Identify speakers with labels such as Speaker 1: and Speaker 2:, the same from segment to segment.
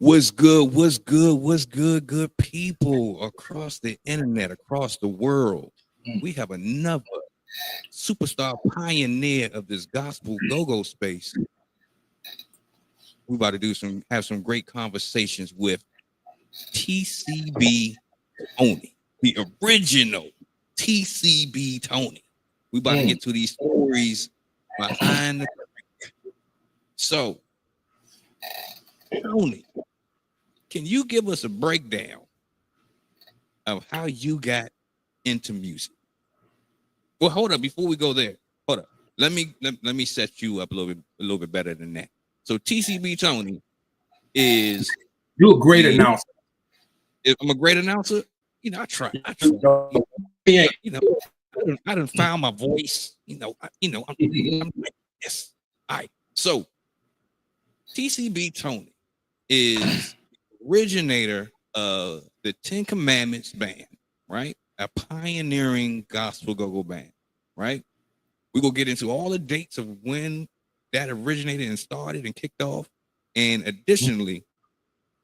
Speaker 1: What's good? What's good? What's good? Good people across the internet, across the world. We have another superstar pioneer of this gospel go-go space. We about to have some great conversations with TCB Tony, the original TCB Tony. We about to get to these stories behind the curtain. So, Tony, can you give us a breakdown of how you got into music? Well, hold up. Before we go there, hold up. Let me set you up a little bit better than that. So TCB Tony is
Speaker 2: you're a great announcer.
Speaker 1: I'm a great announcer. You know, I try.
Speaker 2: Yeah.
Speaker 1: You know, I done found my voice. I'm like this. All right. So TCB Tony is originator of the 10 Commandments band, right? A pioneering gospel go-go band, right? We're going to get into all the dates of when that originated and started and kicked off. And additionally,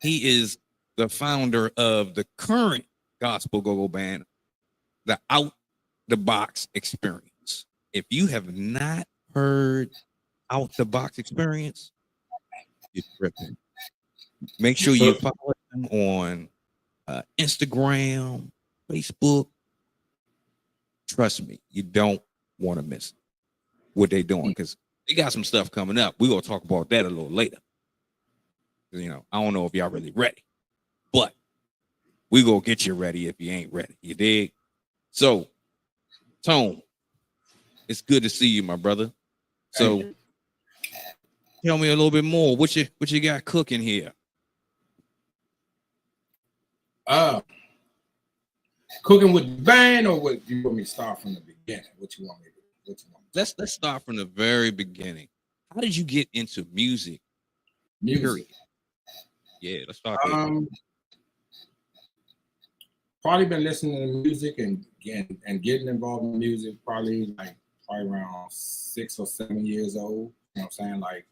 Speaker 1: he is the founder of the current gospel go-go band, the OutDaBox Experience. If you have not heard OutDaBox Experience, you're tripping. Make sure you follow them on Instagram, Facebook. Trust me, you don't want to miss what they're doing because they got some stuff coming up. We're going to talk about that a little later. You know, I don't know if y'all really ready, but we going to get you ready if you ain't ready. You dig? So, Tone, it's good to see you, my brother. So, tell me a little bit more. What you got cooking here?
Speaker 2: Cooking with the band, or what you want me to start from the beginning? What you want me to do?
Speaker 1: Let's start from the very beginning. How did you get into music?
Speaker 2: Music.
Speaker 1: Yeah, let's start there.
Speaker 2: Probably been listening to music and getting involved in music probably around 6 or 7 years old. You know what I'm saying? Like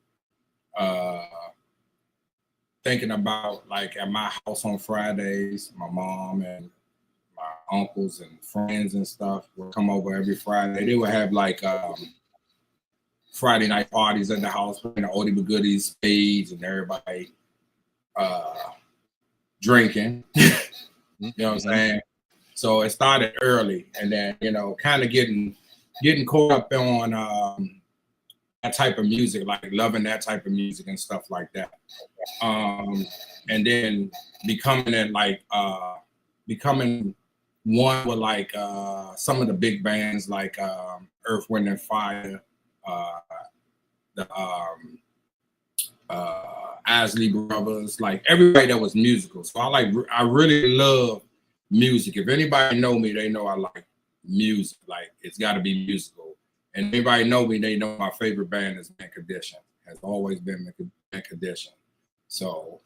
Speaker 2: thinking about like at my house on Fridays, my mom and my uncles and friends and stuff would come over every Friday. They would have like Friday night parties at the house, playing the oldie but goodies, spades, and everybody drinking. You know what I'm saying? So it started early, and then kind of getting caught up on that type of music, like loving that type of music and stuff like that. And then becoming one with like some of the big bands like Earth, Wind and Fire, the Isley Brothers, like everybody that was musical. So I really love music. If anybody know me, they know I like music. Like it's got to be musical. And anybody know me, they know my favorite band is Mint Condition. Has always been Mint Condition. So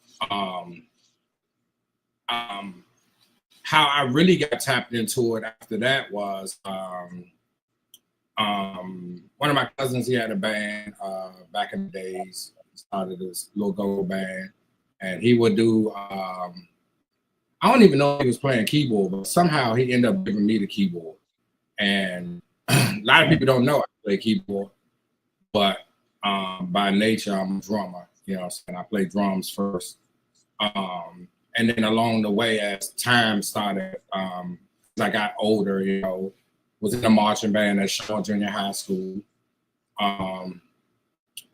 Speaker 2: how I really got tapped into it after that was one of my cousins, he had a band back in the days. He started this little go band, and he would do I don't even know if he was playing keyboard, but somehow he ended up giving me the keyboard. And a lot of people don't know I play keyboard, but by nature I'm a drummer. You know, and I play drums first. And then along the way, as time started, as I got older, was in a marching band at Shaw Junior High School. I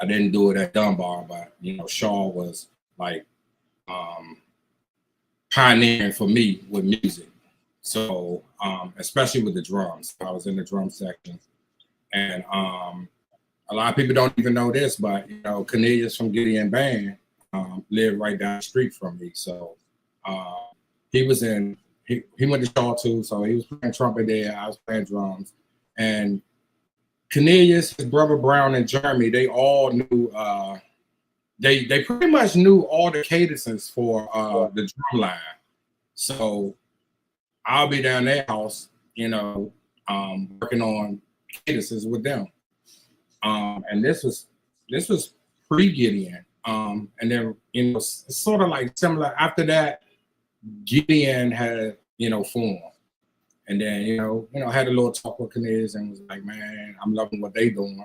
Speaker 2: didn't do it at Dunbar, but Shaw was like pioneering for me with music. So especially with the drums, I was in the drum section, and a lot of people don't even know this, but Cornelius from Gideon Band lived right down the street from me. So he went to Shaw too, so he was playing trumpet there. I was playing drums, and Cornelius, his brother Brown, and Jeremy, they all knew. They pretty much knew all the cadences for the drum line. So I'll be down their house, working on cadences with them. And this was pre-Gideon. And then, it's sort of like similar. After that, Gideon had, formed. And then, had a little talk with Canadians and was like, man, I'm loving what they doing.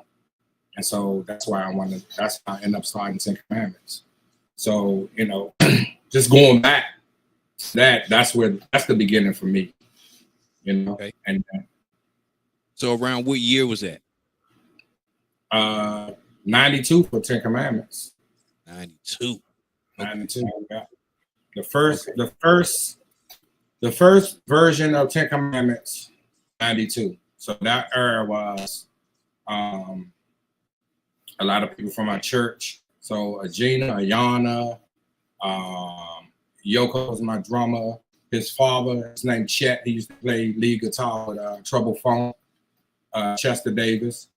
Speaker 2: And so that's why that's how I end up starting Ten Commandments. So, just going back to that's the beginning for me,
Speaker 1: Okay.
Speaker 2: And
Speaker 1: so around what year was that?
Speaker 2: 92 for Ten Commandments.
Speaker 1: 92. Okay.
Speaker 2: 92. Yeah. The first version of Ten Commandments, 92. So that era was a lot of people from our church. So Agina, Ayana, Yoko was my drummer. His father, his name Chet, he used to play lead guitar with Trouble Funk, Chester Davis.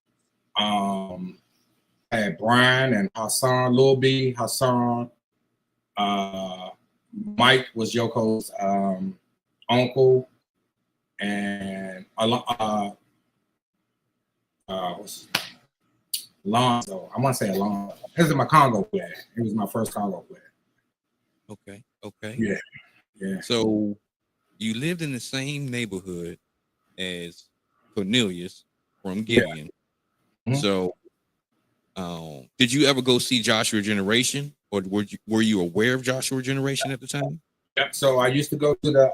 Speaker 2: Had Brian and Hassan, Lil B, Hassan. Mike was Yoko's uncle, and Alonzo. I want to say Alonzo. This is my Congo player. He was my first Congo player.
Speaker 1: Okay.
Speaker 2: Yeah.
Speaker 1: So you lived in the same neighborhood as Cornelius from Gideon. Yeah. Mm-hmm. So did you ever go see Joshua Generation, or were you aware of Joshua Generation at the time?
Speaker 2: Yeah. So I used to go to the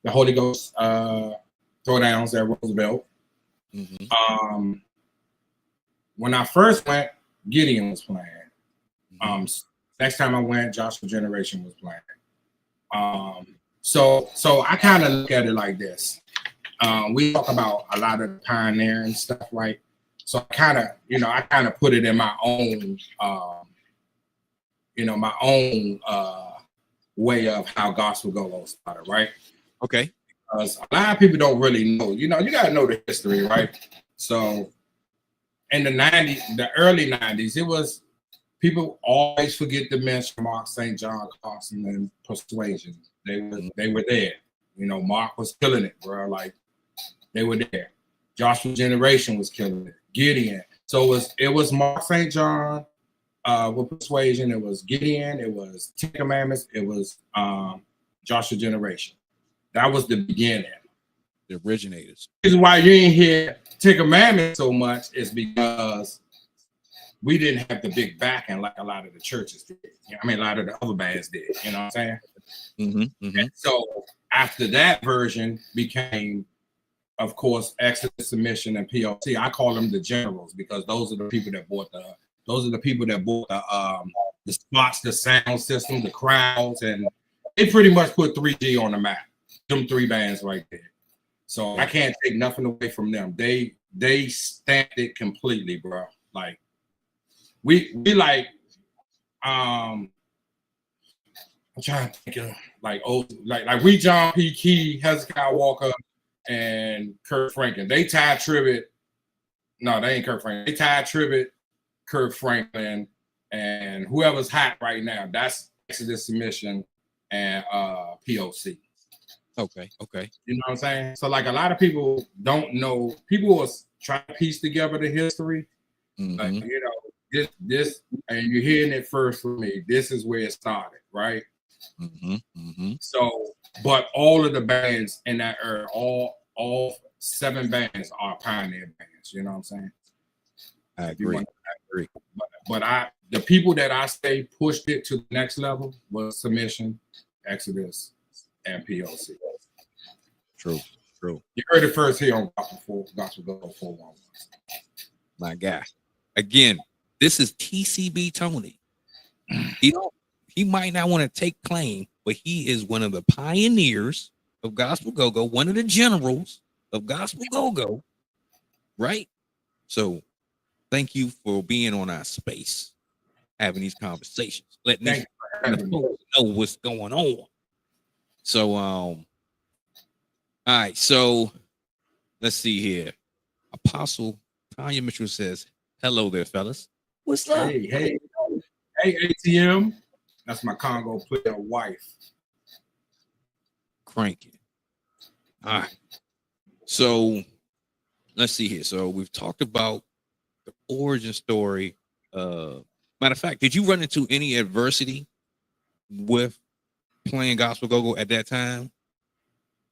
Speaker 2: Holy Ghost throwdowns at Roosevelt. Mm-hmm. When I first went, Gideon was playing. Mm-hmm. Next time I went, Joshua Generation was playing. So I kind of look at it like this. We talk about a lot of the pioneering stuff, right? So I kind of put it in my own, my own way of how gospel go-go started, right?
Speaker 1: Okay.
Speaker 2: Because a lot of people don't really know. You got to know the history, right? So in the 90s, the early 90s, it was people always forget to mention Mark St. John, Carson, and Persuasion. They were there. Mark was killing it, bro. Like they were there. Joshua Generation was killing it. Gideon. So it was Mark St. John with Persuasion. It was Gideon. It was Ten Commandments. It was Joshua Generation. That was the beginning.
Speaker 1: The originators.
Speaker 2: The reason why you ain't hear Ten Commandments so much is because we didn't have the big backing like a lot of the churches did. A lot of the other bands did. You know what I'm saying?
Speaker 1: Mm-hmm, mm-hmm.
Speaker 2: And so after that version became, of course, Exodus, Submission, and PLC. I call them the generals because those are the people that bought the spots, the sound system, the crowds, and they pretty much put 3G on the map. Them three bands right there. So I can't take nothing away from them. They stamped it completely, bro. Like we like I'm trying to think of like we John P. Key, Hezekiah Walker, and Kurt Franklin. They tied Tribbett. No, they ain't Kurt Franklin. They tied Tribbett, Kurt Franklin, and whoever's hot right now. That's Exodus, Submission, and POC.
Speaker 1: Okay.
Speaker 2: You know what I'm saying? So like a lot of people don't know. People was trying to piece together the history. Mm-hmm. Like, this, and you're hearing it first from me. This is where it started, right?
Speaker 1: Mm-hmm. Mm-hmm.
Speaker 2: So, but all of the bands in that era, all 7 bands are pioneer bands. You know what I'm saying?
Speaker 1: I agree.
Speaker 2: But the people that I say pushed it to the next level was Submission, Exodus, and POC.
Speaker 1: True.
Speaker 2: You heard it first here on Gospel Go 411.
Speaker 1: My guy. Again, this is TCB Tony. He might not want to take claim, but he is one of the pioneers of Gospel Go-Go, one of the generals of Gospel Go-Go, right? So thank you for being on our space, having these conversations, letting these folks know what's going on. So, all right. So let's see here. Apostle Tanya Mitchell says, "Hello there, fellas. What's up?"
Speaker 2: Hey, ATM. That's my Congo player wife.
Speaker 1: Cranking. All right. So let's see here. So we've talked about the origin story. Matter Matter of fact, did you run into any adversity with playing gospel go-go at that time?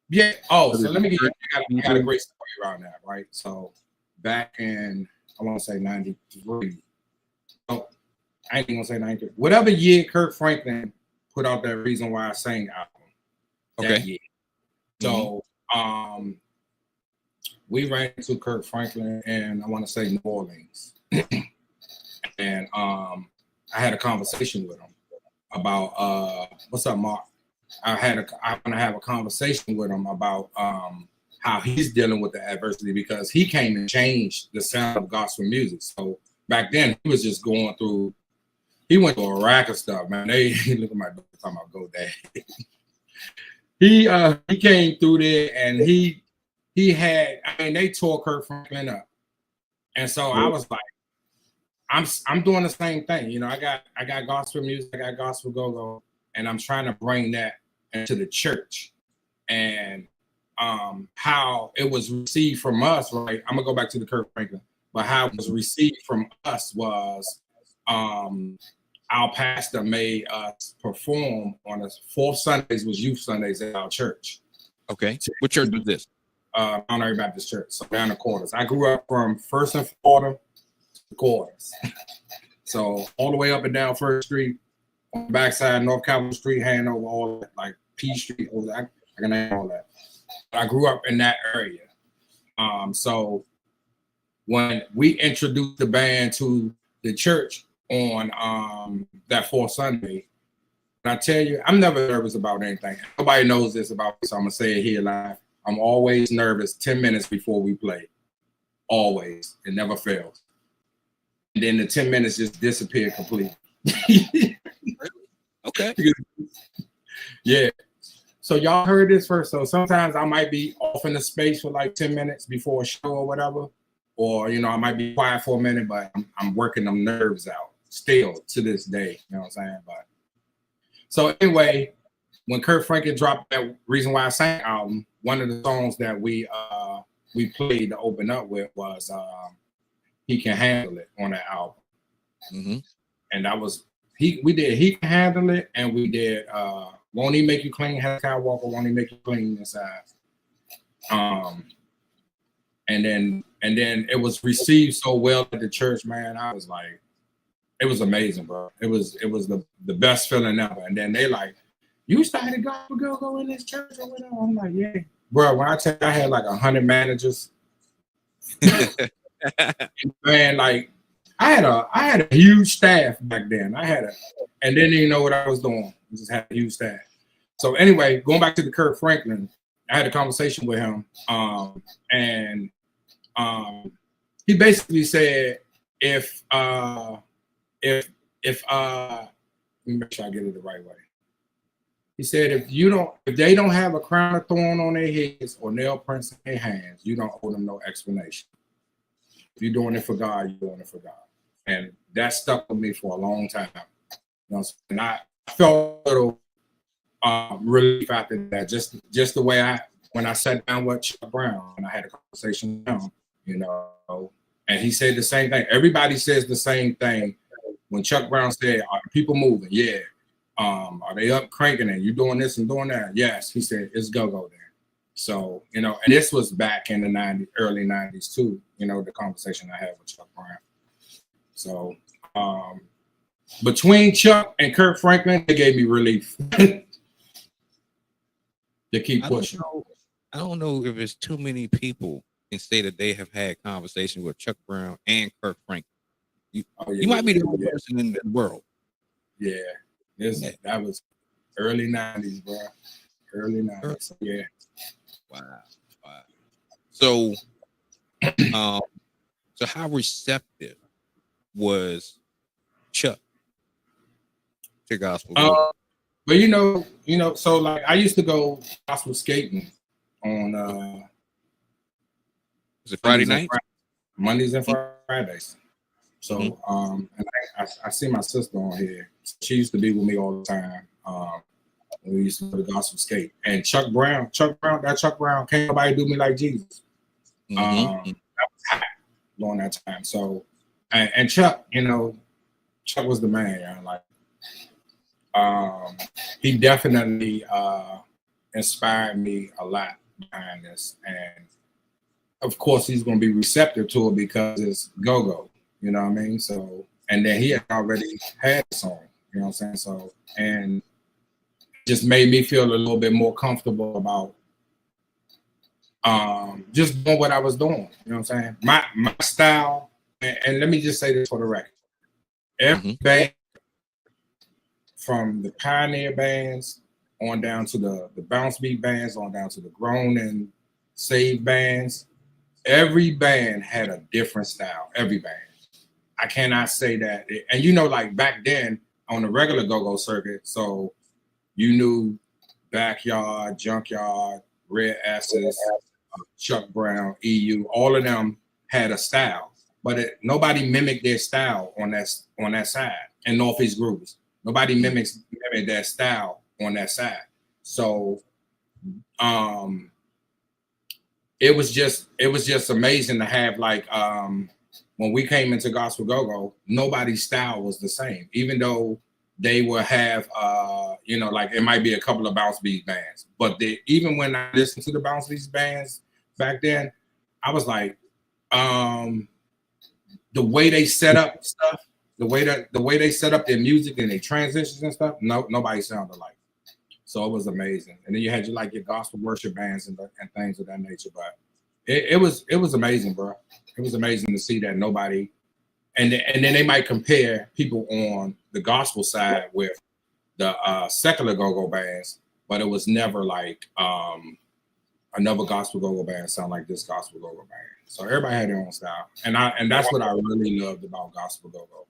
Speaker 2: Yeah. Oh, so let me get you. I got a great story around that, right? So back in, I want to say 93. Oh, I ain't gonna say 93. Whatever year Kirk Franklin put out that Reason Why I Sang album.
Speaker 1: Okay.
Speaker 2: That year. So we ran into Kirk Franklin and I want to say New Orleans. And I had a conversation with him about what's up, Mark? I want to have a conversation with him about how he's dealing with the adversity, because he came and changed the sound of gospel music. So back then he was just going through. He went through a rack of stuff, man. They look at my daughter talking about go dad. He came through there and he had. I mean, they tore Kirk Franklin up, and so I was like, I'm doing the same thing. You know, I got gospel music, I got gospel go-go, and I'm trying to bring that into the church. And how it was received from us, right? I'm gonna go back to the Kirk Franklin, but how it was received from us was our pastor made us perform on the fourth Sundays was youth Sundays at our church.
Speaker 1: Okay. What church was this?
Speaker 2: Honorary Baptist Church, so down the quarters. I grew up from First and Florida to quarters. So all the way up and down First Street, on the backside, North Capitol Street, Hanover, all that, like P Street, over that. I can name all that. I grew up in that area. So when we introduced the band to the church on that fourth Sunday, I tell you, I'm never nervous about anything. Nobody knows this about me, so I'm gonna say it here live. I'm always nervous 10 minutes before we play. Always. It never fails. And then the 10 minutes just disappear completely.
Speaker 1: Okay.
Speaker 2: Yeah. So y'all heard this first. So sometimes I might be off in the space for like 10 minutes before a show or whatever. Or, you know, I might be quiet for a minute, but I'm working them nerves out still to this day. You know what I'm saying? But so anyway, when Kirk Franklin dropped that Reason Why I Sang album, one of the songs that we played to open up with was He Can Handle It on that album.
Speaker 1: Mm-hmm.
Speaker 2: And that was we did He Can Handle It, and we did Won't He Make You Clean, Hezekiah Walker, Won't He Make You Clean inside. And then it was received so well at the church, man. I was like, it was amazing, bro. It was the best feeling ever. And then they like, you started gospel go in this church or whatever. I'm like, yeah, bro. When I tell you, I had like 100 managers. Man, like I had a huge staff back then. And didn't even know what I was doing. I just had a huge staff. So anyway, going back to the Kirk Franklin, I had a conversation with him, and he basically said, if let me make sure I get it the right way. He said, if they don't have a crown of thorn on their heads or nail prints in their hands, you don't owe them no explanation. If you're doing it for God, you're doing it for God. And that stuck with me for a long time. You know, and I felt a little relief after that. Just the way when I sat down with Chuck Brown and I had a conversation with him, you know, and he said the same thing. Everybody says the same thing. When Chuck Brown said, "Are people moving?" Yeah. Are they up cranking it? You doing this and doing that? Yes. He said, it's go there. So, you know, and this was back in the early 90s too, you know, the conversation I had with Chuck Brown. So between Chuck and Kirk Franklin, they gave me relief. They keep pushing.
Speaker 1: I don't know if it's too many people can say that they have had conversations with Chuck Brown and Kirk Franklin. You might be the only person in the world.
Speaker 2: Yeah. That was early 90s, bro. Early 90s. Yeah.
Speaker 1: Wow. So so how receptive was Chuck to gospel?
Speaker 2: But you know, so like I used to go gospel skating on
Speaker 1: was it Friday night?
Speaker 2: Mondays and Fridays. So and I see my sister on here. She used to be with me all the time. We used to go to gospel skate. And Chuck Brown, can't nobody do me like Jesus. That was hot during that time. So and Chuck, you know, Chuck was the man, you know, like he definitely inspired me a lot behind this. And of course he's gonna be receptive to it because it's go-go, you know what I mean? So and then he had already had the song, you know what I'm saying? So and just made me feel a little bit more comfortable about just doing what I was doing. You know what I'm saying? My style, and let me just say this for the record. Every band from the pioneer bands on down to the bounce beat bands, on down to the grown and save bands, every band had a different style. Every band. I cannot say that. And you know, like back then on the regular go-go circuit, so you knew Backyard, Junkyard, Red Asses, Chuck Brown, EU, all of them had a style, but nobody mimicked their style on that side. And Northeast Grooves, nobody mimicked that style on that side. So it was just amazing to have, like, when we came into gospel go-go, nobody's style was the same, even though they will have you know, like it might be a couple of bounce beat bands, but even when I listened to the bounce beat bands back then, I was like, the way they set up stuff, the way they set up their music and their transitions and stuff, nobody sounded like. So it was amazing. And then you had your gospel worship bands and things of that nature. But it was amazing, bro. It was amazing to see that nobody, and then they might compare people on the gospel side with the secular go-go bands, but it was never like another gospel go-go band sound like this gospel go-go band. So everybody had their own style, and that's what I really loved about gospel go-go.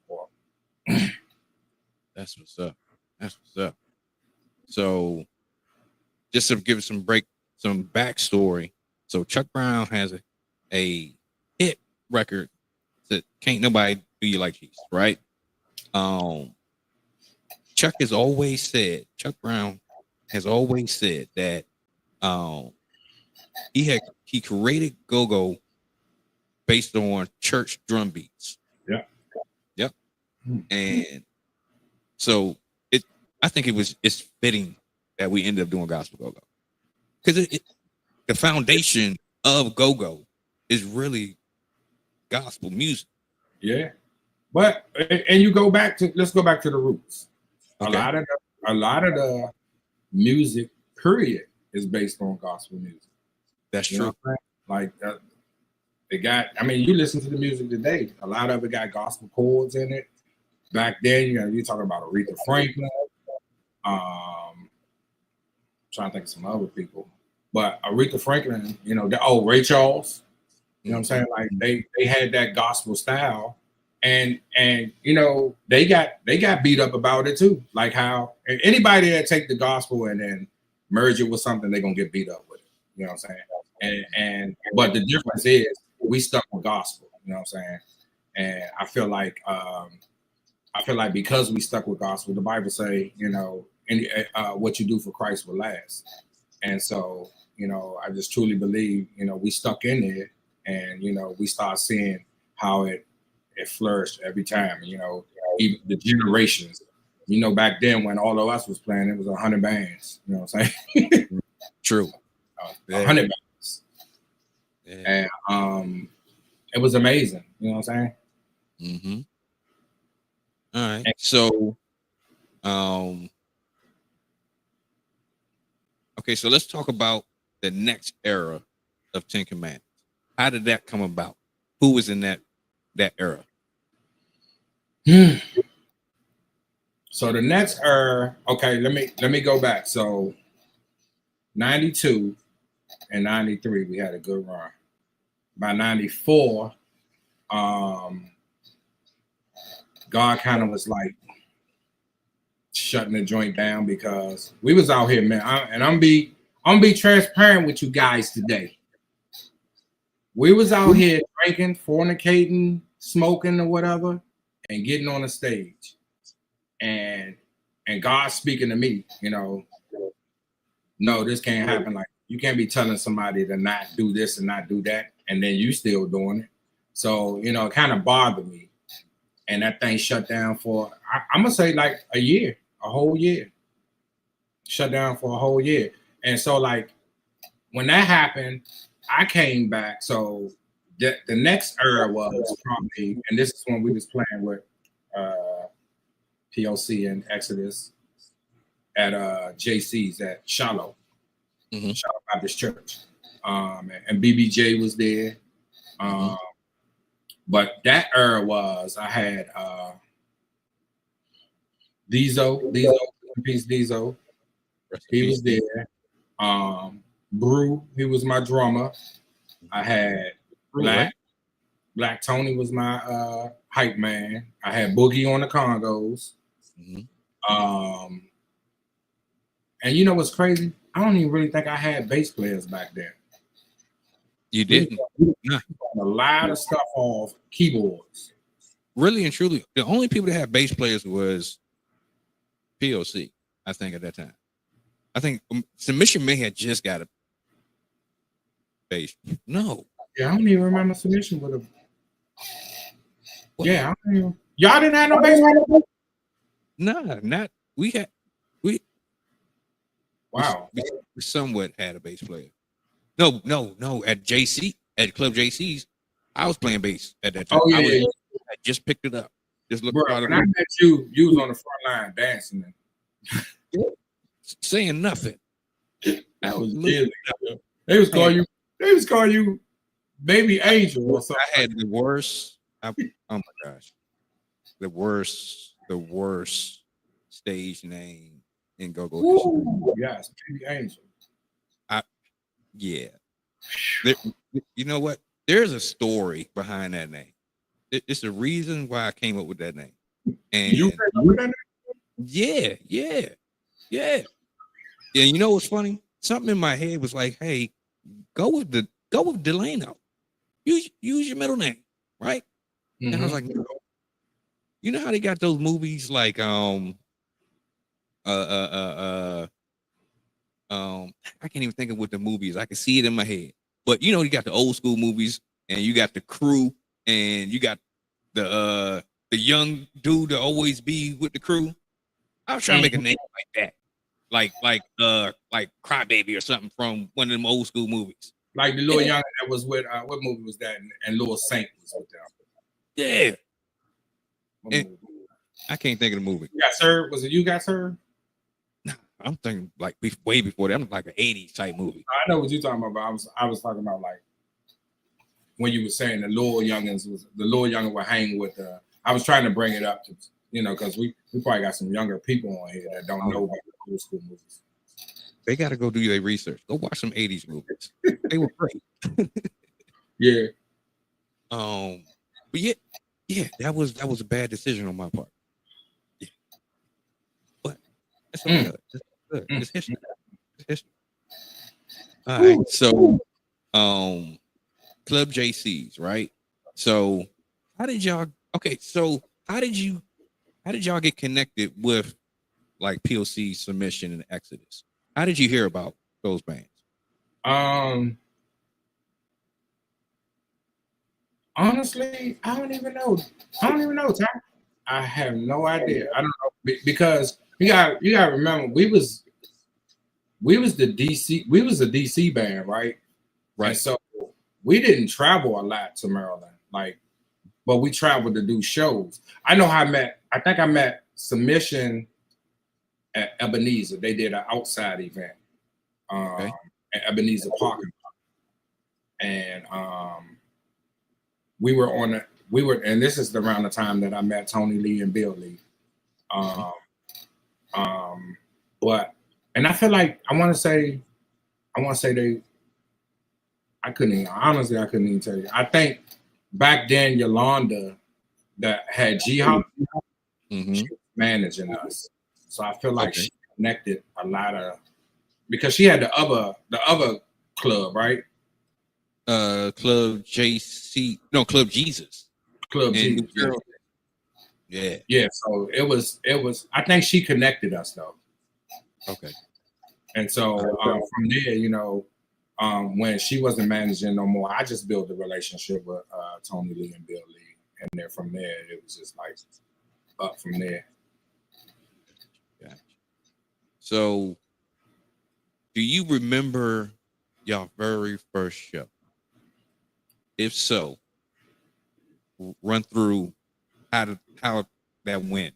Speaker 1: That's what's up. That's what's up. So, just to give some backstory. So Chuck Brown has a hit record that Can't Nobody Do You Like Jesus, right? Chuck Brown has always said that he created go-go based on church drum beats.
Speaker 2: Yeah.
Speaker 1: Yep. And so I think it's fitting that we end up doing gospel go-go, because the foundation of go-go is really gospel music.
Speaker 2: Yeah, but and you go back to let's go back to the roots. Okay. A lot of the music period is based on gospel music.
Speaker 1: That's true.
Speaker 2: Like it got. I mean, you listen to the music today. A lot of it got gospel chords in it. Back then, you know, you're talking about Aretha Franklin. Trying to think of some other people, but Aretha Franklin, you know, Ray Charles, you know what I'm saying? Like they had that gospel style, and you know, they got beat up about it too. Like how anybody that take the gospel and then merge it with something, they're gonna get beat up with it. You know what I'm saying? And but the difference is we stuck with gospel, you know what I'm saying? And I feel like because we stuck with gospel, the Bible say, you know, and what you do for Christ will last. And so, you know, I just truly believe, you know, we stuck in there, and, you know, we start seeing how it flourished every time, you know, even the generations. You know, back then when all of us was playing, it was 100 bands, you know what I'm saying?
Speaker 1: True.
Speaker 2: 100 bands. Yeah. And it was amazing, you know what I'm saying?
Speaker 1: All right. So okay, so let's talk about the next era of Ten Commandments. How did that come about? Who was in that era?
Speaker 2: So the next era, okay, let me go back. So 92 and 93, we had a good run. By 94, God kind of was like shutting the joint down because we was out here, man. I'm be transparent with you guys today. We was out here drinking, fornicating, smoking, or whatever, and getting on the stage, and God speaking to me, you know, no, this can't happen. Like, you can't be telling somebody to not do this and not do that, and then you still doing it. So, you know, it kind of bothered me. and that thing shut down for I'm gonna say like a whole year. Shut down for a whole year. And so like when that happened, I came back. So the next era was probably, and this is when we was playing with POC and Exodus at JC's at Shiloh, Shiloh Baptist Church. And BBJ was there. But that era was, I had Diesel, peace Diesel. He was there. Brew, he was my drummer. I had Black Tony was my hype man. I had Boogie on the congos. And you know what's crazy? I don't even really think I had bass players back then.
Speaker 1: You didn't?
Speaker 2: A lot of stuff off keyboards.
Speaker 1: Really and truly, the only people that had bass players was POC, I think, at that time. I think Submission May had just got a bass. No.
Speaker 2: Yeah, I don't even remember Submission with a. Yeah, I don't even. Y'all didn't have no bass player?
Speaker 1: Nah, not. We. Wow. We somewhat had a bass player. No. At JC, at Club JC's, I was playing bass at that time.
Speaker 2: Oh, yeah.
Speaker 1: I just picked it up. Just looked.
Speaker 2: Bro, when I met you, you was on the front line dancing.
Speaker 1: Saying nothing.
Speaker 2: That was good. They was calling you Baby Angel or something.
Speaker 1: I had the worst. Oh my gosh, the worst stage name in go-go.
Speaker 2: Yes, Baby Angel.
Speaker 1: Yeah. You know what? There's a story behind that name. It's the reason why I came up with that name. And
Speaker 2: you came up with that name?
Speaker 1: Yeah. And you know what's funny? Something in my head was like, "Hey, go with Delano. Use your middle name, right?" And I was like, "No." You know how they got those movies like I can't even think of what the movie is. I can see it in my head. But you know, you got the old school movies, and you got the crew, and you got the young dude to always be with the crew. I was trying to make a name like that. Like Crybaby or something from one of them old school movies.
Speaker 2: Like the little young that was with what movie was that? And Lil Saint was with them.
Speaker 1: Yeah. I can't think of the movie.
Speaker 2: You got served? Was it You Got Served?
Speaker 1: Nah, I'm thinking like way before that. I'm like an 80s type movie.
Speaker 2: I know what you're talking about, but I was talking about like when you were saying the little youngins would hang with I was trying to bring it up to, you know, because we probably got some younger people on here that don't know about the old school movies.
Speaker 1: They got to go do their research. Go watch some 80s movies. They were great.
Speaker 2: Yeah.
Speaker 1: But yeah, that was a bad decision on my part. Yeah. But it's all good. It's good. It's history. It's history. All right. So Club JC's, right? So how did y'all get connected with like POC, Submission, and Exodus? How did you hear about those bands?
Speaker 2: Honestly, I don't even know, Tom. I have no idea. I don't know because you got to remember we was the DC band, right?
Speaker 1: Right.
Speaker 2: And so we didn't travel a lot to Maryland, but we traveled to do shows. I know how I think I met Submission at Ebenezer. They did an outside event at Ebenezer Parking Lot. And and this is around the time that I met Tony Lee and Bill Lee. And I feel like I want to say I couldn't even tell you. I think back then Yolanda that had G-Hop, she was managing us. So I feel like she connected a lot of, because she had the other club, right?
Speaker 1: Club JC, no, Club Jesus.
Speaker 2: Club Jesus.
Speaker 1: Yeah.
Speaker 2: Yeah. So it was. I think she connected us though.
Speaker 1: Okay.
Speaker 2: And so from there, you know, when she wasn't managing no more, I just built a relationship with Tony Lee and Bill Lee, And then from there, it was just like up from there.
Speaker 1: Gotcha. So, do you remember your very first show? If so, run through how that went.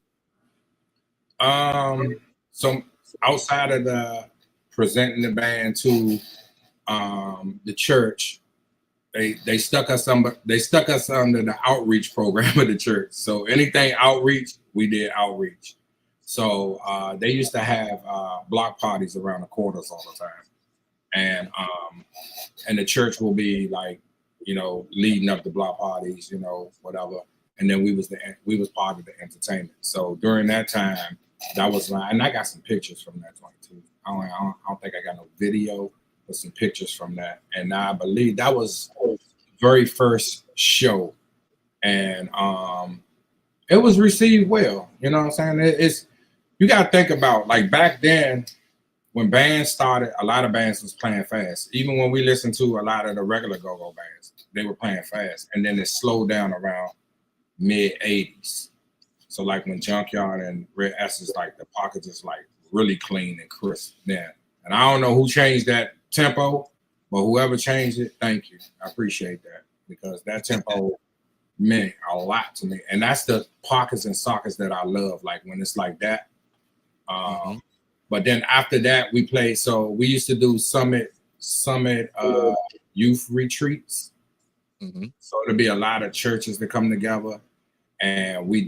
Speaker 2: So outside of the presenting the band to the church, they stuck us under the outreach program of the church. So anything outreach, we did outreach. So they used to have block parties around the quarters all the time, and the church will be like, leading up the block parties, whatever. And then we was part of the entertainment. So during that time, that was and I got some pictures from that joint too. I don't think I got no video, but some pictures from that. And I believe that was the very first show, and it was received well. You know what I'm saying? You got to think about, like, back then when bands started, a lot of bands was playing fast. Even when we listened to a lot of the regular go-go bands, they were playing fast, and then it slowed down around mid 80s. So like when Junkyard and Red Essence, like the pockets is like really clean and crisp then. And I don't know who changed that tempo, but whoever changed it, thank you. I appreciate that, because that tempo meant a lot to me. And that's the pockets and sockets that I love, like when it's like that. But then after that, we played. So we used to do Summit youth retreats. So there'd be a lot of churches that come together. And we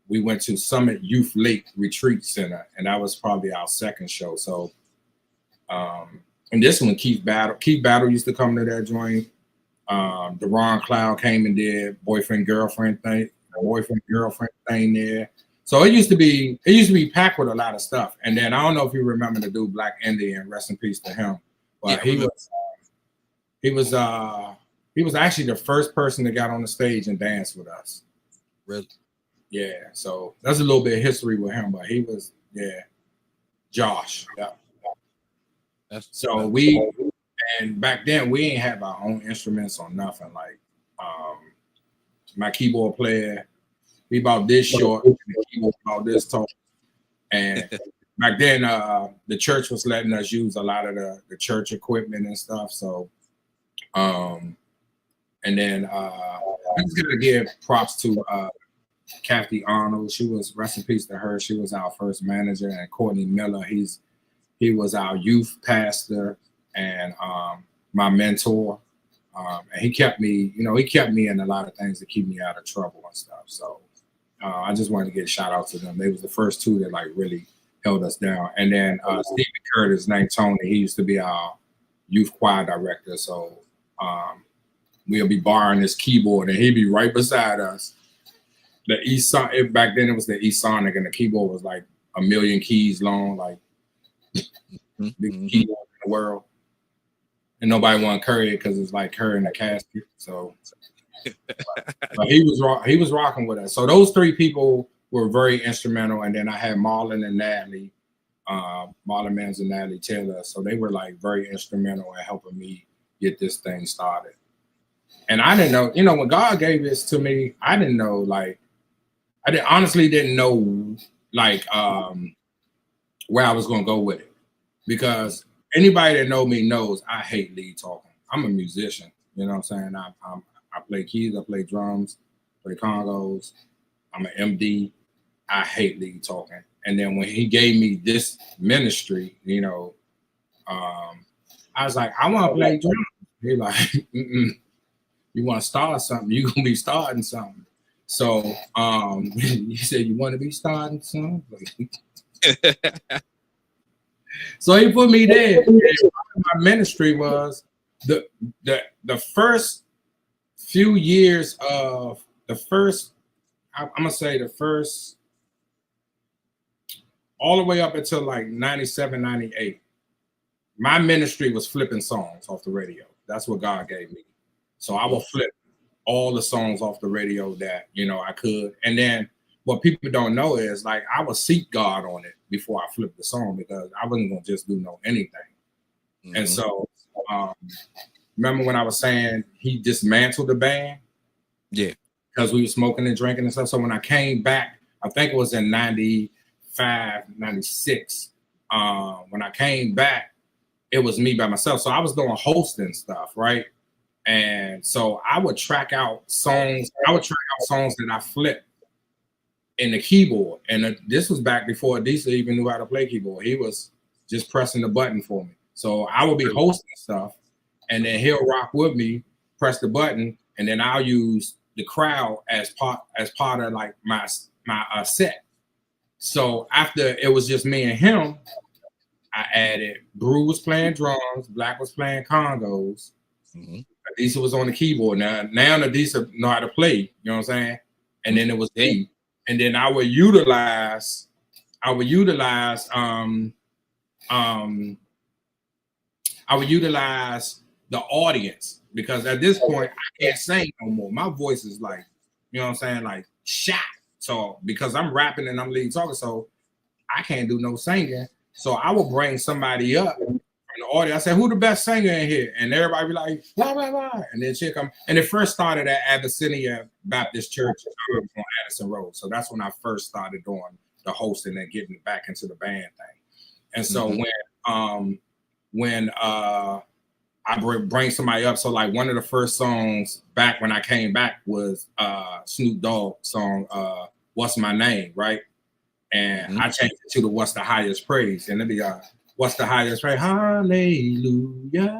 Speaker 2: went to Summit Youth Lake Retreat Center, and that was probably our second show. So, and this one, Keith Battle used to come to that joint. Deron Cloud came and did boyfriend girlfriend thing there. So it used to be packed with a lot of stuff. And then I don't know if you remember the dude Black Indian, rest in peace to him, but yeah, he was actually the first person that got on the stage and danced with us.
Speaker 1: Really?
Speaker 2: Yeah. So that's a little bit of history with him, but he was, Josh. Yeah. And back then we ain't have our own instruments or nothing. Like my keyboard player, he about this short, and the keyboard about this tall. And back then the church was letting us use a lot of the church equipment and stuff. So and then I'm just gonna give props to Kathy Arnold. She was, rest in peace to her, she was our first manager. And Courtney Miller, he was our youth pastor and my mentor. And he kept me in a lot of things to keep me out of trouble and stuff. So I just wanted to get a shout out to them. They was the first two that like really held us down. And then Stephen Curtis, named Tony, he used to be our youth choir director. So we'll be borrowing his keyboard, and he'd be right beside us. The E-Sonic, back then it was the E-Sonic, and the keyboard was like 1 million keys long, like big keyboard in the world. And nobody wanted to carry it because it's like carrying a casket. So, but he was rocking with us. So those three people were very instrumental. And then I had Marlon and Natalie, Marlon Mans and Natalie Taylor. So they were like very instrumental in helping me get this thing started. And I didn't know, when God gave this to me, I didn't know, like, honestly didn't know, like, where I was going to go with it. Because anybody that know me knows I hate lead talking. I'm a musician, you know what I'm saying? I play keys, I play drums, play congos. I'm an MD. I hate lead talking. And then when he gave me this ministry, I was like, I want to play drums. He like, you want to start something, you're going to be starting something. So he said, you want to be starting something? So he put me there. My ministry was the first few years of the first, I'm going to say the first, all the way up until like 97, 98. My ministry was flipping songs off the radio. That's what God gave me. So I will flip all the songs off the radio that, I could. And then what people don't know is, like, I would seek God on it before I flipped the song, because I wasn't going to just do anything. And so remember when I was saying he dismantled the band?
Speaker 1: Yeah.
Speaker 2: because we were smoking and drinking and stuff. So when I came back, I think it was in 95, 96. When I came back, it was me by myself. So I was doing hosting stuff, right? And so I would track out songs. I would track out songs that I flipped in the keyboard. And this was back before DC even knew how to play keyboard. He was just pressing the button for me. So I would be hosting stuff, and then he'll rock with me, press the button, and then I'll use the crowd as part of like my set. So after it was just me and him, I added Brew was playing drums, Black was playing congos, Adisa was on the keyboard. Now Adisa know how to play, you know what I'm saying? And then it was me. And then I would utilize the audience, because at this point I can't sing no more. My voice is like, you know what I'm saying, like shot. So because I'm rapping and I'm lead talking, so I can't do no singing. So I will bring somebody up from the audience. I said, who the best singer in here? And everybody be like, blah, blah, blah. And then she'll come. And it first started at Abyssinia Baptist Church on Addison Road. So that's when I first started doing the hosting and getting back into the band thing. And so when I bring somebody up, so like one of the first songs back when I came back was Snoop Dogg song, What's My Name, right? And I changed it to the What's the Highest Praise. And it'd be What's the Highest Praise? Hallelujah.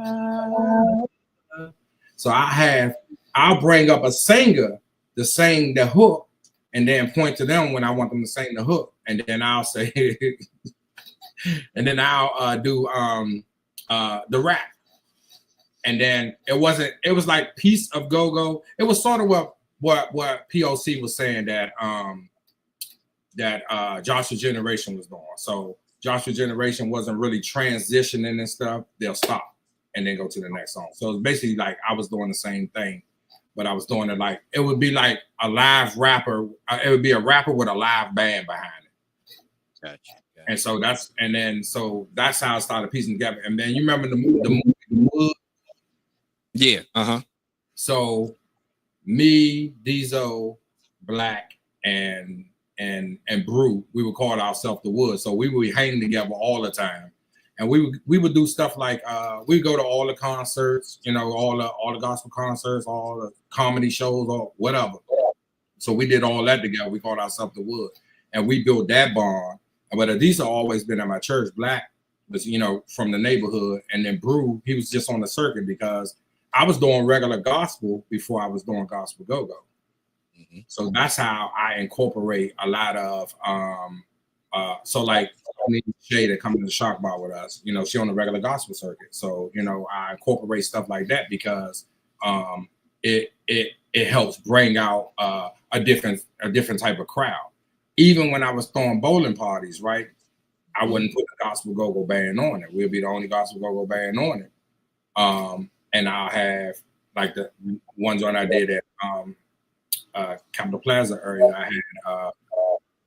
Speaker 2: So I'll bring up a singer to sing the hook and then point to them when I want them to sing the hook. And then I'll say, and then I'll do the rap. And then it was like Piece of Go-Go. It was sort of what POC was saying that Joshua's Generation was doing. So Joshua's Generation wasn't really transitioning and stuff. They'll stop and then go to the next song. So it's basically like I was doing the same thing, but I was doing it like, it would be like a live rapper. It would be a rapper with a live band behind it.
Speaker 1: Gotcha.
Speaker 2: And so that's how I started piecing together. And then you remember the movie Wood? Yeah. So me, Diesel, Black, and Brew, we would call ourselves the Wood. So we would be hanging together all the time, and we would do stuff like we'd go to all the concerts, you know, all the gospel concerts, all the comedy shows, or whatever. So we did all that together. We called ourselves the Wood, and we built that bond. But Adisa always been at my church. Black was, you know, from the neighborhood, and then Brew, he was just on the circuit because I was doing regular gospel before I was doing gospel go-go. So that's how I incorporate a lot of so like Shay that come to the Shock Bar with us, you know, she on the regular gospel circuit. So, you know, I incorporate stuff like that because it helps bring out a different type of crowd. Even when I was throwing bowling parties, right? I wouldn't put the gospel go-go band on it. We'll be the only gospel go-go band on it. And I'll have like the one joint I did at Capitol Plaza area. I had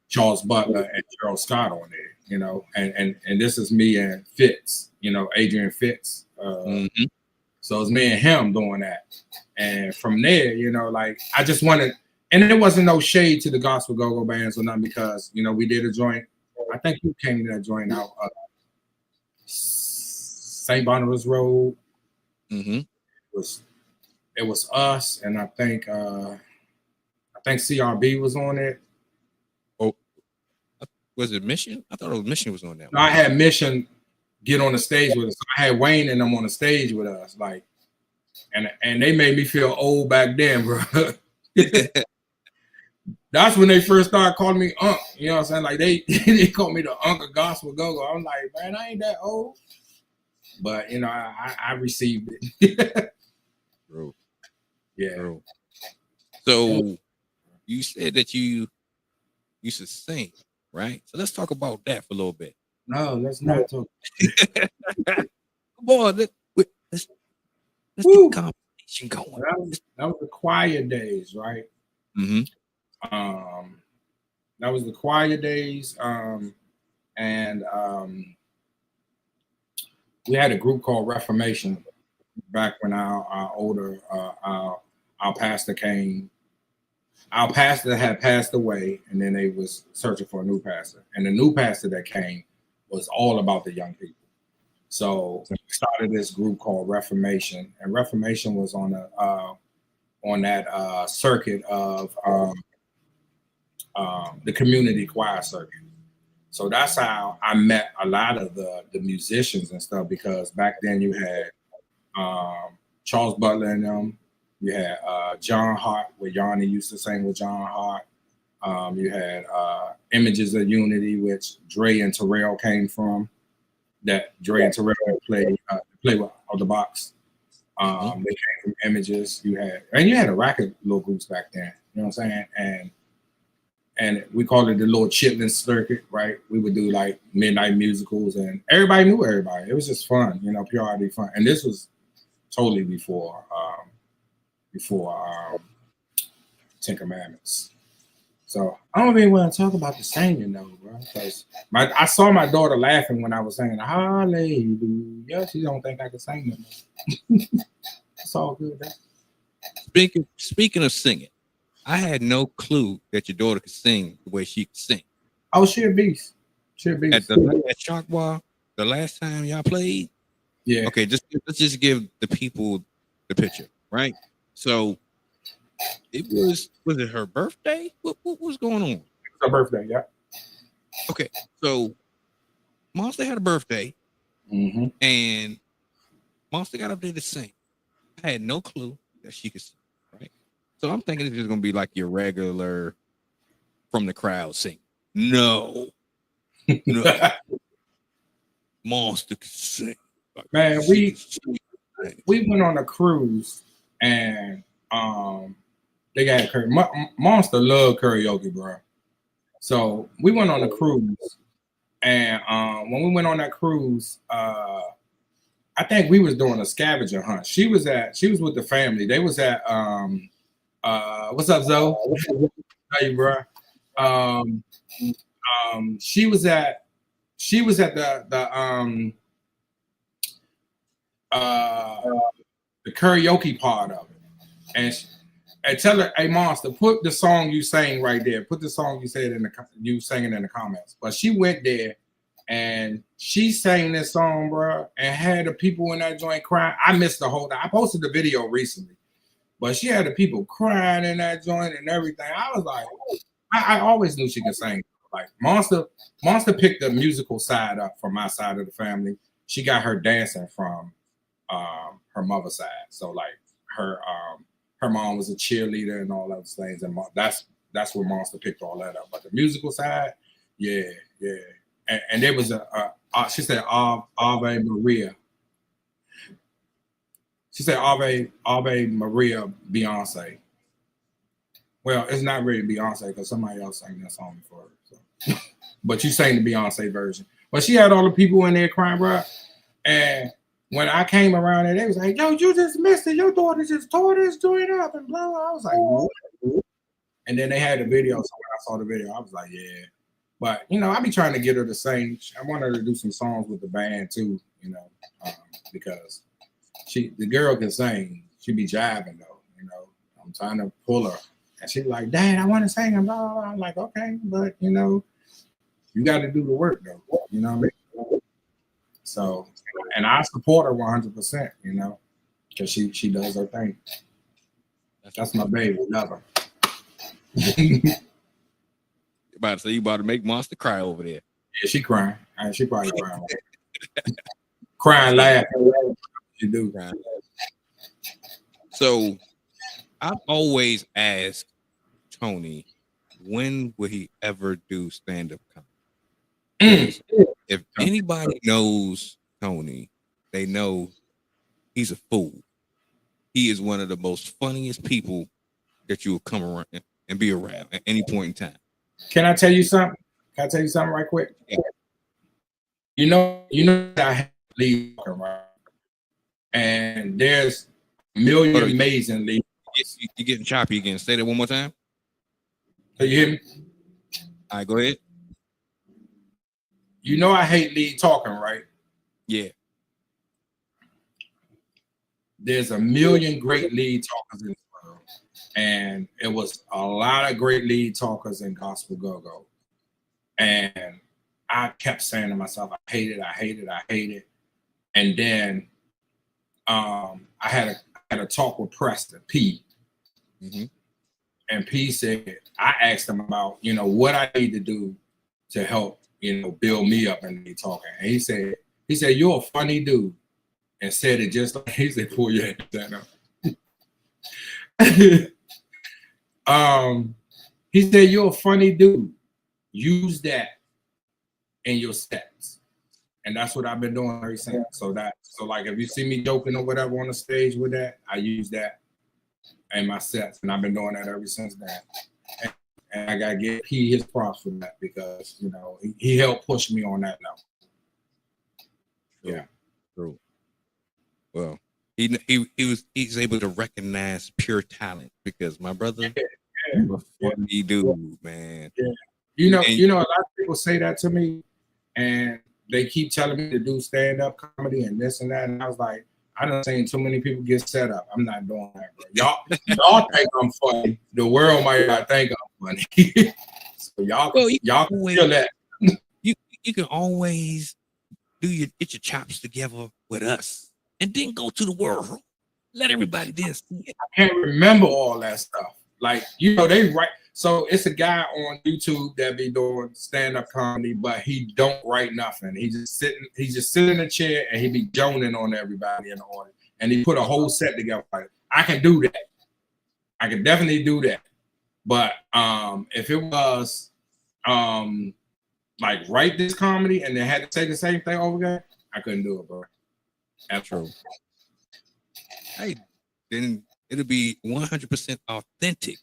Speaker 2: Charles Butler and Gerald Scott on there, you know, and this is me and Fitz, you know, Adrian Fitz. So it's me and him doing that. And from there, you know, like I just wanted, and there wasn't no shade to the gospel go-go bands or nothing, because, you know, we did a joint. I think you came to that joint out St. Barnabas Road. It was us, and I think CRB was on it.
Speaker 1: Oh, was it Mission? I thought it was Mission was on that.
Speaker 2: No, I had Mission get on the stage with us. I had Wayne and them on the stage with us, like, and they made me feel old back then, bro. That's when they first started calling me Unc. You know what I'm saying? Like they called me the Unc of Gospel Go-Go. I'm like, man, I ain't that old. But you know, I received it.
Speaker 1: Bro.
Speaker 2: Yeah.
Speaker 1: Bro. So you said that you used to sing, right? So let's talk about that for a little bit.
Speaker 2: No, let's not talk.
Speaker 1: Come on, let's get the conversation going.
Speaker 2: That was the choir days, right? That was the choir days, and we had a group called Reformation back when our pastor came Our pastor had passed away, and then they was searching for a new pastor. And the new pastor that came was all about the young people. So we started this group called Reformation, and Reformation was on that circuit of the community choir circuit. So that's how I met a lot of the musicians and stuff, because back then you had Charles Butler and them. You had John Hart, where Yanni used to sing with John Hart. You had Images of Unity, which Dre and Terrell came from. That Dre and Terrell play with OutDaBox. They came from Images. You had a rack of little groups back then. You know what I'm saying? And we called it the little Chitlin circuit, right? We would do like midnight musicals, and everybody knew everybody. It was just fun, pure R&B fun. And this was totally before Ten Commandments. So I don't even want to talk about the singing though, bro. Because I saw my daughter laughing when I was singing Hallelujah. She don't think I can sing no more. It's all good, though.
Speaker 1: Speaking of singing, I had no clue that your daughter could sing the way she could sing.
Speaker 2: Oh, she a beast. She a beast.
Speaker 1: At Shark Bar, the last time y'all played.
Speaker 2: Yeah.
Speaker 1: Okay, let's just give the people the picture, right? So it was it her birthday? What was going on?
Speaker 2: It's her birthday, yeah.
Speaker 1: Okay, so Monster had a birthday, and Monster got up there to sing. I had no clue that she could sing, right? So I'm thinking it's just gonna be like your regular from the crowd sing. No. Monster could sing.
Speaker 2: Man, we went on a cruise, and they got Monster love karaoke, bro. So we went on a cruise, and when we went on that cruise, I think we was doing a scavenger hunt. She was with the family. They was at what's up, Zoe? How you, bro? She was at the karaoke part of it, and tell her, hey, Monster, put the song you sang right there. Put the song you said you sang it in the comments. But she went there and she sang this song, bro, and had the people in that joint crying. I missed the whole thing. I posted the video recently, but she had the people crying in that joint and everything. I was like, I always knew she could sing. Like Monster picked the musical side up from my side of the family. She got her dancing from her mother's side. So like her mom was a cheerleader and all those things, and that's where Monster picked all that up. But the musical side, yeah. And there was she said Ave Maria. She said Ave Maria Beyonce. Well, it's not really Beyonce because somebody else sang that song before her. So. But you sang the Beyonce version. But she had all the people in there crying, bro. And when I came around there, they was like, yo, you just missed it. Your daughter just tore this joint up and blah, blah. I was like, what? And then they had the video. So when I saw the video, I was like, yeah. But, I be trying to get her to sing. I want her to do some songs with the band too, because the girl can sing. She be jiving though, I'm trying to pull her. And she's like, Dad, I want to sing. And blah, blah, blah. I'm like, okay, but, you got to do the work though. You know what I mean? So, and I support her 100%, because she does her thing. That's my baby. Love her.
Speaker 1: About to say you about to make Monster cry over there.
Speaker 2: Yeah, she crying. She probably crying. Crying, laughing. She do. Crying.
Speaker 1: So, I've always asked Tony, when will he ever do stand-up comedy? If anybody knows Tony, they know he's a fool. He is one of the most funniest people that you will come around and be around at any point in time.
Speaker 2: Can I tell you something? Can I tell you something right quick? Yeah. You know I have lead talking, right? And there's a million amazing lead.
Speaker 1: You're getting choppy again. Say that one more time.
Speaker 2: Can you hear me?
Speaker 1: All right, go ahead.
Speaker 2: You know I hate lead talking, right?
Speaker 1: Yeah.
Speaker 2: There's a million great lead talkers in this world. and it was a lot of great lead talkers in gospel go-go. And I kept saying to myself, I hate it, I hate it, I hate it. And then I had a talk with Preston P.
Speaker 1: Mm-hmm.
Speaker 2: And P said, I asked him about, what I need to do to help, build me up in lead talking. And he said, you're a funny dude. And said it just like he said, pull your head down. He said, you're a funny dude. Use that in your sets. And that's what I've been doing ever since. So like if you see me joking or whatever on the stage with that, I use that in my sets. And I've been doing that ever since that. And I gotta give P his props for that because he helped push me on that level. Yeah.
Speaker 1: True. Well, he's able to recognize pure talent because my brother, funny dude, man.
Speaker 2: Yeah. A lot of people say that to me, and they keep telling me to do stand-up comedy and this and that, and I was like, I done seen too many people get set up. I'm not doing that, bro. Y'all think I'm funny. The world might not think I'm funny. So y'all can feel that.
Speaker 1: You can always get your chops together with us. And then go to the world. Let everybody then see it.
Speaker 2: I can't remember all that stuff. Like, they write. So it's a guy on YouTube that be doing stand-up comedy, but he don't write nothing. He just sit in a chair and he be joning on everybody in the audience. And he put a whole set together. Like, I can do that. I can definitely do that. But if it was like write this comedy and they had to say the same thing over again, I couldn't do it, bro. That's true.
Speaker 1: Hey, then it'll be 100% authentic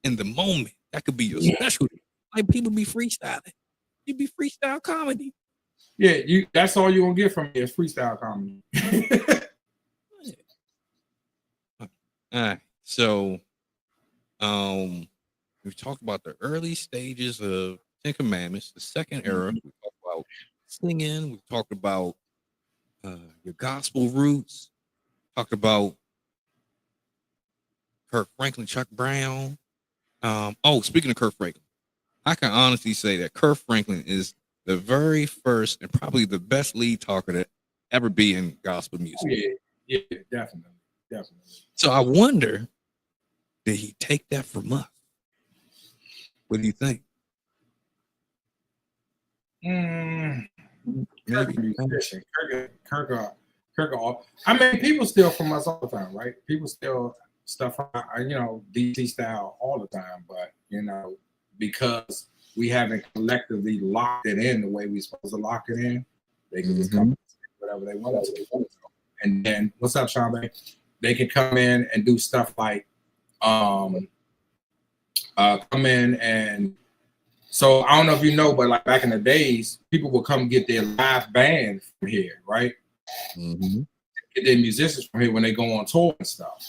Speaker 1: in the moment. That could be your specialty. Like people be freestyling. You be freestyle comedy.
Speaker 2: Yeah, that's all you're gonna get from me is freestyle comedy.
Speaker 1: All right. So we've talked about the early stages of Ten Commandments, the second era. We talked about singing, we talked about your gospel roots, talked about Kirk Franklin, Chuck Brown. Speaking of Kirk Franklin, I can honestly say that Kirk Franklin is the very first and probably the best lead talker to ever be in gospel music.
Speaker 2: Yeah, definitely.
Speaker 1: So I wonder, did he take that from us? What do you think?
Speaker 2: Maybe. Kirk. I mean, people steal from us all the time, right? People steal stuff from DC style all the time, but because we haven't collectively locked it in the way we're supposed to lock it in, they can just come and say whatever they want to. And then, what's up, Sean? They can come in and do stuff like come in and. So I don't know if you know, but like back in the days, people would come get their live band from here, right?
Speaker 1: Mm-hmm.
Speaker 2: Get their musicians from here when they go on tour and stuff.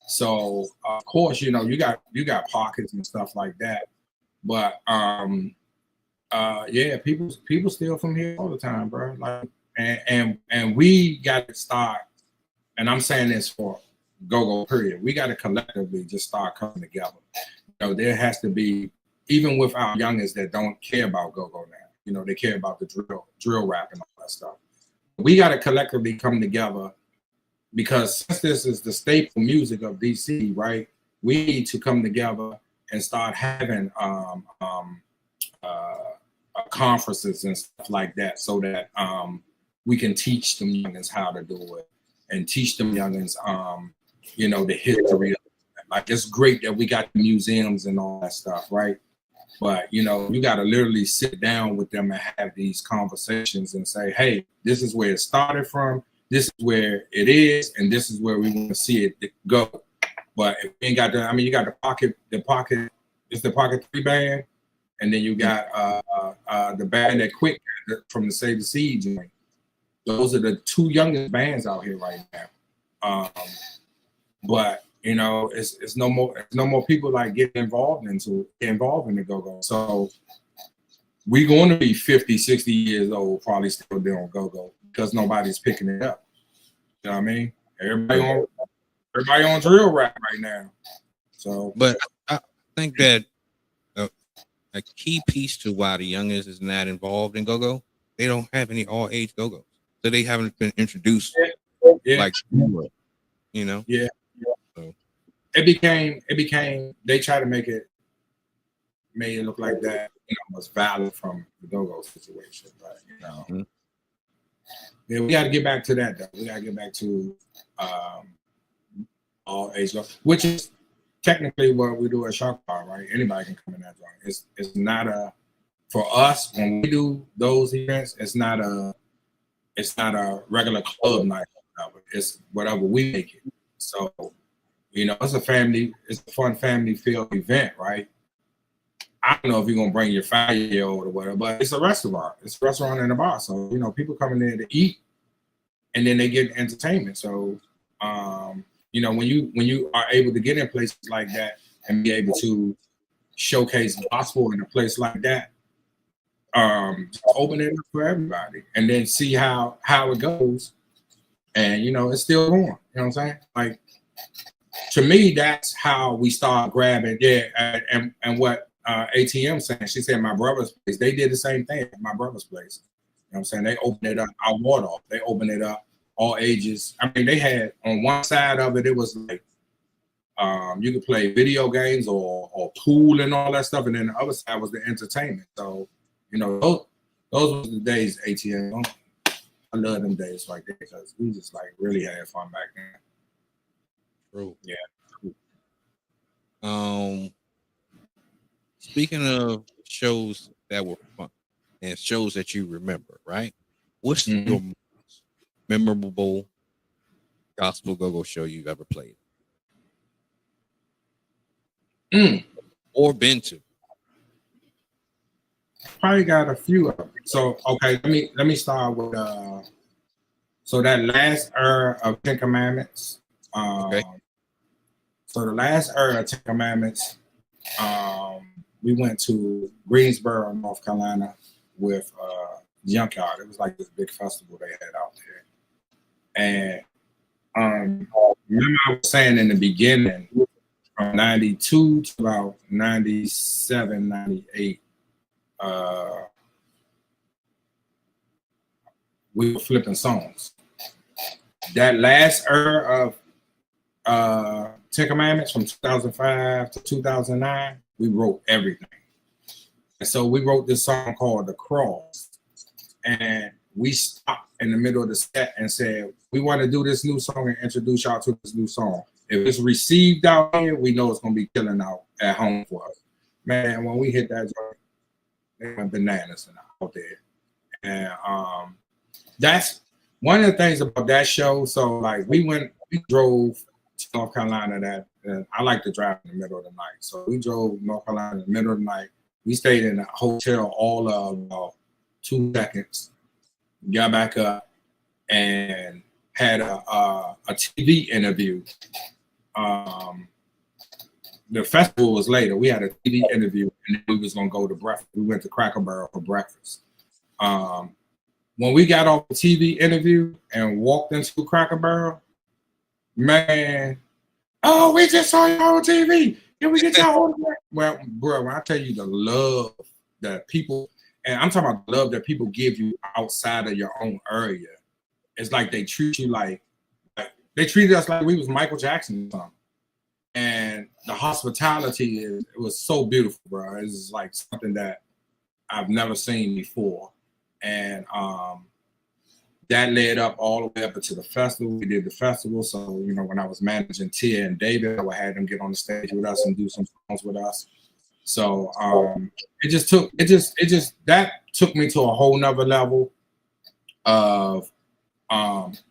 Speaker 2: So of course, you got pockets and stuff like that. But people steal from here all the time, bro. Like and we got to start, and I'm saying this for go-go period. We got to collectively just start coming together. There has to be. Even with our youngins that don't care about go-go now, they care about the drill rap and all that stuff. We got to collectively come together because since this is the staple music of DC, right? We need to come together and start having conferences and stuff like that so that we can teach them youngins how to do it and teach them youngins, the history of it. Like, it's great that we got museums and all that stuff, right? But, you got to literally sit down with them and have these conversations and say, hey, this is where it started from. This is where it is. And this is where we want to see it go. But if you ain't got you got the pocket, it's the Pocket 3 band. And then you got the band that quit from the Save the Seed joint. Those are the two youngest bands out here right now. But it's no more people like getting involved in the go-go. So we're going to be 50, 60 years old, probably still doing go-go because nobody's picking it up. You know what I mean? Everybody on drill rap right now. So,
Speaker 1: but I think that a key piece to why the youngest is not involved in go-go, they don't have any all-age go-go's, so they haven't been introduced
Speaker 2: yeah,
Speaker 1: like you know.
Speaker 2: yeah.
Speaker 1: So,
Speaker 2: It became. They try to made it look like that, was valid from the go-go situation, but yeah, we got to get back to that though. We got to get back to all age go, which is technically what we do at Shark Bar, right? Anybody can come in that joint. It's not a for us when we do those events. It's not a regular club night. It's whatever we make it. So it's a fun family filled event, right? I don't know if you're gonna bring your 5-year-old or whatever, but it's a restaurant. It's a restaurant and a bar. So people coming there to eat, and then they get entertainment. So when you are able to get in places like that and be able to showcase gospel in a place like that, open it up for everybody, and then see how it goes. And it's still going. You know what I'm saying? Like, to me, that's how we start grabbing. Yeah, and what ATM saying, she said my brother's place. They did the same thing at my brother's place. You know what I'm saying? They opened it up, our water. They opened it up, all ages. I mean, they had on one side of it was like you could play video games or pool and all that stuff, and then the other side was the entertainment. So those were the days. ATM. I love them days like that because we just like really had fun back then.
Speaker 1: true.
Speaker 2: Yeah.
Speaker 1: Speaking of shows that were fun and shows that you remember, right? What's your most memorable gospel go-go show you've ever played or been to?
Speaker 2: Probably got a few of them. So okay, let me start with so that last era of Ten Commandments.
Speaker 1: Okay.
Speaker 2: So the last era of Ten Commandments, we went to Greensboro, North Carolina with Junkyard. It was like this big festival they had out there. And remember I was saying in the beginning, from 92 to about 97, 98, we were flipping songs. That last era of Ten Commandments from 2005 to 2009, we wrote everything. And so we wrote this song called The Cross. And we stopped in the middle of the set and said, we want to do this new song and introduce y'all to this new song. If it's received out here, we know it's going to be killing out at home for us. Man, when we hit that joint, they went bananas out there. And that's one of the things about that show. So like we drove to North Carolina I like to drive in the middle of the night. So we drove North Carolina in the middle of the night. We stayed in a hotel all of 2 seconds, got back up and had a TV interview. The festival was later. We had a TV interview and then we was gonna go to breakfast. We went to Cracker Barrel for breakfast. When we got off the TV interview and walked into Cracker Barrel, man, oh, we just saw you on TV. Can we get y'all on? Well, bro, when I tell you the love that people, and I'm talking about the love that people give you outside of your own area, it's like they treat you like they treated us like we was Michael Jackson or something. And the hospitality, it was so beautiful, bro. It's like something that I've never seen before. And that led up all the way up into the festival. We did the festival. So, when I was managing Tia and David, I would have them get on the stage with us and do some songs with us. So that took me to a whole nother level of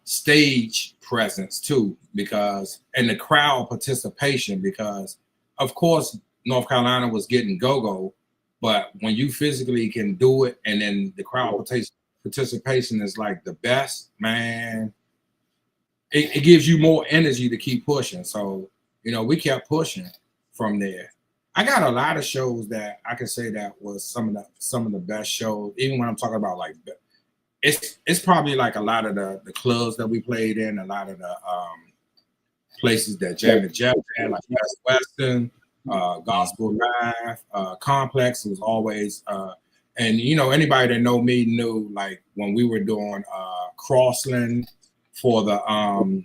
Speaker 2: stage presence too, and the crowd participation, because of course North Carolina was getting go-go, but when you physically can do it and then the crowd participation is like the best, man, it gives you more energy to keep pushing. So we kept pushing from there. I got a lot of shows that I can say that was some of the best shows. Even when I'm talking about like, it's probably like a lot of the clubs that we played in, a lot of the places that Janet Jeff had, like Best Western, Gospel Live, Complex was always, and you know, anybody that know me knew, like when we were doing Crossland for the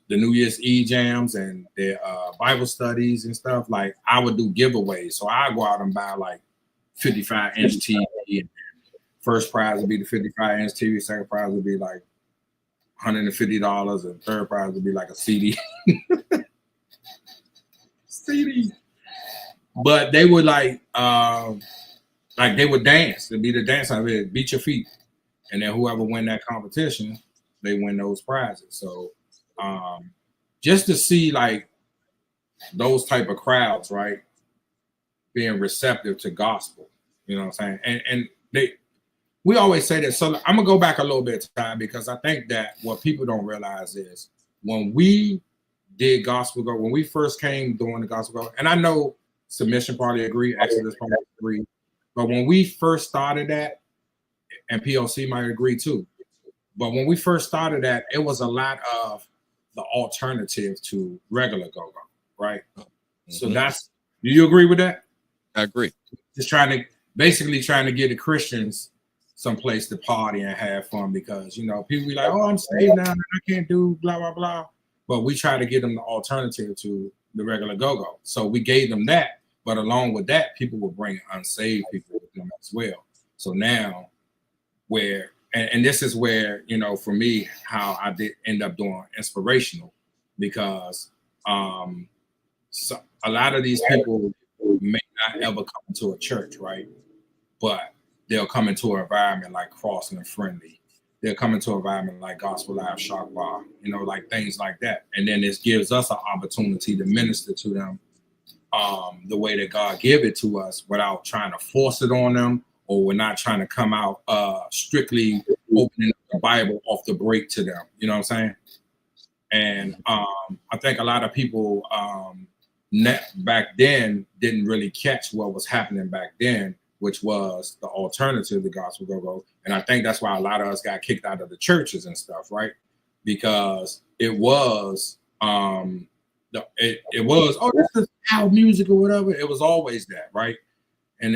Speaker 2: New Year's Eve jams and the Bible studies and stuff, like I would do giveaways. So I go out and buy like 55-inch TV. And first prize would be the 55-inch TV. Second prize would be like $150, and third prize would be like a CD. CD. But they would like they would dance. It'd be the dance. I mean, beat your feet, and then whoever win that competition, they win those prizes. So just to see like those type of crowds, right, being receptive to gospel, you know what I'm saying? And we always say that. So I'm gonna go back a little bit of time, because I think that what people don't realize is when we did gospel go, when we first came doing the gospel go, and I know Submission probably agree, Exodus probably agree, but when we first started that, and POC might agree too, but when we first started that, it was a lot of the alternative to regular go-go, right? Mm-hmm. So that's, do you agree with that?
Speaker 1: I agree.
Speaker 2: Just basically trying to get the Christians someplace to party and have fun, because, you know, people be like, oh, I'm saved now, I can't do blah, blah, blah. But we try to give them the alternative to the regular go-go. So we gave them that, but along with that, people will bring unsaved people with them as well. So now and this is where, you know, for me, how I did end up doing inspirational, because so a lot of these people may not ever come into a church, right? But they'll come into an environment like Crossing and Friendly. They'll come into an environment like Gospel Live, Shark Bar, you know, like things like that. And then this gives us an opportunity to minister to them the way that God gave it to us, without trying to force it on them, or we're not trying to come out strictly opening the Bible off the break to them. You know what I'm saying? And I think a lot of people back then didn't really catch what was happening back then, which was the alternative to gospel go-go. And I think that's why a lot of us got kicked out of the churches and stuff, right? Because it was, it was, oh, this is our music or whatever. It was always that, right? And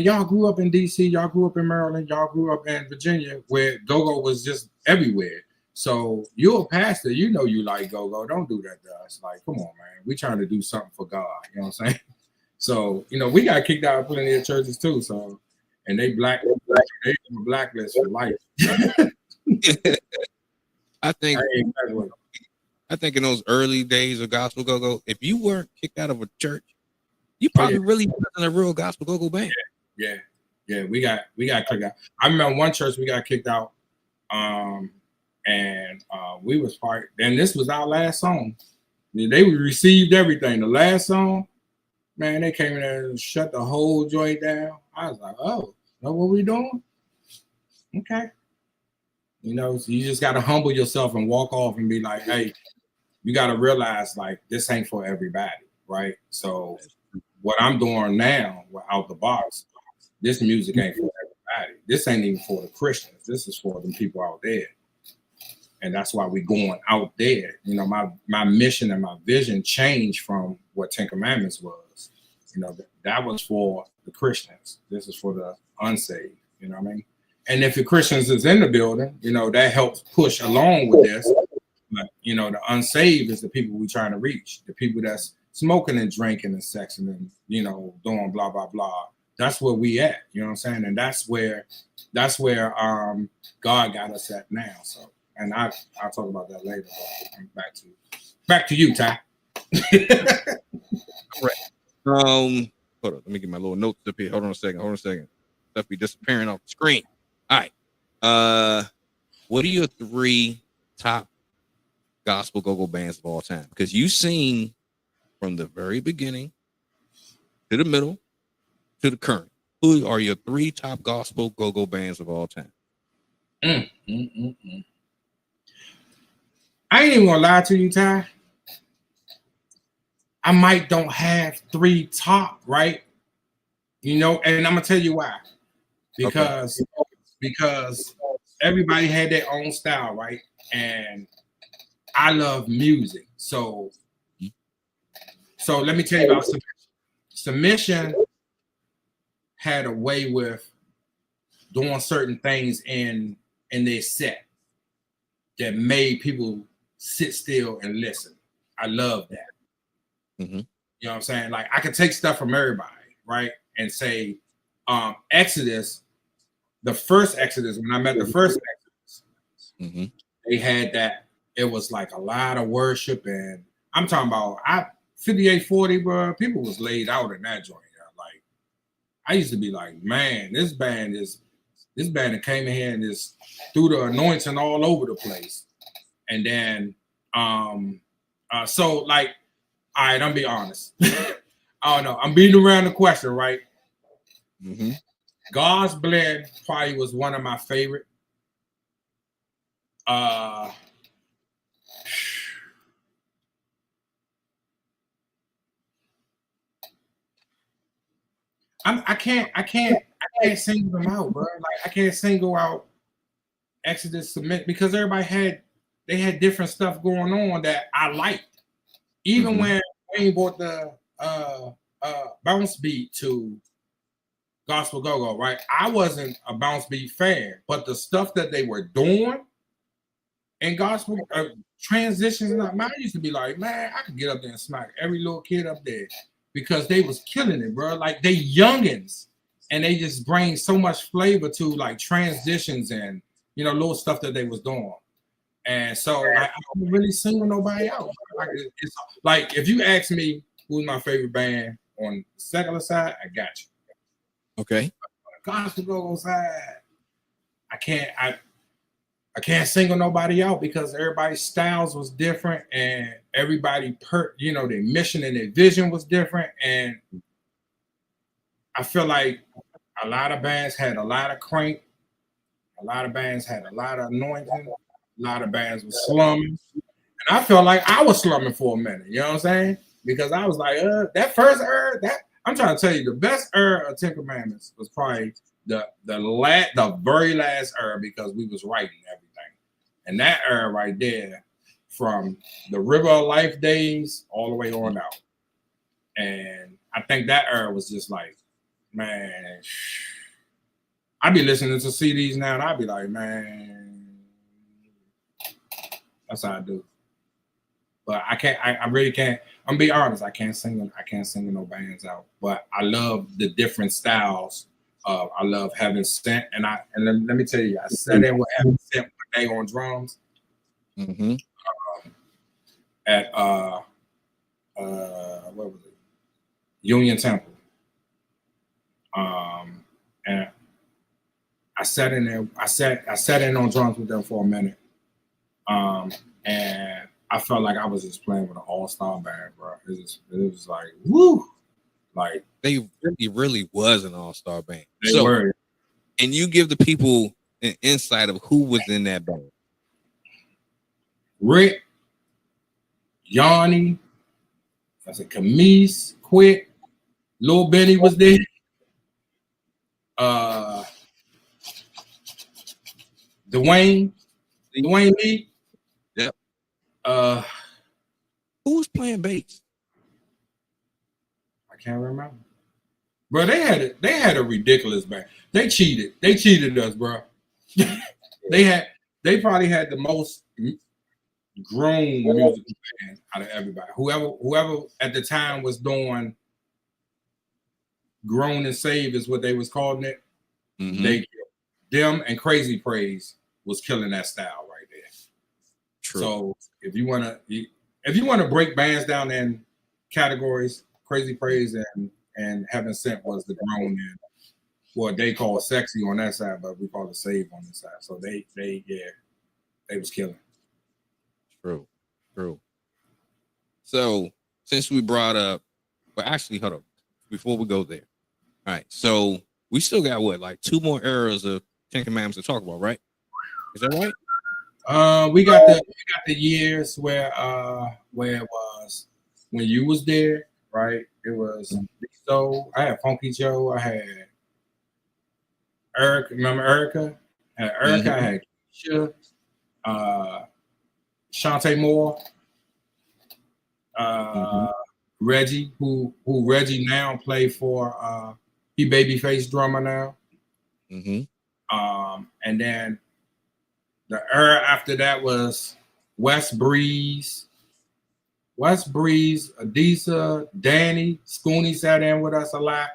Speaker 2: y'all grew up in D.C., y'all grew up in Maryland, y'all grew up in Virginia, where go-go was just everywhere. So you're a pastor, you know you like go-go. Don't do that to us. Like, come on, man. We trying to do something for God. You know what I'm saying? So, you know, we got kicked out of plenty of churches too. So, and they blacklist for life.
Speaker 1: I think in those early days of gospel go-go, if you weren't kicked out of a church, you probably really wasn't a real gospel go-go band.
Speaker 2: Yeah. We got kicked out. I remember one church we got kicked out, and we was part. And this was our last song. They received everything. The last song, man, they came in there and shut the whole joint down. I was like, oh, know what we doing? Okay. You know, so you just got to humble yourself and walk off and be like, hey, you got to realize, like, this ain't for everybody, right? So what I'm doing now with OutDaBox, this music ain't for everybody. This ain't even for the Christians. This is for the people out there. And that's why we're going out there. You know, my mission and my vision changed from what 10 Commandments was. You know, that was for the Christians. This is for the unsaved. You know what I mean? And if the Christians is in the building, you know, that helps push along with this. But, you know, the unsaved is the people we're trying to reach. The people that's smoking and drinking and sexing and, you know, doing blah, blah, blah. That's where we at. You know what I'm saying? And that's where God got us at now. So, and I'll talk about that later. But back to you, Ty.
Speaker 1: Correct. Hold on, let me get my little notes up here. Hold on a second. Stuff be disappearing off the screen. All right. What are your 3 top gospel go-go bands of all time? Because you've seen from the very beginning to the middle to the current. Who are your 3 top gospel go-go bands of all time?
Speaker 2: I ain't even gonna lie to you, Ty. I might don't have 3 top, right? You know, and I'm gonna tell you why. Because everybody had their own style, right? And I love music. So let me tell you about submission. Submission had a way with doing certain things in their set that made people sit still and listen. I love that.
Speaker 1: Mm-hmm.
Speaker 2: You know what I'm saying? Like I could take stuff from everybody, right? And say, Exodus, the first Exodus, when I met the first Exodus,
Speaker 1: mm-hmm.
Speaker 2: they had that. It was like a lot of worship, and I'm talking about 5840, bro. People was laid out in that joint. Like I used to be like, man, this band that came in here and just threw the anointing all over the place. And then, so like, all right, I'm be honest. I don't know. I'm beating around the question, right?
Speaker 1: Mm-hmm.
Speaker 2: God's Blend probably was one of my favorite. I can't single them out, bro. Like I can't single out Exodus Submit because everybody had different stuff going on that I liked. Even when Wayne brought the bounce beat to Gospel Go-Go, right? I wasn't a bounce beat fan, but the stuff that they were doing in gospel transitions, mine used to be like, man, I could get up there and smack every little kid up there because they was killing it, bro. Like they youngins, and they just bring so much flavor to like transitions and little stuff that they was doing. And so like, I don't really single nobody out. Like, it's like if you ask me who's my favorite band on the secular side, I got you.
Speaker 1: Okay.
Speaker 2: Gospel Go-Go side, I can't single nobody out because everybody's styles was different and everybody their mission and their vision was different. And I feel like a lot of bands had a lot of crank, a lot of bands had a lot of anointing, a lot of bands were slumming. And I felt like I was slumming for a minute, you know what I'm saying? Because I was like, that first I'm trying to tell you, the best of Ten Commandments was probably the very last because we was writing everything. And that right there, from the River of Life days all the way on out. And I think that was just like, man, I be listening to CDs now and I be like, man, that's how I do. But I really can't. I'm gonna be honest. I can't sing no bands out. But I love the different styles. I love Heaven Sent, and let me tell you, I sat in with Heaven Sent one day on drums.
Speaker 1: Mm-hmm.
Speaker 2: At what was it? Union Temple. And I sat in there. I sat in on drums with them for a minute. And I felt like I was just playing with an all-star band, bro. It was like, woo! Like
Speaker 1: they really was an all-star band.
Speaker 2: They were.
Speaker 1: And you give the people an insight of who was in that band.
Speaker 2: Rick, Yanni, I said Camise, Quick, Lil Benny was there. Dwayne Lee.
Speaker 1: Yep.
Speaker 2: Who
Speaker 1: was playing bass?
Speaker 2: I can't remember. Bro, they had a ridiculous band. They cheated us, bro. They probably had the most grown musical band out of everybody. Whoever at the time was doing Grown and Save is what they was calling it. Mm-hmm. Them and Crazy Praise was killing that style right there. True. So if you wanna break bands down in categories, Crazy Praise and Heaven Sent was the grown and what they call sexy on that side, but we call it Save on this side. So they was killing.
Speaker 1: True. So since we brought up, well, actually, hold up before we go there. All right, so we still got like 2 more eras of Ten Commandments to talk about, right? Is that right?
Speaker 2: We got the years where it was when you was there, right? It was so I had Funky Joe, I had Eric. Remember Erica? I had Erica. Mm-hmm. I had Keisha, Shantae Moore. Reggie, who Reggie now play for. He babyface drummer now. And then the era after that was West Breeze, Adisa, Danny, Scooney sat in with us a lot.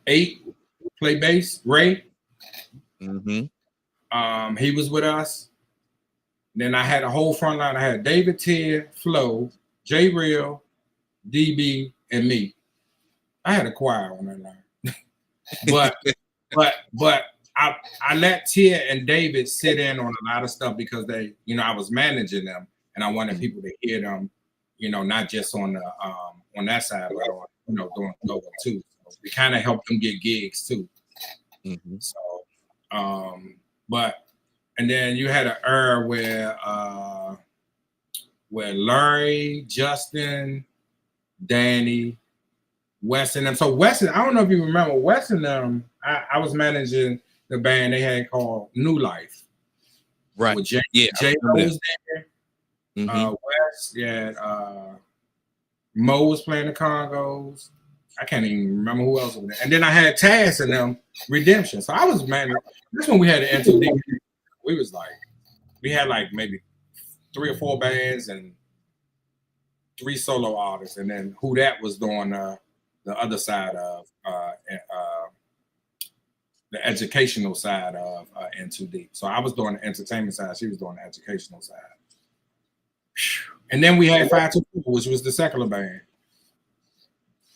Speaker 2: Eight play bass, Ray. He was with us. Then I had a whole front line. I had David Tier, Flo, J Real, DB, and me. I had a choir on that line. but I let Tia and David sit in on a lot of stuff because they, I was managing them and I wanted people to hear them, not just on the on that side, but on, doing logo too. So it kind of helped them get gigs too. So and then you had an era where Larry, Justin, Danny, Wes and them. So Wes, I don't know if you remember Wes and them. I was managing the band they had called New Life.
Speaker 1: Right.
Speaker 2: With Jay was there. Wes, Mo was playing the Congos. I can't even remember who else was there. And then I had Taz and them, Redemption. So I was managing. This one we had an NTD. We had like maybe 3 or 4 bands and 3 solo artists, and then who that was doing the other side of the educational side of N2D. So I was doing the entertainment side, she was doing the educational side. And then we had 524, which was the secular band.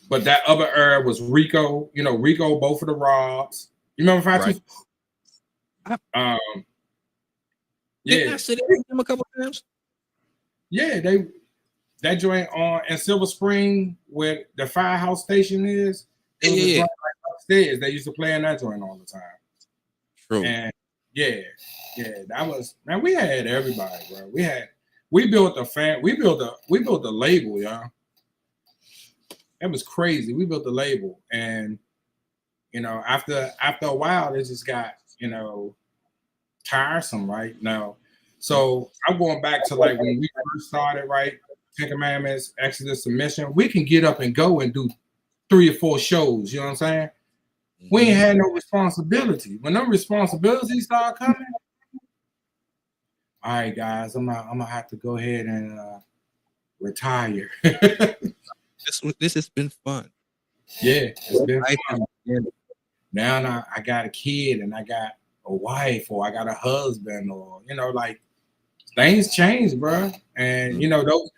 Speaker 2: But that other era was Rico, Rico, both of the Robs. You remember 524? Right.
Speaker 1: Didn't I sit in with them a couple times?
Speaker 2: Yeah, that joint on in Silver Spring where the firehouse station is. It was a joint like upstairs. They used to play in that joint all the time.
Speaker 1: True.
Speaker 2: And that was, man. We had everybody, bro. We built the label, y'all. It was crazy. We built the label, and after a while, it just got tiresome, right now. So I'm going back to like when we first started, right? 10 Commandments, Exodus, Submission. We can get up and go and do 3 or 4 shows. You know what I'm saying? We ain't had no responsibility. When them responsibilities start coming, all right, guys, I'm gonna have to go ahead and retire.
Speaker 1: This has been fun.
Speaker 2: Yeah, it's been fun. Now I got a kid and I got a wife or I got a husband or like things change, bro. And those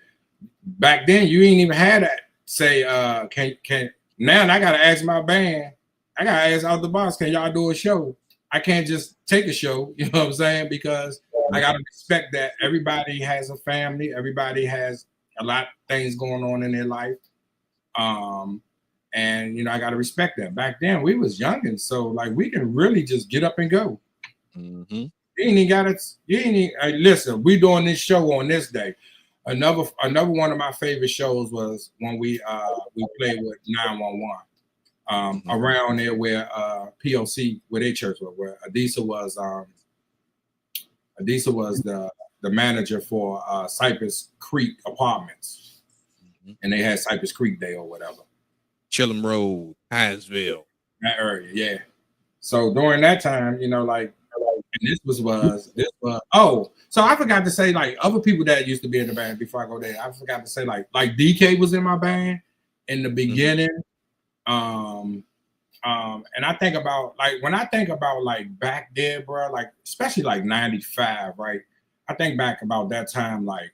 Speaker 2: back then you ain't even had that. Say, can now I gotta ask my band. I gotta ask OutDaBox, can y'all do a show? I can't just take a show, you know what I'm saying? Because I gotta respect that everybody has a family, everybody has a lot of things going on in their life. And I gotta respect that. Back then we was youngins, so like we can really just get up and go. You ain't even gotta listen, we doing this show on this day. Another one of my favorite shows was when we played with 911 around there where POC, where their church was, where Adisa was the manager for Cypress Creek Apartments, and they had Cypress Creek Day or whatever.
Speaker 1: Chillum Road, Hinesville,
Speaker 2: that area, yeah. So during that time, and this was so I forgot to say, like, other people that used to be in the band before I go there. I forgot to say, like DK was in my band in the beginning. And I think about, like, when I think about, like, back there, bro, like, especially like 95, right? I think back about that time, like,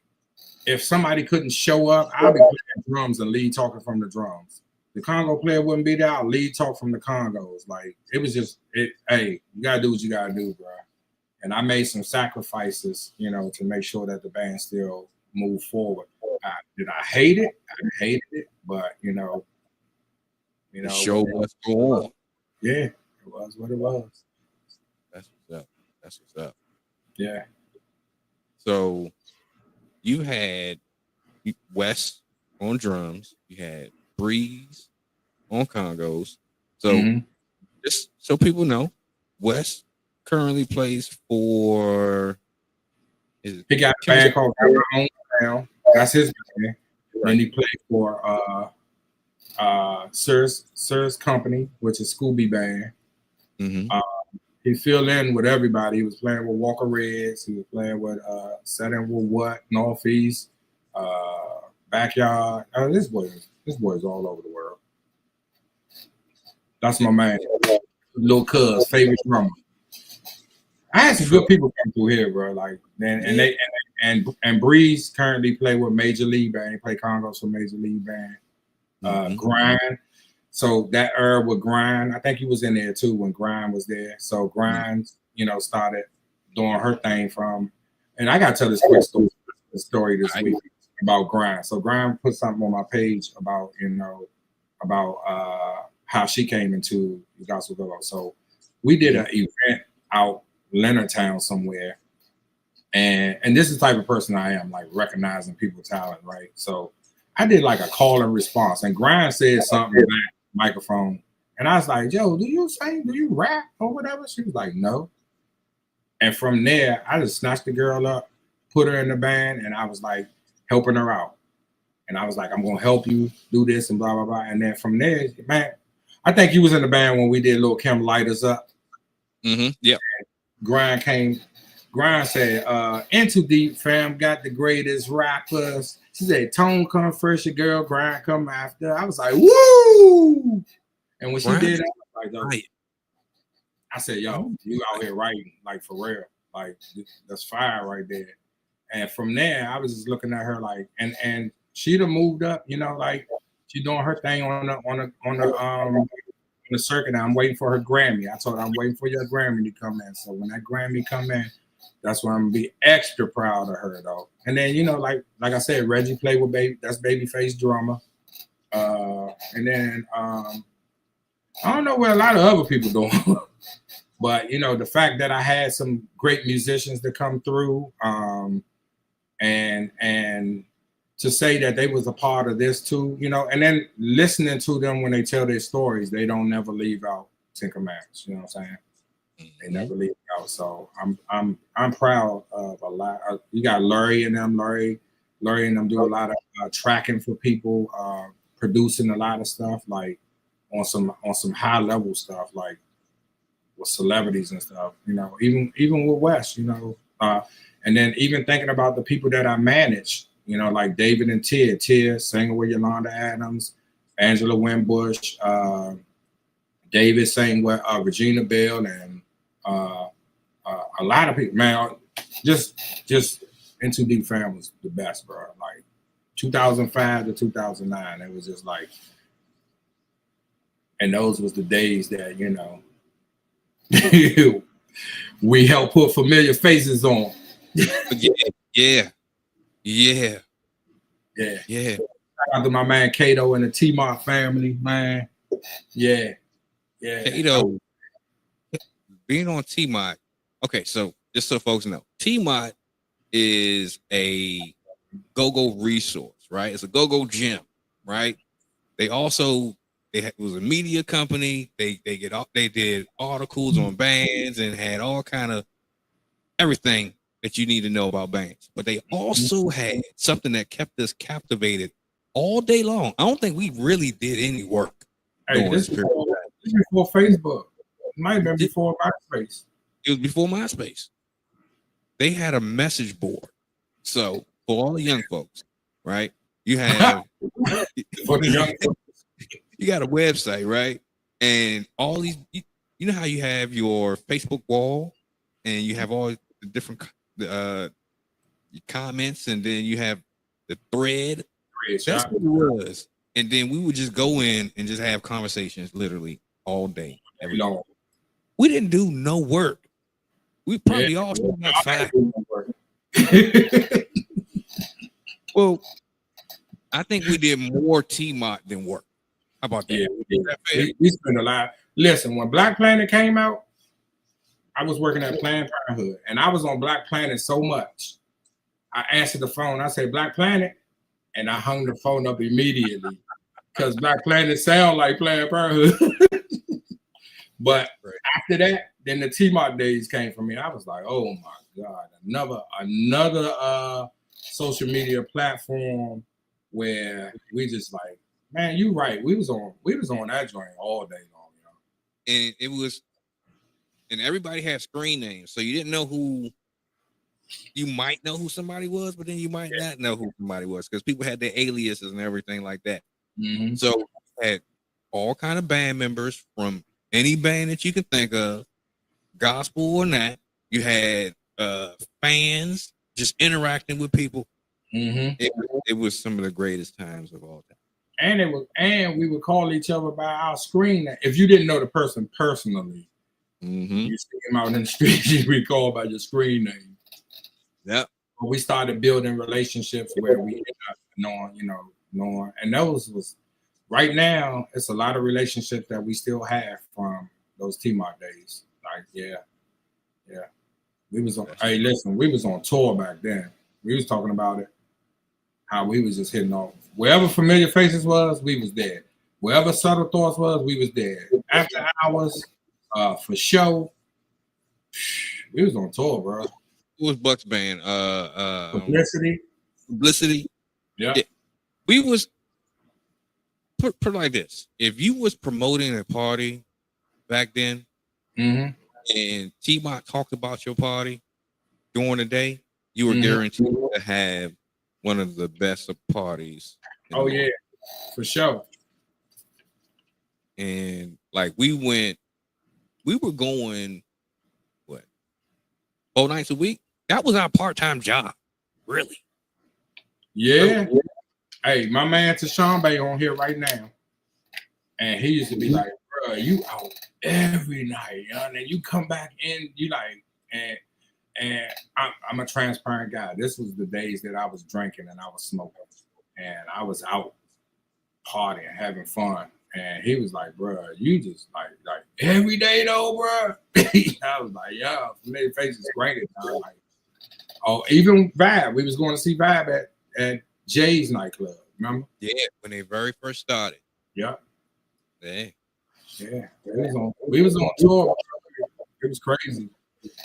Speaker 2: if somebody couldn't show up, I'll be playing drums and lead talking from the drums. The Congo player wouldn't be there, I'll lead talk from the Congos. Like, it was just, hey, you gotta do what you gotta do, bro. And I made some sacrifices, to make sure that the band still moved forward. Did I hate it? I hated it, but the
Speaker 1: show must go on.
Speaker 2: Yeah, it was what it was.
Speaker 1: That's what's up.
Speaker 2: Yeah.
Speaker 1: So you had Wes on drums, you had Breeze on Congos. So just so people know, Wes currently plays for.
Speaker 2: He got a band called Our Own Now. That's his band. Right. Then he played for Sir's Company, which is Scooby Band.
Speaker 1: Mm-hmm.
Speaker 2: He filled in with everybody. He was playing with Walker Reds. He was playing with Setting with What, Northeast, Backyard. This boy is all over the world. That's my man, Lil Cuz, favorite drummer. I had some good people come through here, bro. Like, and Breeze currently play with Major League Band. He play congos for Major League Band. Grind. So that era with Grind, I think he was in there too when Grind was there. So Grind, started doing her thing from, and I gotta tell this quick story this week about Grind. So Grind put something on my page about, how she came into the gospel go. So we did an event out Leonardtown somewhere. And this is the type of person I am, like recognizing people's talent, right? So I did like a call and response, and Grind said something in that microphone, and I was like, "Yo, do you sing? Do you rap or whatever?" She was like, "No." And from there, I just snatched the girl up, put her in the band, and I was like helping her out. And I was like, "I'm gonna help you do this and blah blah blah." And then from there, man, I think he was in the band when we did Lil' Kim Light Us Up.
Speaker 1: Mm-hmm. Yeah.
Speaker 2: Grind came. Grind said, "Into Deep fam got the greatest rappers." She said, "Tone come first, your girl. Grind come after." I was like, "Woo!" And when she did that, I was like, I said, "Yo, you out here writing, like for real. Like that's fire right there." And from there, I was just looking at her like, and she'd have moved up, like she doing her thing on the circuit. I'm waiting for her Grammy. I told her I'm waiting for your Grammy to come in. So when that Grammy come in, that's when I'm gonna be extra proud of her though. And then like I said, Reggie played with that's Babyface drummer. And then I don't know where a lot of other people going, but the fact that I had some great musicians to come through, and to say that they was a part of this too, and then listening to them when they tell their stories, they don't never leave out 10 Commandments. You know what I'm saying? They never leave out. So I'm proud of a lot. You got Larry and them. Larry and them do a lot of tracking for people, producing a lot of stuff like on some high level stuff like with celebrities and stuff. Even with West. And then even thinking about the people that I managed. Like David and Tia singing with Yolanda Adams, Angela Winbush, David sang with Regina Bell, and a lot of people, man, just Into Deep fam was the best, bro. Like 2005 to 2009, it was just like, and those was the days that we helped put familiar faces on.
Speaker 1: Yeah.
Speaker 2: Shout out to my man Kato and the T-Mart family, man. Yeah.
Speaker 1: Kato, being on T-Mart. Okay, so just so folks know, T-Mart is a go-go resource, right? It's a go-go gym, right? It was a media company. They did articles on bands and had all kind of everything that you need to know about bands. But they also had something that kept us captivated all day long. I don't think we really did any work.
Speaker 2: This is before Facebook. It might have been before MySpace.
Speaker 1: It was before MySpace. They had a message board. So for all the young folks, right? You have for the young folks. You got a website, right? And all these, you know how you have your Facebook wall, and you have all the different comments, and then you have the thread. That's what it was. And then we would just go in and just have conversations literally all day. Every day. We didn't do no work. We probably all got five. Well, I think we did more T-Mart than work. How about that?
Speaker 2: Yeah, we spent a lot. Listen, when Black Planet came out, I was working at Planned Parenthood, and I was on Black Planet so much. I answered the phone. I said, "Black Planet," and I hung the phone up immediately because Black Planet sound like Planned Parenthood. But after that, then the T-Mart days came for me. I was like, oh my God, another social media platform where we just like, man, you right. We was on that joint all day long,
Speaker 1: And it was, and everybody had screen names, so you didn't know who. You might know who somebody was, but then you might not know who somebody was because people had their aliases and everything like that.
Speaker 2: Mm-hmm.
Speaker 1: So had all kind of band members from any band that you can think of, gospel or not. You had fans just interacting with people.
Speaker 2: Mm-hmm.
Speaker 1: It was some of the greatest times of all time.
Speaker 2: And we would call each other by our screen name. If you didn't know the person personally, you see him out in the street, you would call by your screen name.
Speaker 1: Yep.
Speaker 2: We started building relationships where we ended up knowing, and those was right now. It's a lot of relationships that we still have from those T-Mart days. Like, yeah. We was on. Hey, listen, we was on tour back then. We was talking about it. How we was just hitting off. Wherever Familiar Faces was, we was there. Wherever Subtle Thoughts was, we was there. After hours, for show, we was on tour, bro.
Speaker 1: Who was Buck's band?
Speaker 2: Publicity. Yeah.
Speaker 1: We was put it like this. If you was promoting a party back then, and T-Mont talked about your party during the day, you were guaranteed to have one of the best parties.
Speaker 2: Oh yeah, for sure.
Speaker 1: And like we were going 4 nights a week. That was our part-time job, really.
Speaker 2: Yeah. Hey, my man Tashawn Bay on here right now, and he used to be like, "Bro, you out every night, and then you come back in, you like." And I'm a transparent guy. This was the days that I was drinking and I was smoking, and I was out partying, having fun. And he was like, "Bro, you just like every day though, bro." I was like, "Yeah, Familiar Faces is great." Like, oh, even Vibe. We was going to see Vibe at Jay's nightclub. Remember?
Speaker 1: Yeah, when they very first started.
Speaker 2: Yeah.
Speaker 1: Yeah.
Speaker 2: We was on tour. It was crazy.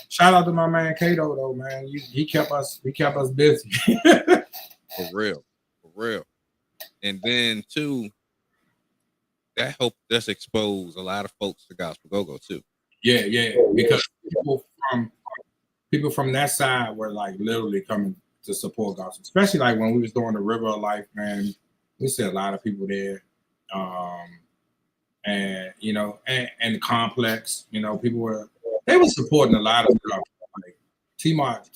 Speaker 2: Shout out to my man Kato though, man. He kept us busy.
Speaker 1: For real. And then too, that helped us expose a lot of folks to gospel go-go too.
Speaker 2: Yeah. Because people from that side were like literally coming to support gospel, especially like when we was doing the River of Life, man. We see a lot of people there. And the Complex, people were supporting a lot of stuff. Like T-Mart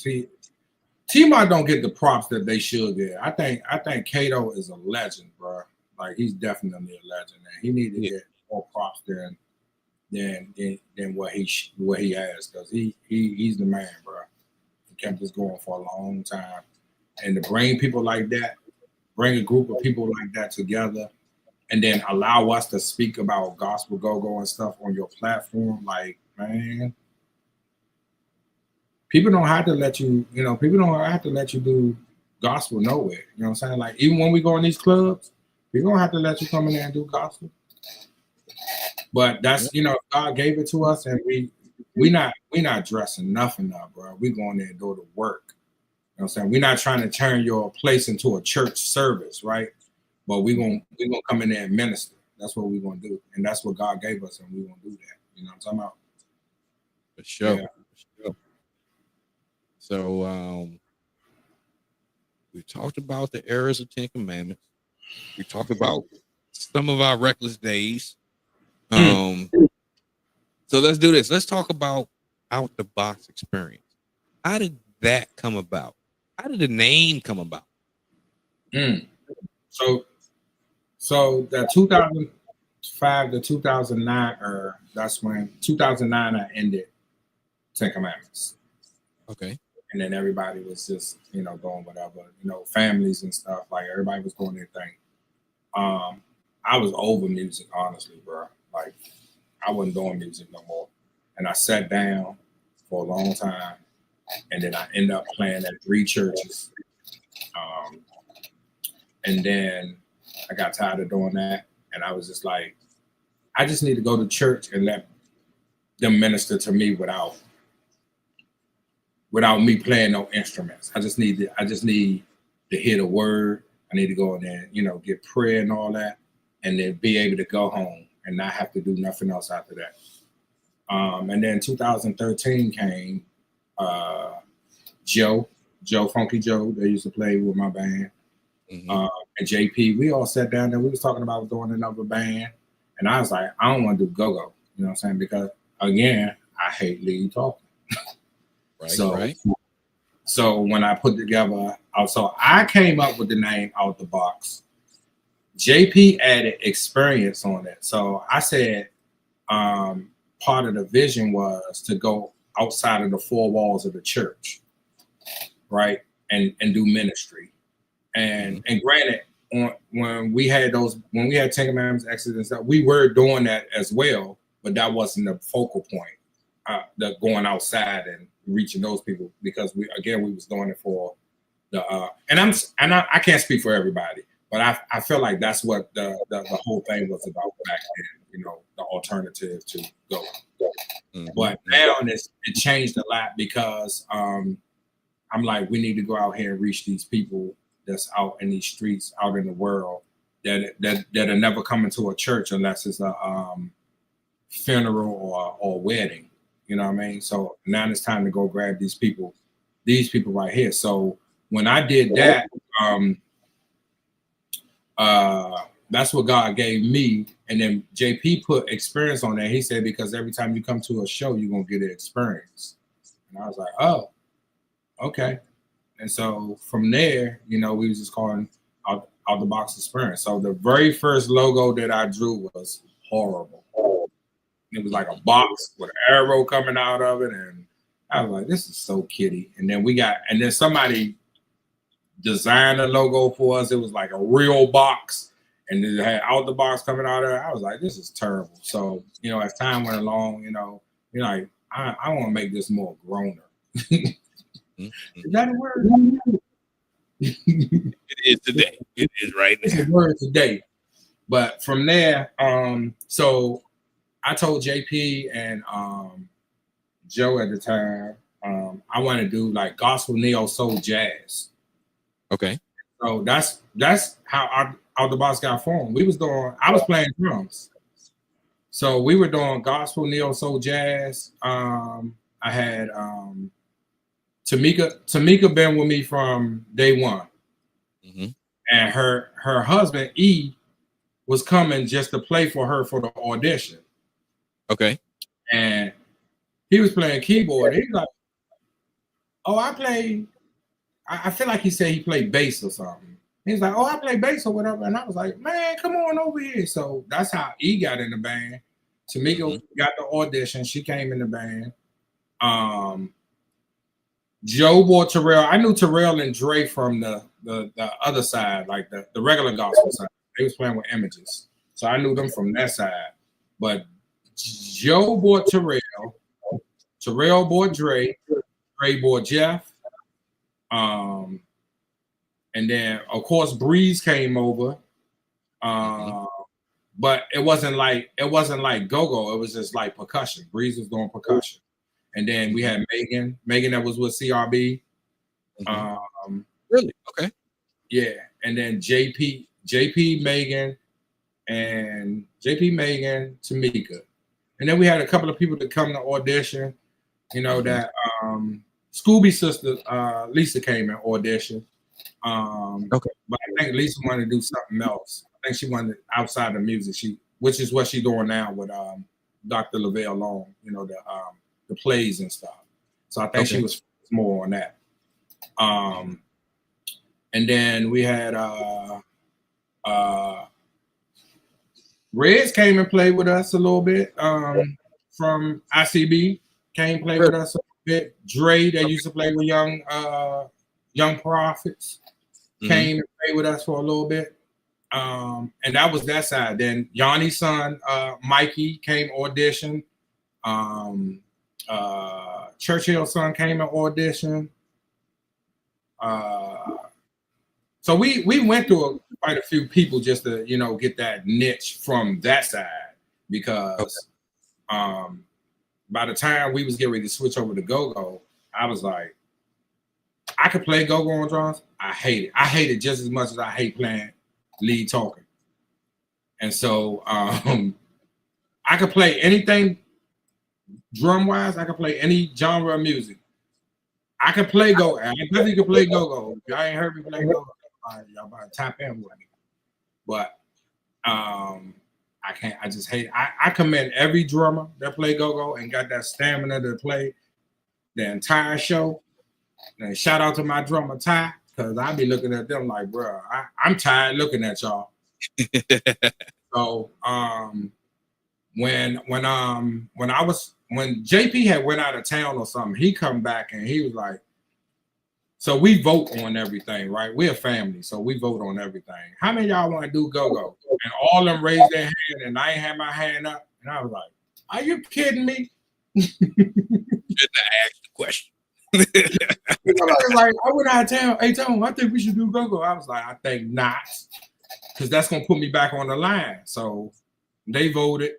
Speaker 2: don't get the props that they should get. I think Kato is a legend, bro. Like he's definitely a legend, and he need to get more props than what he has, because he's the man, bro. He kept this going for a long time, and to bring people like that, bring a group of people like that together, and then allow us to speak about gospel go-go and stuff on your platform, like, man, people don't have to let you, people don't have to let you do gospel nowhere. You know what I'm saying? Like, even when we go in these clubs, we don't have to let you come in there and do gospel. But that's, God gave it to us, and we not dressing nothing up, bro. We going there and do the work. You know what I'm saying? We're not trying to turn your place into a church service, right? But we're gonna come in there and minister. That's what we're gonna do. And that's what God gave us, and we're gonna do that. You know what I'm talking about?
Speaker 1: For sure. Yeah. For sure. So we talked about the errors of 10 Commandments. We talked about some of our reckless days. So let's do this. Let's talk about OutDaBox experience. How did that come about? How did the name come about?
Speaker 2: So that 2005 to 2009, that's when 2009 I ended 10 Commandments.
Speaker 1: Okay.
Speaker 2: And then everybody was just, doing whatever, families and stuff. Like, everybody was doing their thing. I was over music, honestly, bro. Like, I wasn't doing music no more. And I sat down for a long time. And then I ended up playing at 3 churches. And then I got tired of doing that. And I was just like, I just need to go to church and let them minister to me without me playing no instruments. I just need to hear the word. I need to go in there, get prayer and all that, and then be able to go home and not have to do nothing else after that. And then 2013 came. Joe, Funky Joe, they used to play with my band. And JP, we all sat down there. We was talking about doing another band, and I was like, I don't want to do go-go. You know what I'm saying? Because again, I hate lead talking. So when I put together, so I came up with the name OutDaBox. JP added experience on it. So I said, part of the vision was to go outside of the four walls of the church, right, and do ministry. And granted, when we had Ten Commandments, Exodus, and stuff, we were doing that as well, but that wasn't the focal point. The going outside and reaching those people, because we was doing it for the I can't speak for everybody, but I feel like that's what the whole thing was about back then. The alternative to go. But now it changed a lot, because I'm like, we need to go out here and reach these people that's out in these streets, out in the world, that are never coming to a church unless it's a funeral or wedding. You know what I mean? So now it's time to go grab these people right here. So when I did that, that's what God gave me. And then JP put experience on there. He said, because every time you come to a show, you're going to get an experience. And I was like, oh, okay. And so from there, we was just calling OutDaBox experience. So the very first logo that I drew was horrible. It was like a box with an arrow coming out of it. And I was like, this is so kiddie. And then somebody designed a logo for us. It was like a real box. And it had OutDaBox coming out of it. I was like, this is terrible. So, as time went along, you're like, I want to make this more growner. Is that a word?
Speaker 1: It is today. It is right now.
Speaker 2: It's a word today. But from there, so I told JP and Joe at the time, I want to do like gospel, neo, soul, jazz.
Speaker 1: Okay.
Speaker 2: So that's how OutDaBox got formed. I was playing drums. So we were doing gospel, neo, soul, jazz. I had Tamika been with me from day one. And her husband, E, was coming just to play for her for the audition.
Speaker 1: Okay.
Speaker 2: And he was playing keyboard. He was like, oh, I feel like he said he played bass or something. He's like, oh, I play bass or whatever. And I was like, man, come on over here. So that's how E got in the band. Tamika got the audition. She came in the band. Joe bought Terrell. I knew Terrell and Dre from the other side, like the regular gospel side. They was playing with Images. So I knew them from that side. But Joe bought Terrell. Terrell bought Dre. Dre bought Jeff. And then of course Breeze came over. But it wasn't like go-go. It was just like percussion. Breeze was doing percussion. And then we had Megan that was with CRB.
Speaker 1: Really? Okay.
Speaker 2: Yeah. And then JP, Megan, Tamika. And then we had a couple of people that come to audition, that Scooby's sister, Lisa, came and auditioned. Okay. But I think Lisa wanted to do something else. I think she wanted outside of music, which is what she's doing now with Dr. Lavelle Long, the plays and stuff. So I think she was more on that. And then we had Reds came and played with us a little bit. From XCB came play with us a bit. Dre, that used to play with Young Prophets, came and played with us for a little bit. And that was that side. Then Yanni's son, Mikey, came audition. Churchill's son came and audition. So we went through quite a few people just to get that niche from that side, because by the time we was getting ready to switch over to go-go, I was like, I could play go-go on drums. I hate it. I hate it just as much as I hate playing lead talking. And so I could play anything drum-wise. I could play any genre of music. I could play go. I definitely could play go-go. If y'all ain't heard me play go-go, y'all about to tap in with me. But I can't. I just hate it. I commend every drummer that play go-go and got that stamina to play the entire show. And shout out to my drummer Ty, because I be looking at them like, bro, I'm tired looking at y'all. So when JP had went out of town or something, he come back and he was like, so we vote on everything, right? We're a family, so we vote on everything. How many of y'all want to do go-go? And all of them raised their hand, and I ain't had my hand up. And I was like, are you kidding me?
Speaker 1: Shouldn't have asked the question.
Speaker 2: I was like, I went out of town. Hey, Tone, I think we should do go-go. I was like, I think not, because that's gonna put me back on the line. So they voted,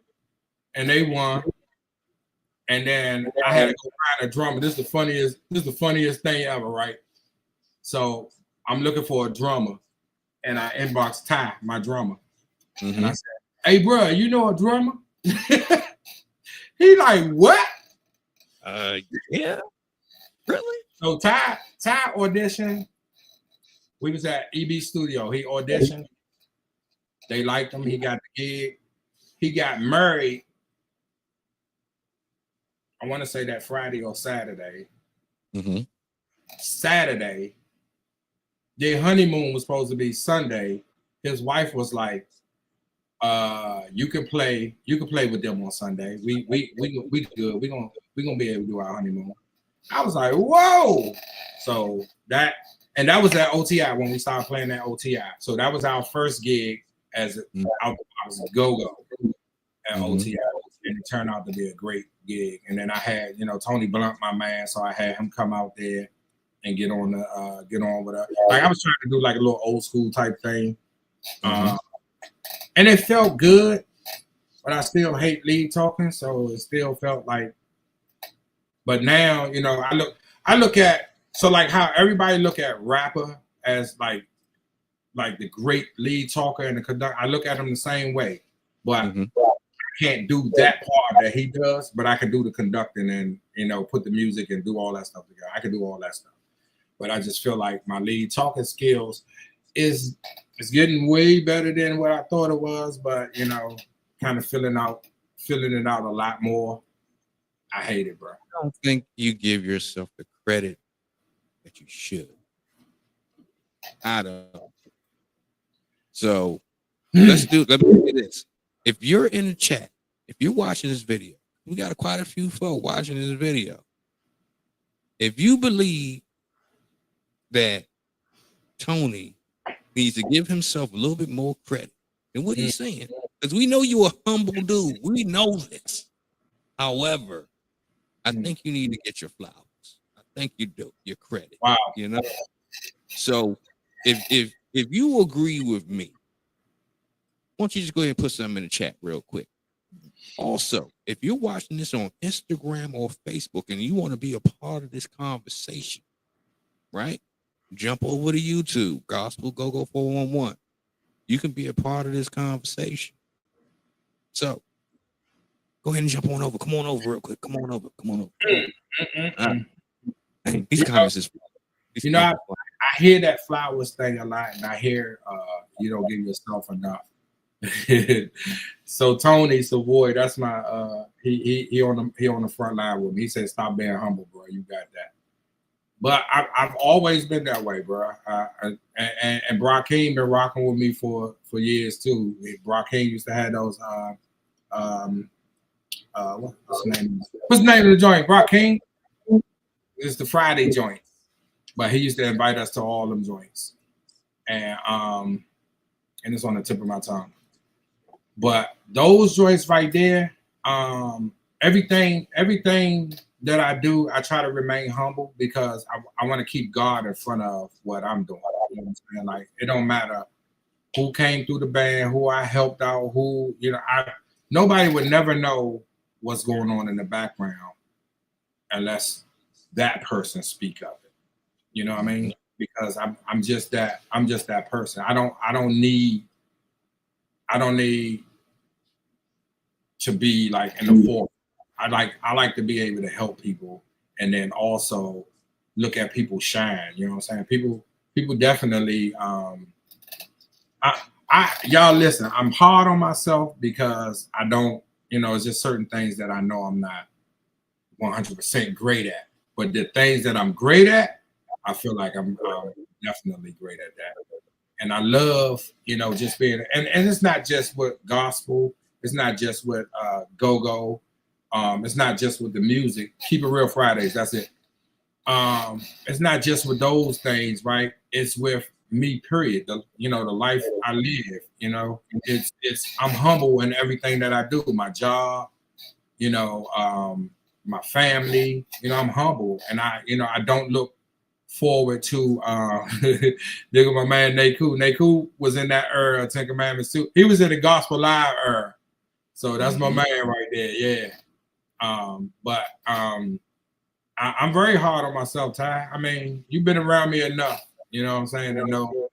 Speaker 2: and they won. And then I had to go find a drummer. This is the funniest thing ever, right? So I'm looking for a drummer, and I inboxed Ty, my drummer, and I said, "Hey, bro, you know a drummer?" He like, "What?"
Speaker 1: Yeah, really?
Speaker 2: So Ty auditioned. We was at EB Studio. He auditioned. They liked him. He got the gig. He got married. I want to say that Friday or Saturday. Saturday. Their honeymoon was supposed to be Sunday. His wife was like, you can play with them on Sunday. We good. We're gonna be able to do our honeymoon. I was like, whoa. So that was at OTI when we started playing that OTI. So that was our first gig as OutDaBox go-go at OTI. And it turned out to be a great gig. And then I had, Tony Blunt, my man, so I had him come out there and get on with us. Like I was trying to do like a little old school type thing. And it felt good, but I still hate lead talking, so it still felt like. But now, I look at, so like how everybody look at rapper as like the great lead talker and the conductor. I look at him the same way, but I can't do that part that he does, but I can do the conducting and put the music and do all that stuff together. I can do all that stuff, but I just feel like my lead talking skills is getting way better than what I thought it was. But kind of filling it out a lot more. I hate it, bro.
Speaker 1: I don't think you give yourself the credit that you should. I don't. So let me say this. If you're in the chat, if you're watching this video, we got quite a few folks watching this video. If you believe that Tony needs to give himself a little bit more credit than what he's saying, because we know you're a humble dude. We know this. However, I think you need to get your flowers. I think you do your credit.
Speaker 2: Wow.
Speaker 1: So if you agree with me, why don't you just go ahead and put something in the chat real quick? Also, if you're watching this on Instagram or Facebook and you want to be a part of this conversation, right? Jump over to YouTube, Gospel Go-Go 411. You can be a part of this conversation. So go ahead and jump on over. Come on over real quick. Come on over. These comments is.
Speaker 2: I hear that flowers thing a lot, and I hear you don't give yourself enough. So Tony Savoy, that's my he on the front line with me. He said, "Stop being humble, bro. You got that." But I've always been that way, bro. And Brock King been rocking with me for years too. Brock King used to have those what's the name? What's the name of the joint? Brock King? It's the Friday joint. But he used to invite us to all them joints. And it's on the tip of my tongue. But those joints right there, everything that I do, I try to remain humble because I want to keep God in front of what I'm doing. You know what I'm saying? Like, it don't matter who came through the band, who I helped out, who, nobody would never know what's going on in the background unless that person speak of it. You know what I mean? Because I'm just that person. I don't need to be like in the forefront. I like to be able to help people and then also look at people shine. You know what I'm saying? People definitely y'all listen, I'm hard on myself because I don't, it's just certain things that I know I'm not 100% great at. But the things that I'm great at, I feel like I'm definitely great at that. And I love, just being, and it's not just with gospel, it's not just with go-go, it's not just with the music. Keep It Real Fridays, that's it. It's not just with those things, right? It's with me, period. The life I live, it's I'm humble in everything that I do, my job, my family, I'm humble, and I don't look forward to nigga, my man Naku was in that era of Ten Commandments too. He was in the Gospel Live era. So that's my man right there, yeah. But I'm very hard on myself, Ty. I mean, you've been around me enough, you know what I'm saying, to know,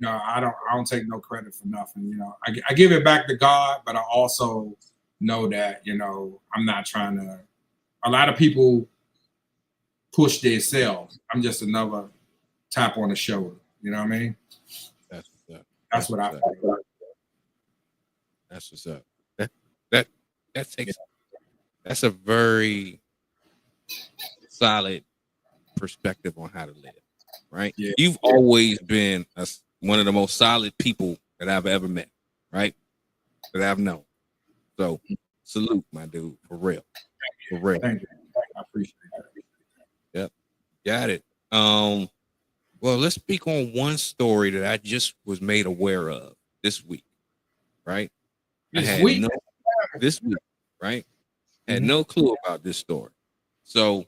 Speaker 2: I don't take no credit for nothing, I give it back to God, but I also know that, I'm not trying to, a lot of people push themselves. I'm just another tap on the shoulder, you know what I mean? That's what I feel.
Speaker 1: That's what's up. That's a very solid perspective on how to live, right?
Speaker 2: Yeah.
Speaker 1: You've always been one of the most solid people that I've ever met, right? That I've known. So salute, my dude, for real. For real.
Speaker 2: Thank you. I appreciate that.
Speaker 1: Yep. Got it. Well, let's speak on one story that I just was made aware of this week, right? This week, right? Had no clue about this story. So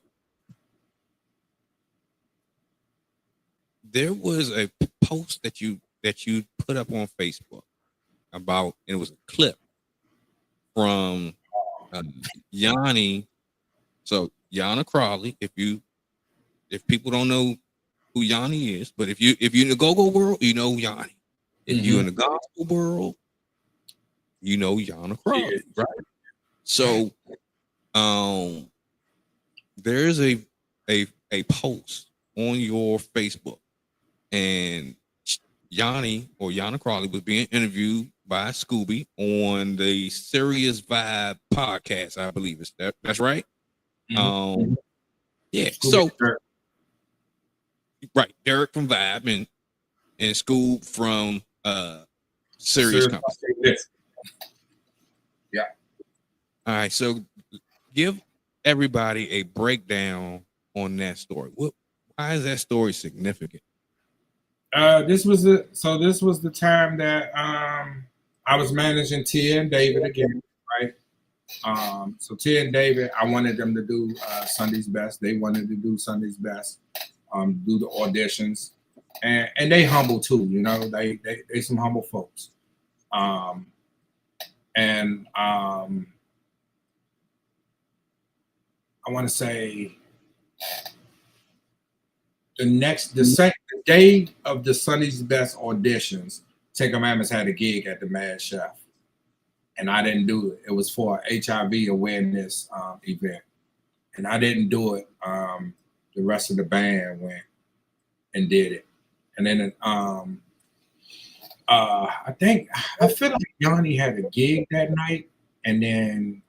Speaker 1: there was a post that you put up on Facebook about, and it was a clip from Yanni. So Yana Crawley, if people don't know who Yanni is, but if you're in the go-go world, you know Yanni. If you're in the gospel world, you know Yana Crawley, right? So there's a post on your Facebook, and Yanni or Yana Crawley was being interviewed by Scooby on the Serious Vibe podcast, I believe that's right. Yeah. So right, Derek from Vibe and Scoob from Serious Company.
Speaker 2: Yeah.
Speaker 1: All right, so give everybody a breakdown on that story. Why is that story significant?
Speaker 2: This was the time that I was managing Tia and David again, right? So Tia and David, I wanted them to do Sunday's Best. They wanted to do Sunday's Best, do the auditions, and they humble too, they some humble folks. I want to say the day of the Sunday's Best auditions, Ten Commandments had a gig at the Mad Chef, and I didn't do it. It was for an HIV awareness event, and I didn't do it. The rest of the band went and did it, and then I feel like Yanni had a gig that night, and then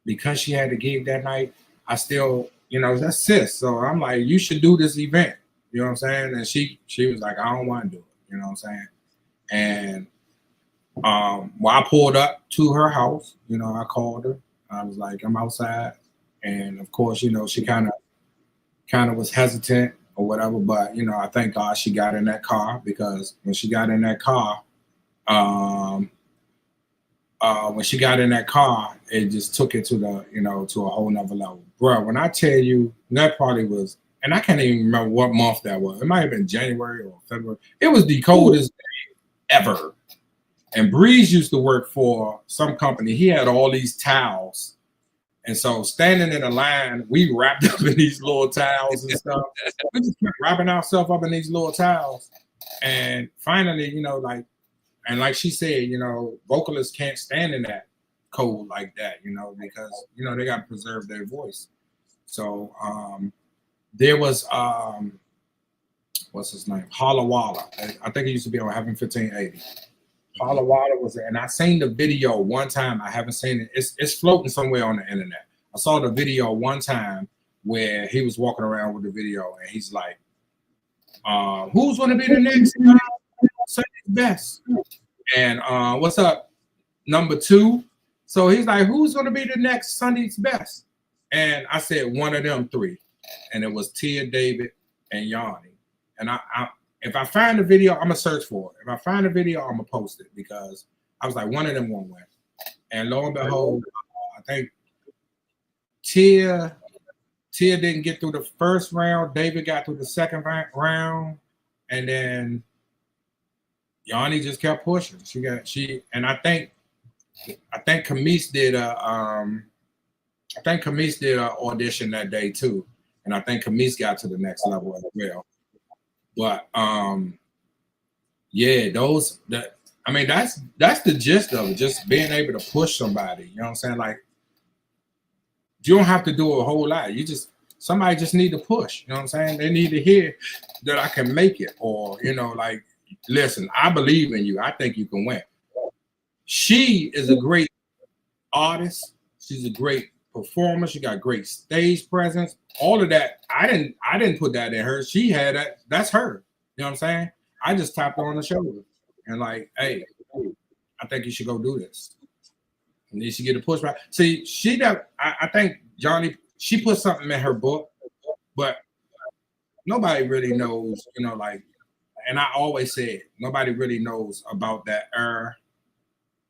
Speaker 2: because she had a gig that night, I still, that's sis. So I'm like, you should do this event. You know what I'm saying? And she was like, I don't want to do it. You know what I'm saying? And I pulled up to her house, I called her. I was like, I'm outside. And of course, she kind of was hesitant or whatever. But, I thank God she got in that car, because when she got in that car, it just took it to the, to a whole nother level. Bro, when I tell you, that party was, and I can't even remember what month that was. It might have been January or February. It was the coldest day ever. And Breeze used to work for some company. He had all these towels. And so standing in a line, we wrapped up in these little towels and stuff. We just kept wrapping ourselves up in these little towels. And finally, you know, like she said, you know, vocalists can't stand in that cold like that, you know, because, you know, they got to preserve their voice. So there was, what's his name? Holla Walla. I think he used to be on Heaven 1580. Holla Walla was there. And I seen the video one time. I haven't seen it. It's floating somewhere on the internet. I saw the video one time where he was walking around with the video and he's like, who's going to be the next Sunday's Best? And what's up, number 2? So he's like, who's going to be the next Sunday's Best? And I said, one of them 3. And it was Tia, David, and Yanni. And if I find the video, I'm going to search for it. If I find the video, I'm going to post it because I was like, one of them won't win. And lo and behold, I think Tia didn't get through the first round. David got through the second round. And then Yanni just kept pushing. And I think Camise did an audition that day too. And I think Camise got to the next level as well. But yeah, that's the gist of it. Just being able to push somebody. You know what I'm saying? Like, you don't have to do a whole lot. Somebody just need to push. You know what I'm saying? They need to hear that I can make it, or, you know, like, listen, I believe in you. I think you can win. She is a great artist. She's a great performer. She got great stage presence. All of that. I didn't put that in her. She had that. That's her. You know what I'm saying? I just tapped her on the shoulder and like, hey, I think you should go do this. And then she get a push back. See, I think Johnny, she put something in her book, but nobody really knows, you know, like, and I always said, nobody really knows about that era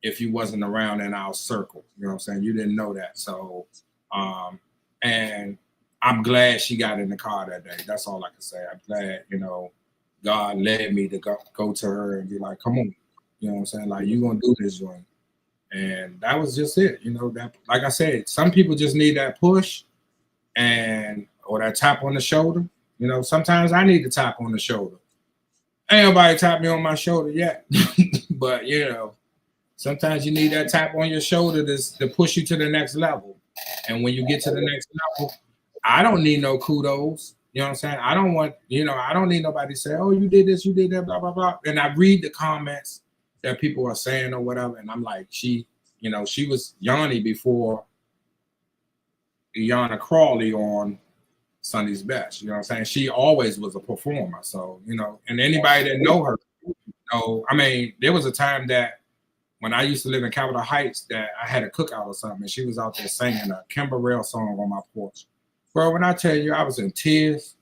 Speaker 2: if you wasn't around in our circle. You know what I'm saying? You didn't know that. So, and I'm glad she got in the car that day. That's all I can say. I'm glad, you know, God led me to go to her and be like, come on. You know what I'm saying? Like, you gonna do this joint. And that was just it. You know, that, like I said, some people just need that push or that tap on the shoulder. You know, sometimes I need to tap on the shoulder. Ain't nobody tapped me on my shoulder yet. But, you know, sometimes you need that tap on your shoulder to push you to the next level. And when you get to the next level, I don't need no kudos. You know what I'm saying? I don't need nobody to say, oh, you did this, you did that, blah, blah, blah. And I read the comments that people are saying or whatever. And I'm like, she was Yanni before Yana Crawley on Sunday's Best. You know what I'm saying? She always was a performer. So, you know, and anybody that know her, you know, I mean, there was a time that when I used to live in Capitol Heights that I had a cookout or something, and she was out there singing a Kimberell song on my porch. Bro, when I tell you I was in tears,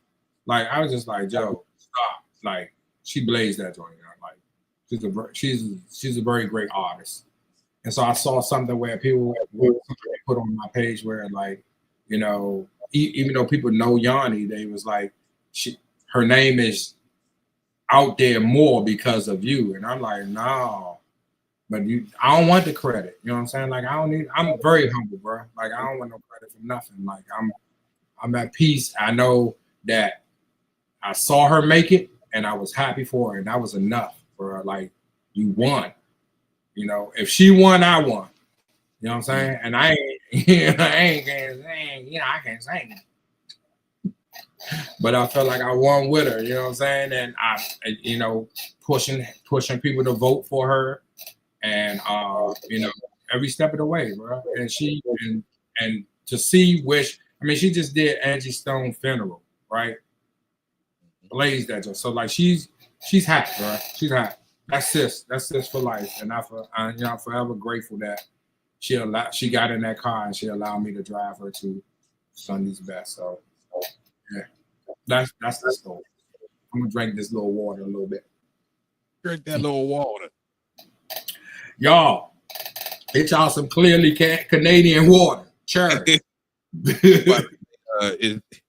Speaker 2: like, I was just like, Joe, stop. Like, she blazed that joint. You know? Like, she's a very great artist. And so I saw something where people put on my page where, like, you know, even though people know Yanni, they was like, her name is out there more because of you. And I'm like, no, but I don't want the credit. You know what I'm saying? Like, I'm very humble, bro. Like, I don't want no credit for nothing. Like, I'm at peace. I know that I saw her make it and I was happy for her, and that was enough for her. Like, you won. You know, if she won, I won. You know what I'm saying? And I can't sing. But I felt like I won with her, you know what I'm saying? And I, you know, pushing people to vote for her, and you know, every step of the way, bro. And she and to see she just did Angie Stone funeral, right? Blazed that joint. So like she's hot, bro. She's hot. That's sis for life. And I'm forever grateful that she got in that car and she allowed me to drive her to Sunday's Best. So yeah, that's the story. I'm gonna drink this little water a little bit.
Speaker 1: Drink that little water,
Speaker 2: y'all. Get y'all some clearly Canadian water. Sure.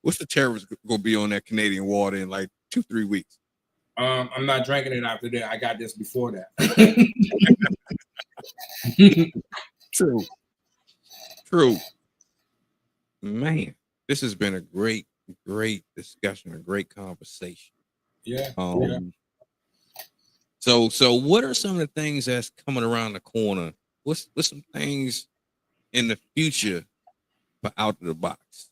Speaker 1: What's the tariffs gonna be on that Canadian water in like 2-3 weeks?
Speaker 2: I'm not drinking it after that. I got this before that.
Speaker 1: True. True. Man, this has been a great discussion, a great conversation.
Speaker 2: Yeah.
Speaker 1: So what are some of the things that's coming around the corner? What's some things in the future for Out of the Box?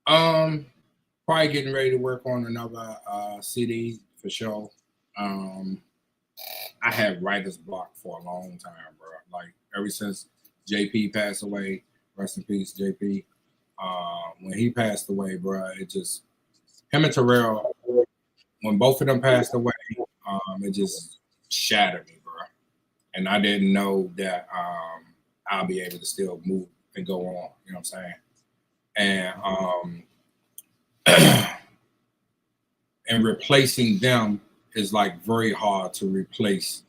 Speaker 2: Probably getting ready to work on another CD for sure. I had writer's block for a long time, bro. Like ever since JP passed away, rest in peace, JP. When he passed away, bro, it just him and Terrell. When both of them passed away, it just shattered me, bro. And I didn't know that I'll be able to still move and go on. You know what I'm saying? And and replacing them is like very hard to replace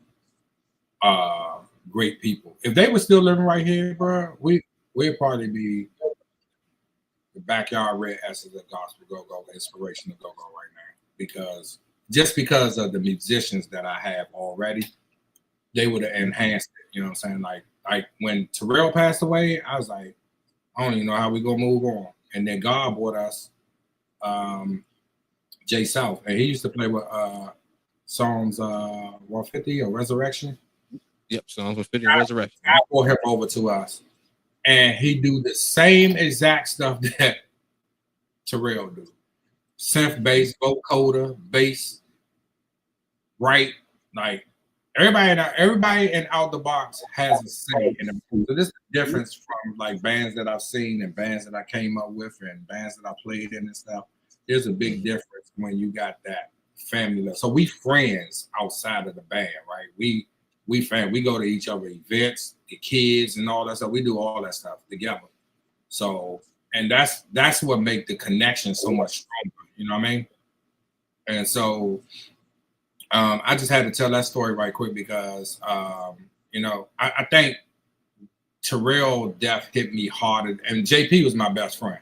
Speaker 2: great people. If they were still living right here, bro, we'd probably be the backyard red S of the gospel go-go, inspirational go-go right now. Because of the musicians that I have already, they would have enhanced it. You know what I'm saying? Like when Terrell passed away, I was like, I don't even know how we gonna move on. And then God brought us Jay South, and he used to play with Psalms 150 or Resurrection.
Speaker 1: Yep, Psalms 150 Resurrection.
Speaker 2: I brought him over to us, and he do the same exact stuff that Terrell do. Synth bass, vocoder, bass, right? Like everybody in Out the Box has a say in it. So this is the difference from like bands that I've seen and bands that I came up with and bands that I played in and stuff. There's a big difference when you got that family. So we friends outside of the band, right? We go to each other events, the kids and all that stuff. We do all that stuff together. So, and that's what make the connection so much stronger. You know what I mean? And so I just had to tell that story right quick because you know, I think Terrell death hit me harder, and JP was my best friend.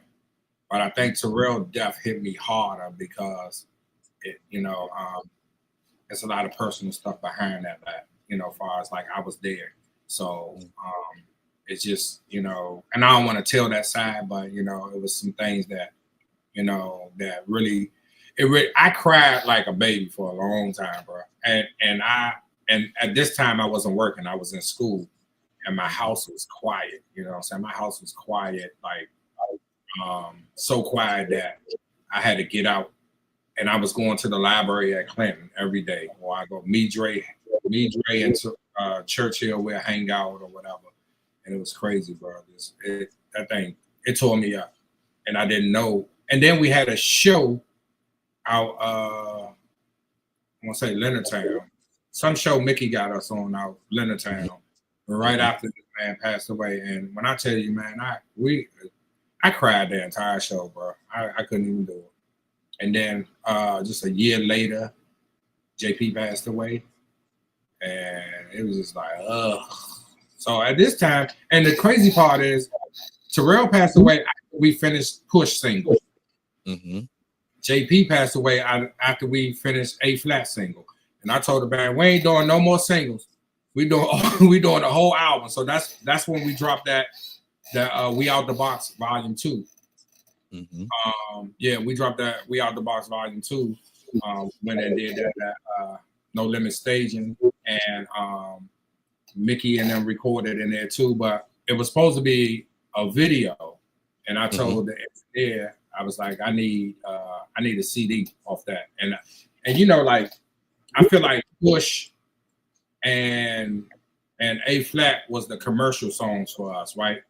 Speaker 2: But I think Terrell death hit me harder because it, you know, there's a lot of personal stuff behind that, you know, as far as like I was there. So it's just, you know, and I don't want to tell that side, but you know, it was some things that, you know, that really, I cried like a baby for a long time, bro. And at this time I wasn't working, I was in school, and my house was quiet. You know what I'm saying? My house was quiet, like so quiet that I had to get out, and I was going to the library at Clinton every day, or I go me Dre into Churchill, where I hang out or whatever. And it was crazy, bro. That thing, it tore me up, and I didn't know. And then we had a show out, I want to say Leonardtown. Some show Mickey got us on out Leonardtown right after this man passed away. And when I tell you, man, I cried the entire show, bro. I couldn't even do it. And then just a year later, JP passed away, and it was just like, ugh. So at this time, and the crazy part is, Terrell passed away after we finished Push single.
Speaker 1: Mm-hmm.
Speaker 2: JP passed away after we finished A Flat single. And I told the band, we ain't doing no more singles. We doing the whole album. So that's when we dropped that We Out the Box Volume 2. Mm-hmm. Yeah, we dropped that We Out the Box Volume 2 when they did that No Limit staging, and Mickey and them recorded in there too. But it was supposed to be a video, and I told the engineer, I was like, I need a CD off that, and you know, like I feel like Push and A Flat was the commercial songs for us, right?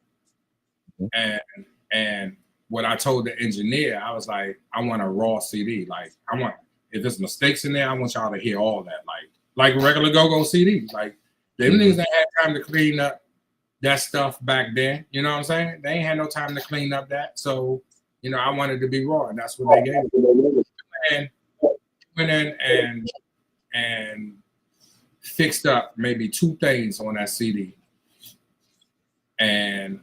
Speaker 2: And what I told the engineer, I was like, I want a raw CD. Like, I want, if there's mistakes in there, I want y'all to hear all that. Like a regular go-go CD. Like, them niggas ain't had time to clean up that stuff back then. You know what I'm saying? They ain't had no time to clean up that. So, you know, I wanted to be raw, and that's what they gave me. And went in and fixed up maybe 2 things on that CD. And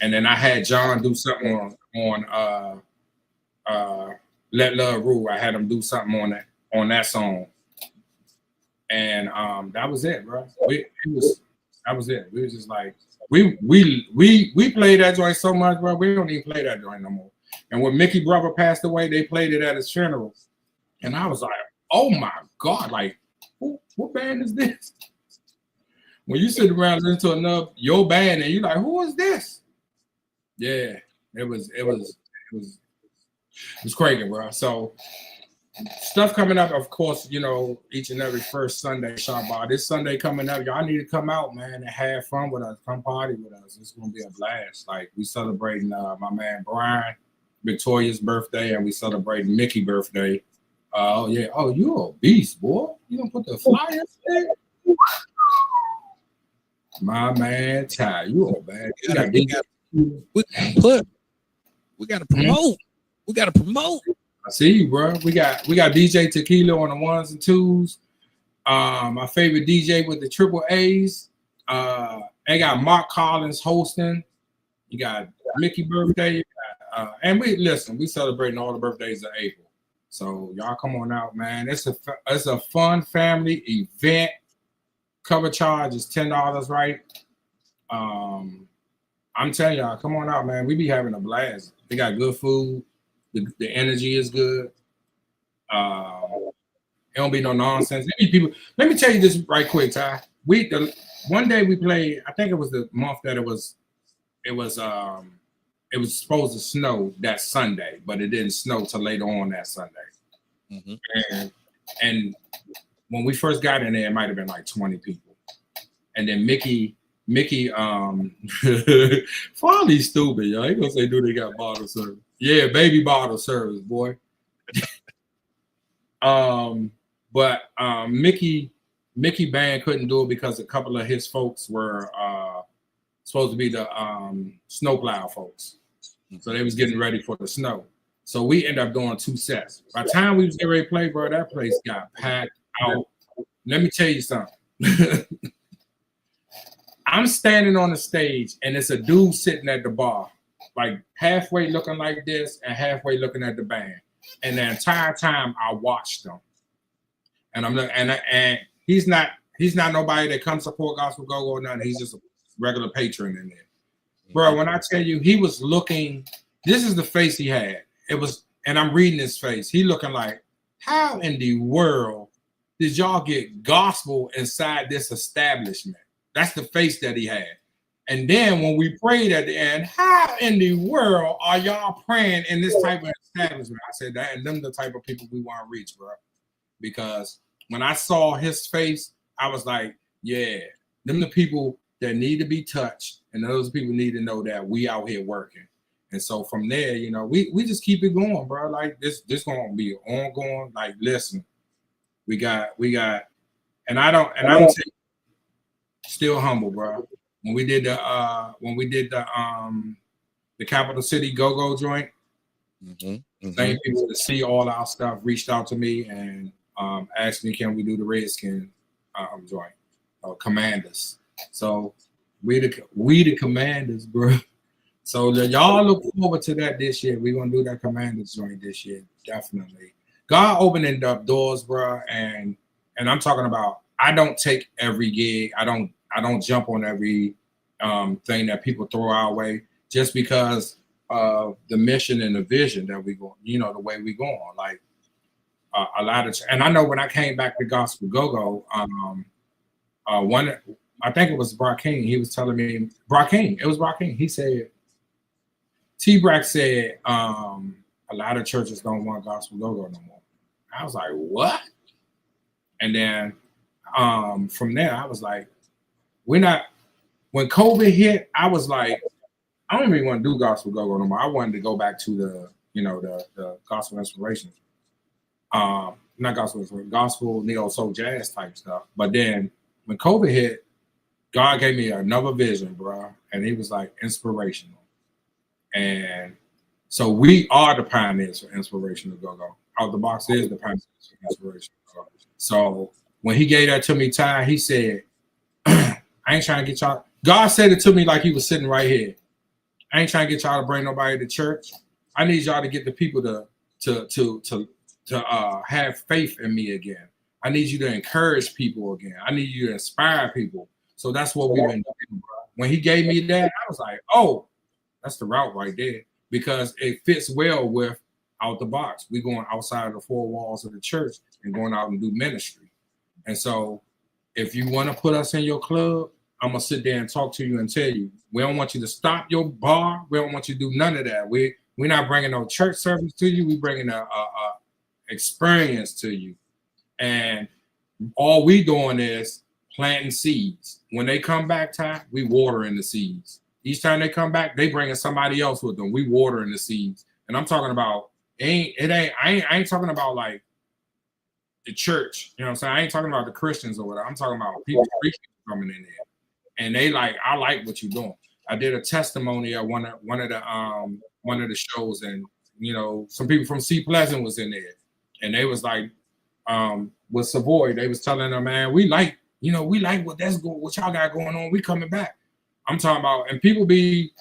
Speaker 2: then I had John do something on Let Love Rule. I had him do something on that on that song. And that was it, bro. That was it. We was just like, we played that joint so much, bro. We don't even play that joint no more. And when Mickey brother passed away, they played it at his funeral. And I was like, oh my God, like, what band is this? When you sit around listening to your band and you're like, who is this? Yeah, it was crazy, bro. So stuff coming up, of course, you know, each and every first Sunday, Shabbat. This Sunday coming up, y'all need to come out, man, and have fun with us. Come party with us. It's gonna be a blast. Like, we celebrating my man Brian Victoria's birthday, and we celebrating Mickey's birthday. Oh yeah. Oh, you a beast, boy. You gonna put the flyers in? My man Ty, you a bad. We gotta promote. We gotta promote. I see you, bro. We got DJ Tequila on the ones and twos. My favorite DJ with the triple A's. They got Mark Collins hosting. You got Mickey birthday. And we celebrating all the birthdays of April. So y'all come on out, man. It's a fun family event. Cover charge is $10, right? I'm telling y'all, come on out, man. We be having a blast. They got good food. The energy is good. It don't be no nonsense. People. Let me tell you this right quick, Ty. One day we played. I think it was the month that it was supposed to snow that Sunday, but it didn't snow till later on that Sunday. Mm-hmm. And when we first got in there, it might have been like 20 people. And then Mickey, Farley stupid, y'all. He gonna say, do they got bottle service? Yeah, baby bottle service, boy. But Mickey band couldn't do it because a couple of his folks were supposed to be the snowplow folks. So they was getting ready for the snow. So we ended up doing 2 sets. By the time we was getting ready to play, bro, that place got packed out. Let me tell you something. I'm standing on the stage and it's a dude sitting at the bar, like halfway looking like this and halfway looking at the band. And the entire time I watched them. And I'm looking, and he's not nobody that comes support Gospel Go or nothing. He's just a regular patron in there. Bro, when I tell you he was looking, this is the face he had. It was, and I'm reading his face. He looking like, how in the world did y'all get gospel inside this establishment? That's the face that he had. And then when we prayed at the end, how in the world are y'all praying in this type of establishment? I said that, and them the type of people we want to reach, bro. Because when I saw his face, I was like, yeah, them the people that need to be touched, and those people need to know that we out here working. And so from there, you know, we just keep it going, bro. Like this gonna be ongoing. Like, listen, we got, and I'm still humble, bro. When we did the Capital City Go-Go joint, same people to see all our stuff reached out to me and asked me, can we do the Redskin joint, Commanders? So we the Commanders, bro. So y'all look forward to that this year. We're gonna do that Commanders joint this year, definitely. God opening up doors, bro, and I'm talking about. I don't take every gig. I don't jump on every thing that people throw our way just because of the mission and the vision that we go. You know, the way we go on. Like a lot of, and I know when I came back to Gospel Go-Go, one, I think it was Brock King. He was telling me, it was Brock King. He said, T-Brack said, a lot of churches don't want Gospel Go-Go no more. I was like, what? And then from there, I was like, when COVID hit, I was like, I don't even want to do Gospel Go-Go no more. I wanted to go back to the gospel inspiration. Not gospel, gospel, neo soul jazz type stuff. But then when COVID hit, God gave me another vision, bro. And he was like inspirational. And so we are the pioneers for inspirational go-go. OutDaBox is the pioneers for inspirational go-go. So when he gave that to me, Ty, he said, I ain't trying to get y'all. God said it to me like he was sitting right here. I ain't trying to get y'all to bring nobody to church. I need y'all to get the people to have faith in me again. I need you to encourage people again. I need you to inspire people. So that's what we've been doing, bro. When he gave me that, I was like, oh, that's the route right there, because it fits well with OutDaBox. We're going outside of the four walls of the church and going out and do ministry. And so if you want to put us in your club, I'm going to sit there and talk to you and tell you, we don't want you to stop your bar. We don't want you to do none of that. We're not bringing no church service to you. We're bringing a experience to you. And all we doing is planting seeds. When they come back, Ty, we watering the seeds. Each time they come back, they bringing somebody else with them. We watering the seeds. And I'm talking about, I ain't talking about like the church. You know what I'm saying? I ain't talking about the Christians or whatever. I'm talking about people coming in there. And they like, I like what you're doing. I did a testimony at one of the shows, and you know, some people from C Pleasant was in there, and they was like, with Savoy, they was telling them, man, we like what y'all got going on. We coming back. I'm talking about, and people be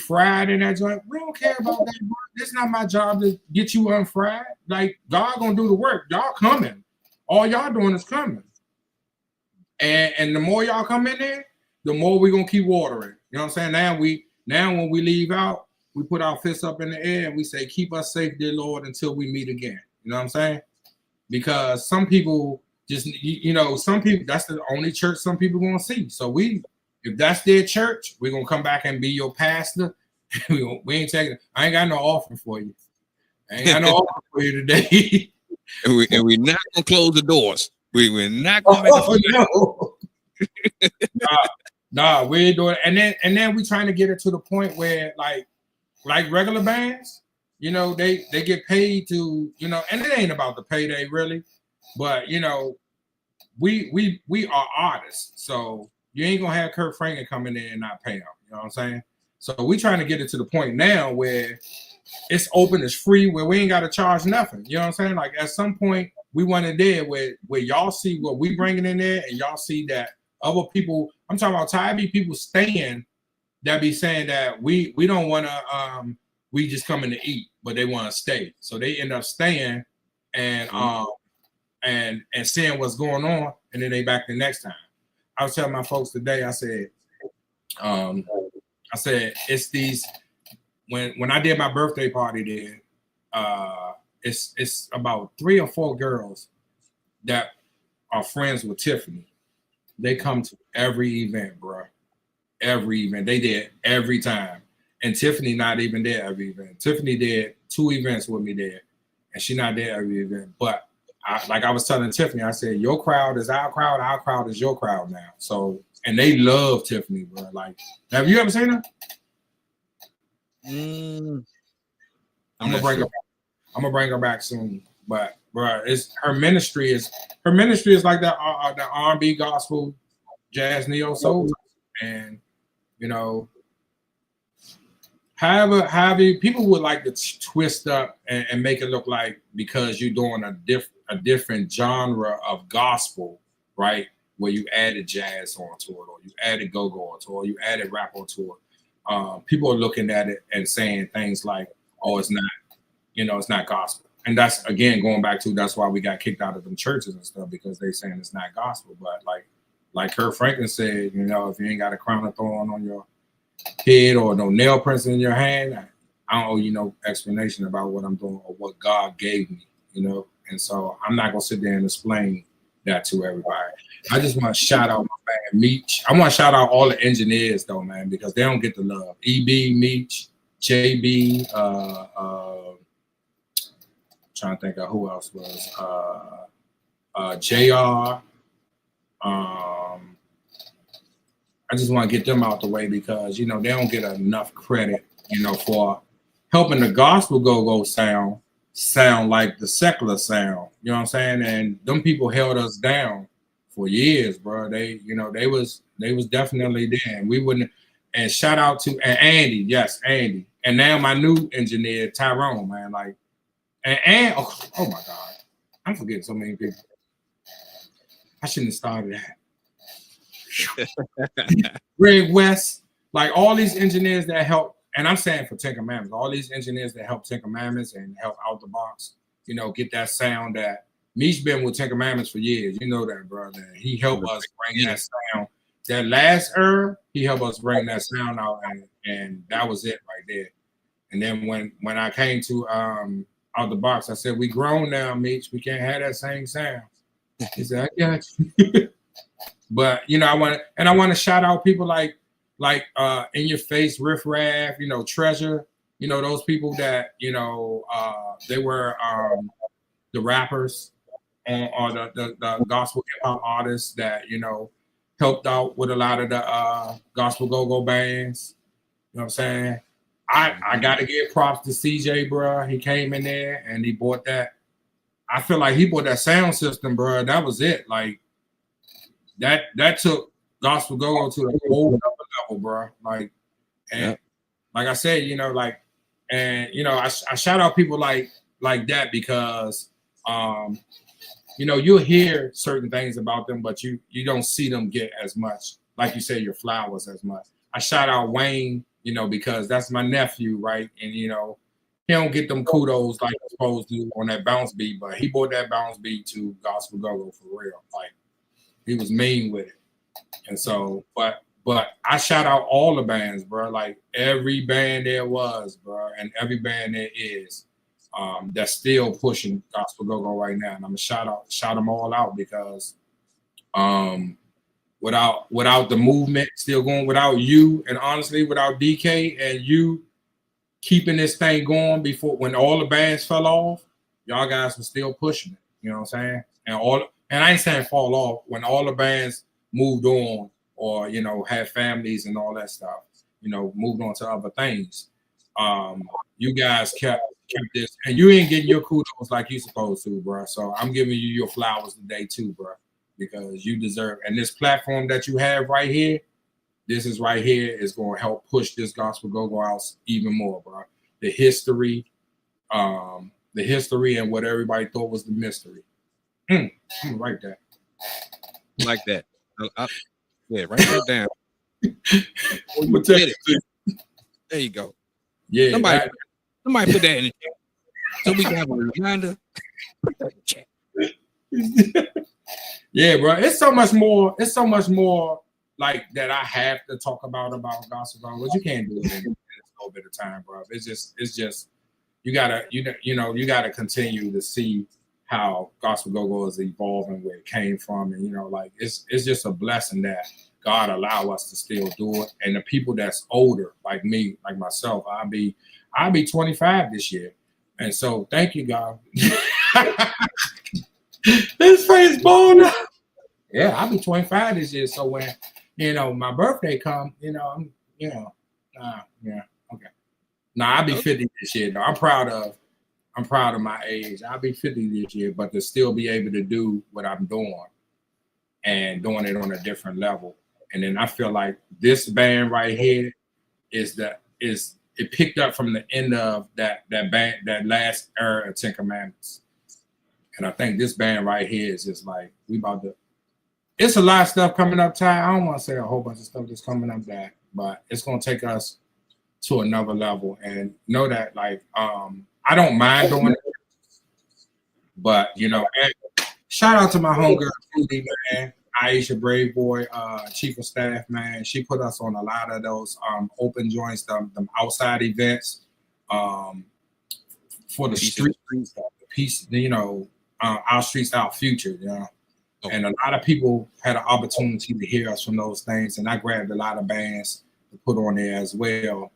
Speaker 2: fried in that joint. We don't care about that, bro. It's not my job to get you unfried. Like, God gonna do the work. Y'all coming. All y'all doing is coming. And the more y'all come in there, the more we're gonna keep watering. You know what I'm saying? Now when we leave out, we put our fists up in the air and we say, keep us safe, dear Lord, until we meet again. You know what I'm saying? Because some people just, some people, that's the only church some people gonna see. So if that's their church, we're gonna come back and be your pastor. we ain't taking, I ain't got no offer for you. I ain't got no offer for you today.
Speaker 1: and we're not gonna close the doors. We're not gonna make
Speaker 2: no. Nah, we ain't doing it. And then we trying to get it to the point where like regular bands, you know, they get paid to, you know, and it ain't about the payday really, but you know, we are artists, so you ain't gonna have Kurt Franklin coming in and not pay them. You know what I'm saying? So we trying to get it to the point now where it's open, it's free, where we ain't got to charge nothing. You know what I'm saying? Like at some point we want it there where y'all see what we bringing in there, and y'all see that other people. I'm talking about Tybee people staying that be saying that we don't want to we just coming to eat, but they want to stay. So they end up staying and seeing what's going on, and then they back the next time. I was telling my folks today, I said it's these when I did my birthday party there, it's about 3 or 4 girls that are friends with Tiffany. They come to every event, bro. Every event. They did every time. And Tiffany not even there every event. Tiffany did 2 events with me there, and she not there every event. But I was telling Tiffany, I said, your crowd is our crowd is your crowd now. So, and they love Tiffany, bro. Like, have you ever seen her? I'm gonna bring her back soon. But bro, her ministry is like that the R&B, gospel, jazz, neo soul, and you know, however people would like to twist up and make it look like because you're doing a different genre of gospel, right? Where you added jazz onto it, or you added go-go onto it, or you added rap onto it. People are looking at it and saying things like, "Oh, it's not, it's not gospel." And that's again going back to that's why we got kicked out of them churches and stuff, because they saying it's not gospel. But like Kurt Franklin said, if you ain't got a crown of thorn on your head or no nail prints in your hand, I don't owe you no explanation about what I'm doing or what God gave me, And so I'm not gonna sit there and explain that to everybody. I just want to shout out my man Meech. I want to shout out all the engineers though, man, because they don't get the love. EB, Meech, JB, trying to think of who else was JR. I just want to get them out the way because they don't get enough credit, for helping the gospel go sound like the secular sound. You know what I'm saying? And them people held us down for years, bro. They was definitely there, and we wouldn't. And shout out to Andy, yes, Andy, and now my new engineer Tyrone, man, like, and oh my God, I'm forgetting so many people. I shouldn't have started that. Greg West, like all these engineers that help, and I'm saying for Ten Commandments, all these engineers that help Ten Commandments and help OutDaBox, get that sound that Meech been with Ten Commandments for years. You know that, brother. He helped us bring that sound. That last era, he helped us bring that sound out, and that was it right there. And then when I came to OutDaBox, I said, we grown now, Meech. We can't have that same sound. He said, I got you. But I want to shout out people like In Your Face, Riff Raff, Treasure, those people that they were the rappers or the gospel hip hop artists that helped out with a lot of the gospel go-go bands. You know what I'm saying? I got to give props to CJ, bro. He came in there and he bought that. I feel like he bought that sound system, bro. That was it. Like that took gospel go-go to a whole other level, bro. Like, and like I said, I shout out people like that because you'll hear certain things about them, but you don't see them get as much, like you say, your flowers as much. I shout out Wayne, because that's my nephew, right? And he don't get them kudos like he's supposed to on that bounce beat, but he brought that bounce beat to gospel go-go for real. Like he was mean with it. And so, but I shout out all the bands, bro. Like every band there was, bro, and every band there is that's still pushing gospel go-go right now. And I'm gonna shout them all out because without the movement still going, without you, and honestly, without DK and you keeping this thing going before when all the bands fell off, y'all guys were still pushing it. You know what I'm saying? And I ain't saying fall off, when all the bands moved on or had families and all that stuff, moved on to other things. You guys kept this, and you ain't getting your kudos like you supposed to, bro. So I'm giving you your flowers today too, bro, because you deserve. And this platform that you have right here, this is right here is going to help push this gospel go-go out even more, bro. The history and what everybody thought was the mystery. I'm gonna write that.
Speaker 1: Like that. Yeah, write that down. There you go.
Speaker 2: Yeah.
Speaker 1: Somebody put that in the chat so we can have a reminder.
Speaker 2: Yeah, bro. It's so much more. It's so much more like that I have to talk about gospel go-go, but you can't do it in a little bit of time, bro. It's just you gotta continue to see how gospel go-go is evolving, where it came from, and it's just a blessing that God allow us to still do it. And the people that's older, like me, like myself, I'll be 25 this year, and so thank you, God. This face blown up. Yeah, I'll be 25 this year. So when my birthday come, okay. Nah, I'll be 50 this year. Though I'm proud of my age. I'll be 50 this year, but to still be able to do what I'm doing and doing it on a different level. And then I feel like this band right here it picked up from the end of that band, that last era of Ten Commandments. And I think this band right here is just like it's a lot of stuff coming up, Ty. I don't want to say a whole bunch of stuff that's coming up that, but it's gonna take us to another level. And know that I don't mind doing it, but and shout out to my homegirl, Judy, man, Aisha Brave Boy, chief of staff, man. She put us on a lot of those open joints, them outside events, for the streets, the piece, our streets, our future, Okay. And a lot of people had an opportunity to hear us from those things, and I grabbed a lot of bands to put on there as well.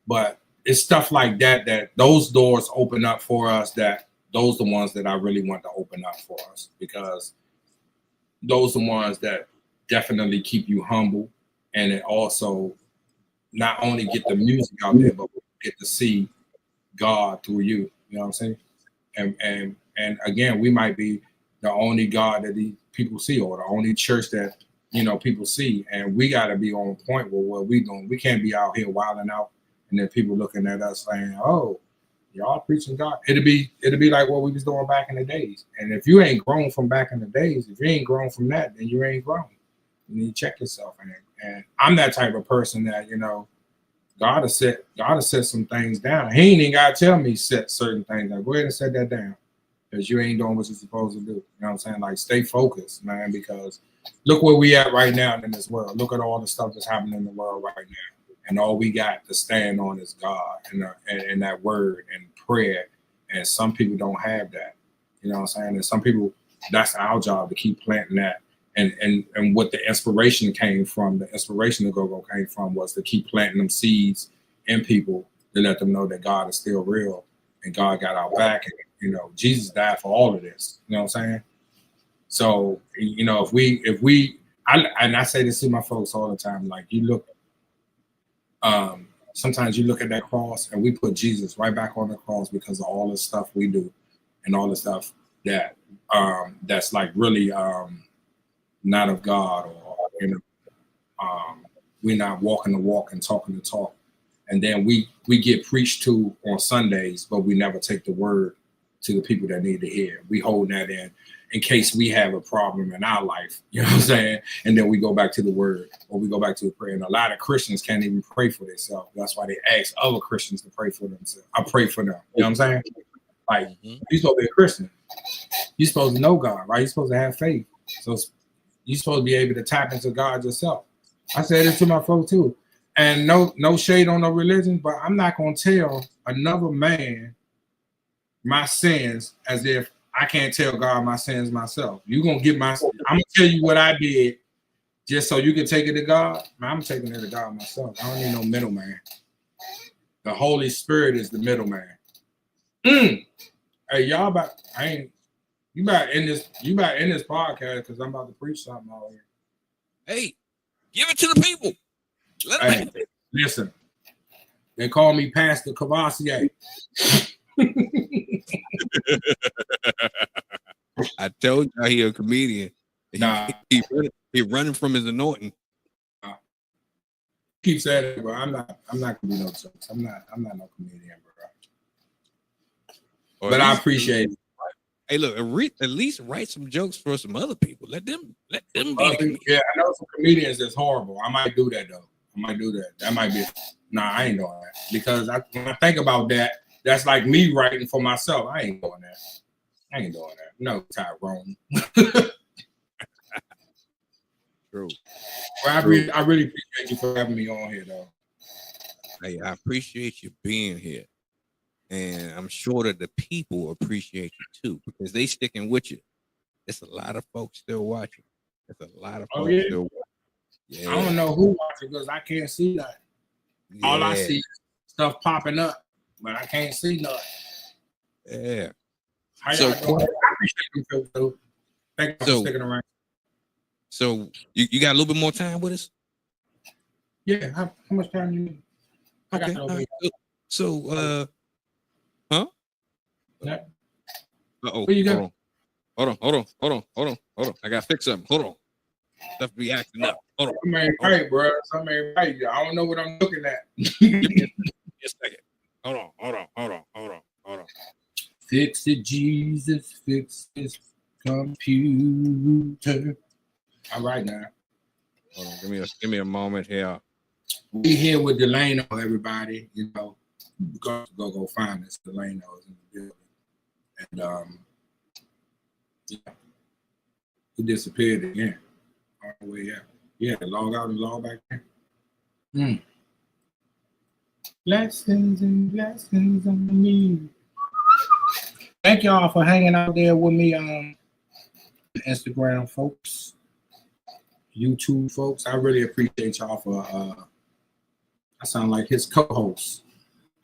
Speaker 2: But it's stuff like that those doors open up for us, that those are the ones that I really want to open up for us, because those are the ones that definitely keep you humble, and it also not only get the music out there, but get to see God through you. You know what I'm saying? And again, we might be the only God that these people see, or the only church that people see, and we got to be on point with what we're doing. We can't be out here wilding out, and then people looking at us saying, "Oh, y'all preaching God." It'll be like what we was doing back in the days. And if you ain't grown from back in the days, if you ain't grown from that, then you ain't grown. You need to check yourself. And I'm that type of person that God has set some things down. He ain't even gotta tell me set certain things. Like, go ahead and set that down. Because you ain't doing what you're supposed to do. You know what I'm saying? Like, stay focused, man, because look where we at right now in this world. Look at all the stuff that's happening in the world right now. And all we got to stand on is God and that word and prayer. And some people don't have that. You know what I'm saying? And some people, that's our job to keep planting that. And what the inspiration came from, the inspiration of Go-Go came from was to keep planting them seeds in people to let them know that God is still real and God got our back. And, you know, Jesus died for all of this. You know what I'm saying? So, you know, I say this to my folks all the time, like you look, sometimes you look at that cross and we put Jesus right back on the cross because of all the stuff we do and all the stuff that that's like really not of God, or you know, we're not walking the walk and talking the talk. And then we get preached to on Sundays, but we never take the word to the people that need to hear. We hold that in case we have a problem in our life, you know what I'm saying? And then we go back to the word, or we go back to the prayer. And a lot of Christians can't even pray for themselves. That's why they ask other Christians to pray for themselves. I pray for them. You know what I'm saying? Like, you're supposed to be a Christian. You're supposed to know God, right? You're supposed to have faith. So you're supposed to be able to tap into God yourself. I said it to my folks too. And no shade on no religion, but I'm not going to tell another man my sins as if I can't tell God my sins myself. You're going to get I'm going to tell you what I did just so you can take it to God. Man, I'm taking it to God myself. I don't need no middleman. The Holy Spirit is the middleman. Hey, y'all you about in this podcast because I'm about to preach something out here.
Speaker 1: Hey, give it to the people. Let them have it.
Speaker 2: Listen, they call me Pastor Cavassier.
Speaker 1: I told you he a comedian.
Speaker 2: Nah.
Speaker 1: He running from his anointing.
Speaker 2: Keep saying it, bro. I'm not gonna do no jokes. I'm not no comedian, bro. But I appreciate it.
Speaker 1: Hey, look, at least write some jokes for some other people. Let them be.
Speaker 2: Yeah, I know some comedians that's horrible. I might do that though. I might do that. That might be. Nah, I ain't doing that because when I think about that, that's like me writing for myself. I ain't doing that. No, Tyrone.
Speaker 1: True.
Speaker 2: Well, I really appreciate you for having me on here, though.
Speaker 1: Hey, I appreciate you being here, and I'm sure that the people appreciate you too because they sticking with you. There's a lot of folks still watching. There's a lot of folks still watching. Yeah.
Speaker 2: I don't know who watching because I can't see that. Yeah. All I see is stuff popping up, but I can't see nothing.
Speaker 1: Yeah.
Speaker 2: How y'all doing? I appreciate you, Phil. Thank you for sticking around.
Speaker 1: So you got a little bit more time with us?
Speaker 2: Yeah. How much time do you need?
Speaker 1: Okay. Right. So huh?
Speaker 2: Yeah.
Speaker 1: Uh-oh.
Speaker 2: Where you go?
Speaker 1: Hold on. I gotta fix something. Hold on. Stuff be acting up. Hold on.
Speaker 2: Something ain't right, bro. Something ain't right. I don't know what I'm looking at.
Speaker 1: Give me a second. Hold on.
Speaker 2: Fix it, Jesus. Fix this computer. All right now.
Speaker 1: Hold on. Give me a moment here.
Speaker 2: We here with Delano, everybody. You know, go find us. Delano is in the building, and yeah, he disappeared again. All the way out. Yeah, log out and log back in. Blessings and blessings on me. Thank y'all for hanging out there with me on Instagram, folks. YouTube, folks. I really appreciate y'all for I sound like his co-host.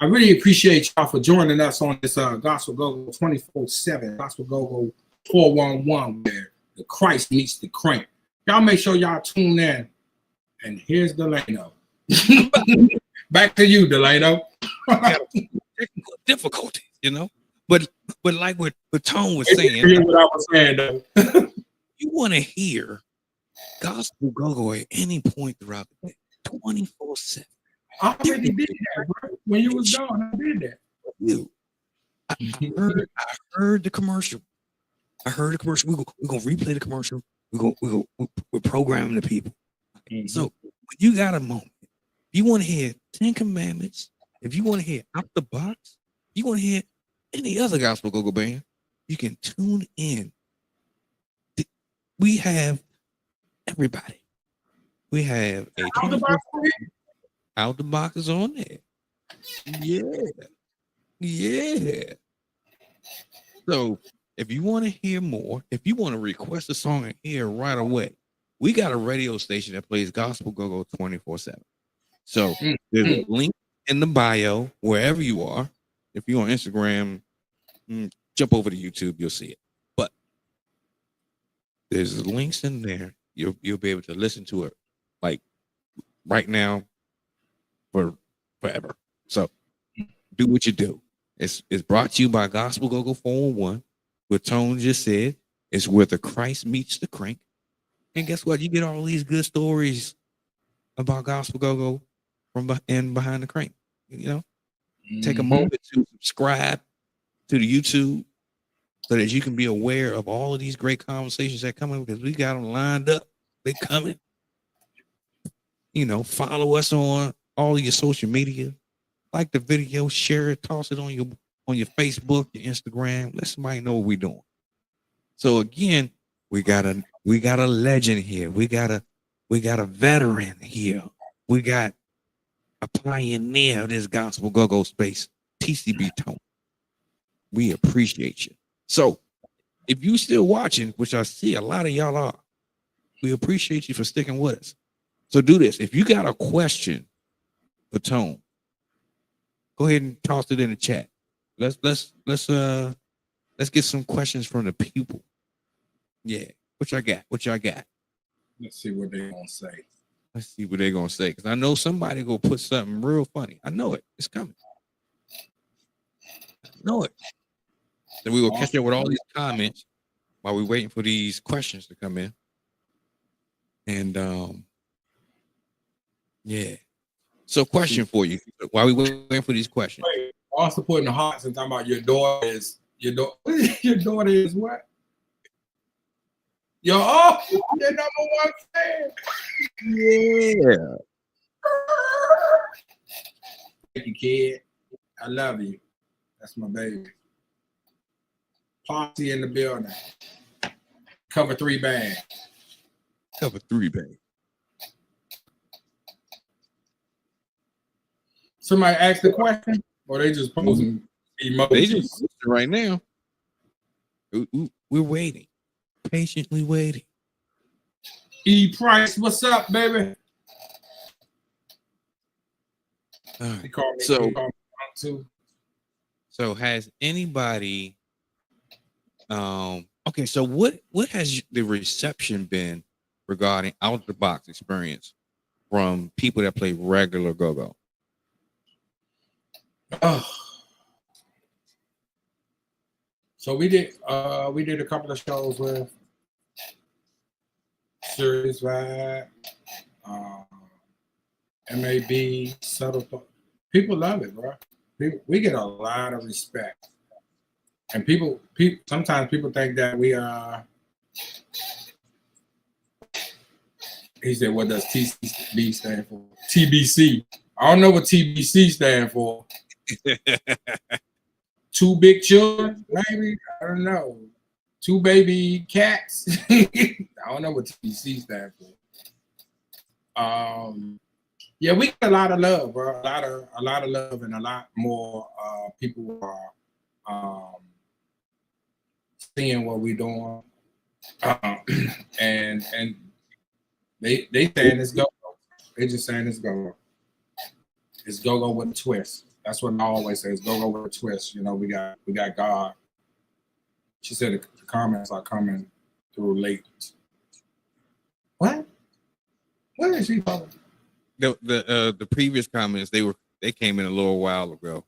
Speaker 2: I really appreciate y'all for joining us on this Gospel Go-Go 24/7, Gospel Go-Go 411, where the Christ meets the crank. Y'all make sure y'all tune in. And here's Delano. Back to you, Delano.
Speaker 1: Technical difficulties, you know. But like what Tone was saying.
Speaker 2: Hear what I was saying, though.
Speaker 1: You want to hear Gospel Go-Go at any point throughout the day, 24/7.
Speaker 2: I already did that, bro. When you was gone, I did that.
Speaker 1: I heard the commercial. We're gonna replay the commercial. We're programming the people. So when you got a moment, you want to hear Ten Commandments, if you want to hear Out the Box, you want to hear any other gospel go-go band, you can tune in. We have everybody. We have a 24 Out the Box is on there. Yeah. So if you want to hear more, if you want to request a song and hear right away, we got a radio station that plays gospel go-go 24/7. So there's a link in the bio wherever you are. If you're on Instagram, jump over to YouTube, you'll see it. But there's links in there. You'll be able to listen to it like right now for forever. So do what you do. It's brought to you by Gospel Go-Go 411. What Tone just said is where the Christ meets the crank. And guess what? You get all these good stories about Gospel Go-Go from behind the crank. You know, take a moment to subscribe to the YouTube so that you can be aware of all of these great conversations that come in, because we got them lined up. They coming. You know, follow us on all of your social media. Like the video, share it, toss it on your Facebook, your Instagram. Let somebody know what we're doing. So again, we got a legend here. We got a veteran here. We got a pioneer of this gospel go-go space, TCB Tony. We appreciate you. So if you still watching, which I see a lot of y'all are, we appreciate you for sticking with us. So do this. If you got a question for Tone, go ahead and toss it in the chat. Let's get some questions from the people. Yeah. What y'all got?
Speaker 2: Let's see what they're gonna say.
Speaker 1: Let's see what they're gonna say. Because I know somebody gonna put something real funny. I know it. It's coming. I know it. Then we will catch up with all these comments while we're waiting for these questions to come in. And yeah. So question for you while we waiting for these questions.
Speaker 2: Wait, also putting the hearts and talking about your daughter is what? Your number one fan.
Speaker 1: Yeah.
Speaker 2: Thank you, kid. I love you. That's my baby. Party in the building. Cover 3 band. Somebody asked the question, or they just posing emojis?
Speaker 1: They just posting right now. We're waiting, patiently waiting.
Speaker 2: E Price, what's up, baby?
Speaker 1: All right.
Speaker 2: He called me, too.
Speaker 1: So has anybody? Okay. So what has the reception been regarding Out the Box experience from people that play regular go-go?
Speaker 2: So we did a couple of shows with Serious Vibe, MAB, Subtle. People love it, bro. We get a lot of respect, and people sometimes people think that we are. He said, "What does TCB stand for?" TBC. I don't know what TBC stand for. 2 big children, maybe. I don't know. 2 baby cats. I don't know what TBC stand for. Yeah, we get a lot of love, bro. A lot of love, and a lot more people are seeing what we're doing, and they saying it's go. They just saying it's go. It's go with a twist. That's what I always say. It's go with a twist. You know, we got God. She said the comments are coming through late. What? What is she talking?
Speaker 1: The previous comments they came in a little while ago.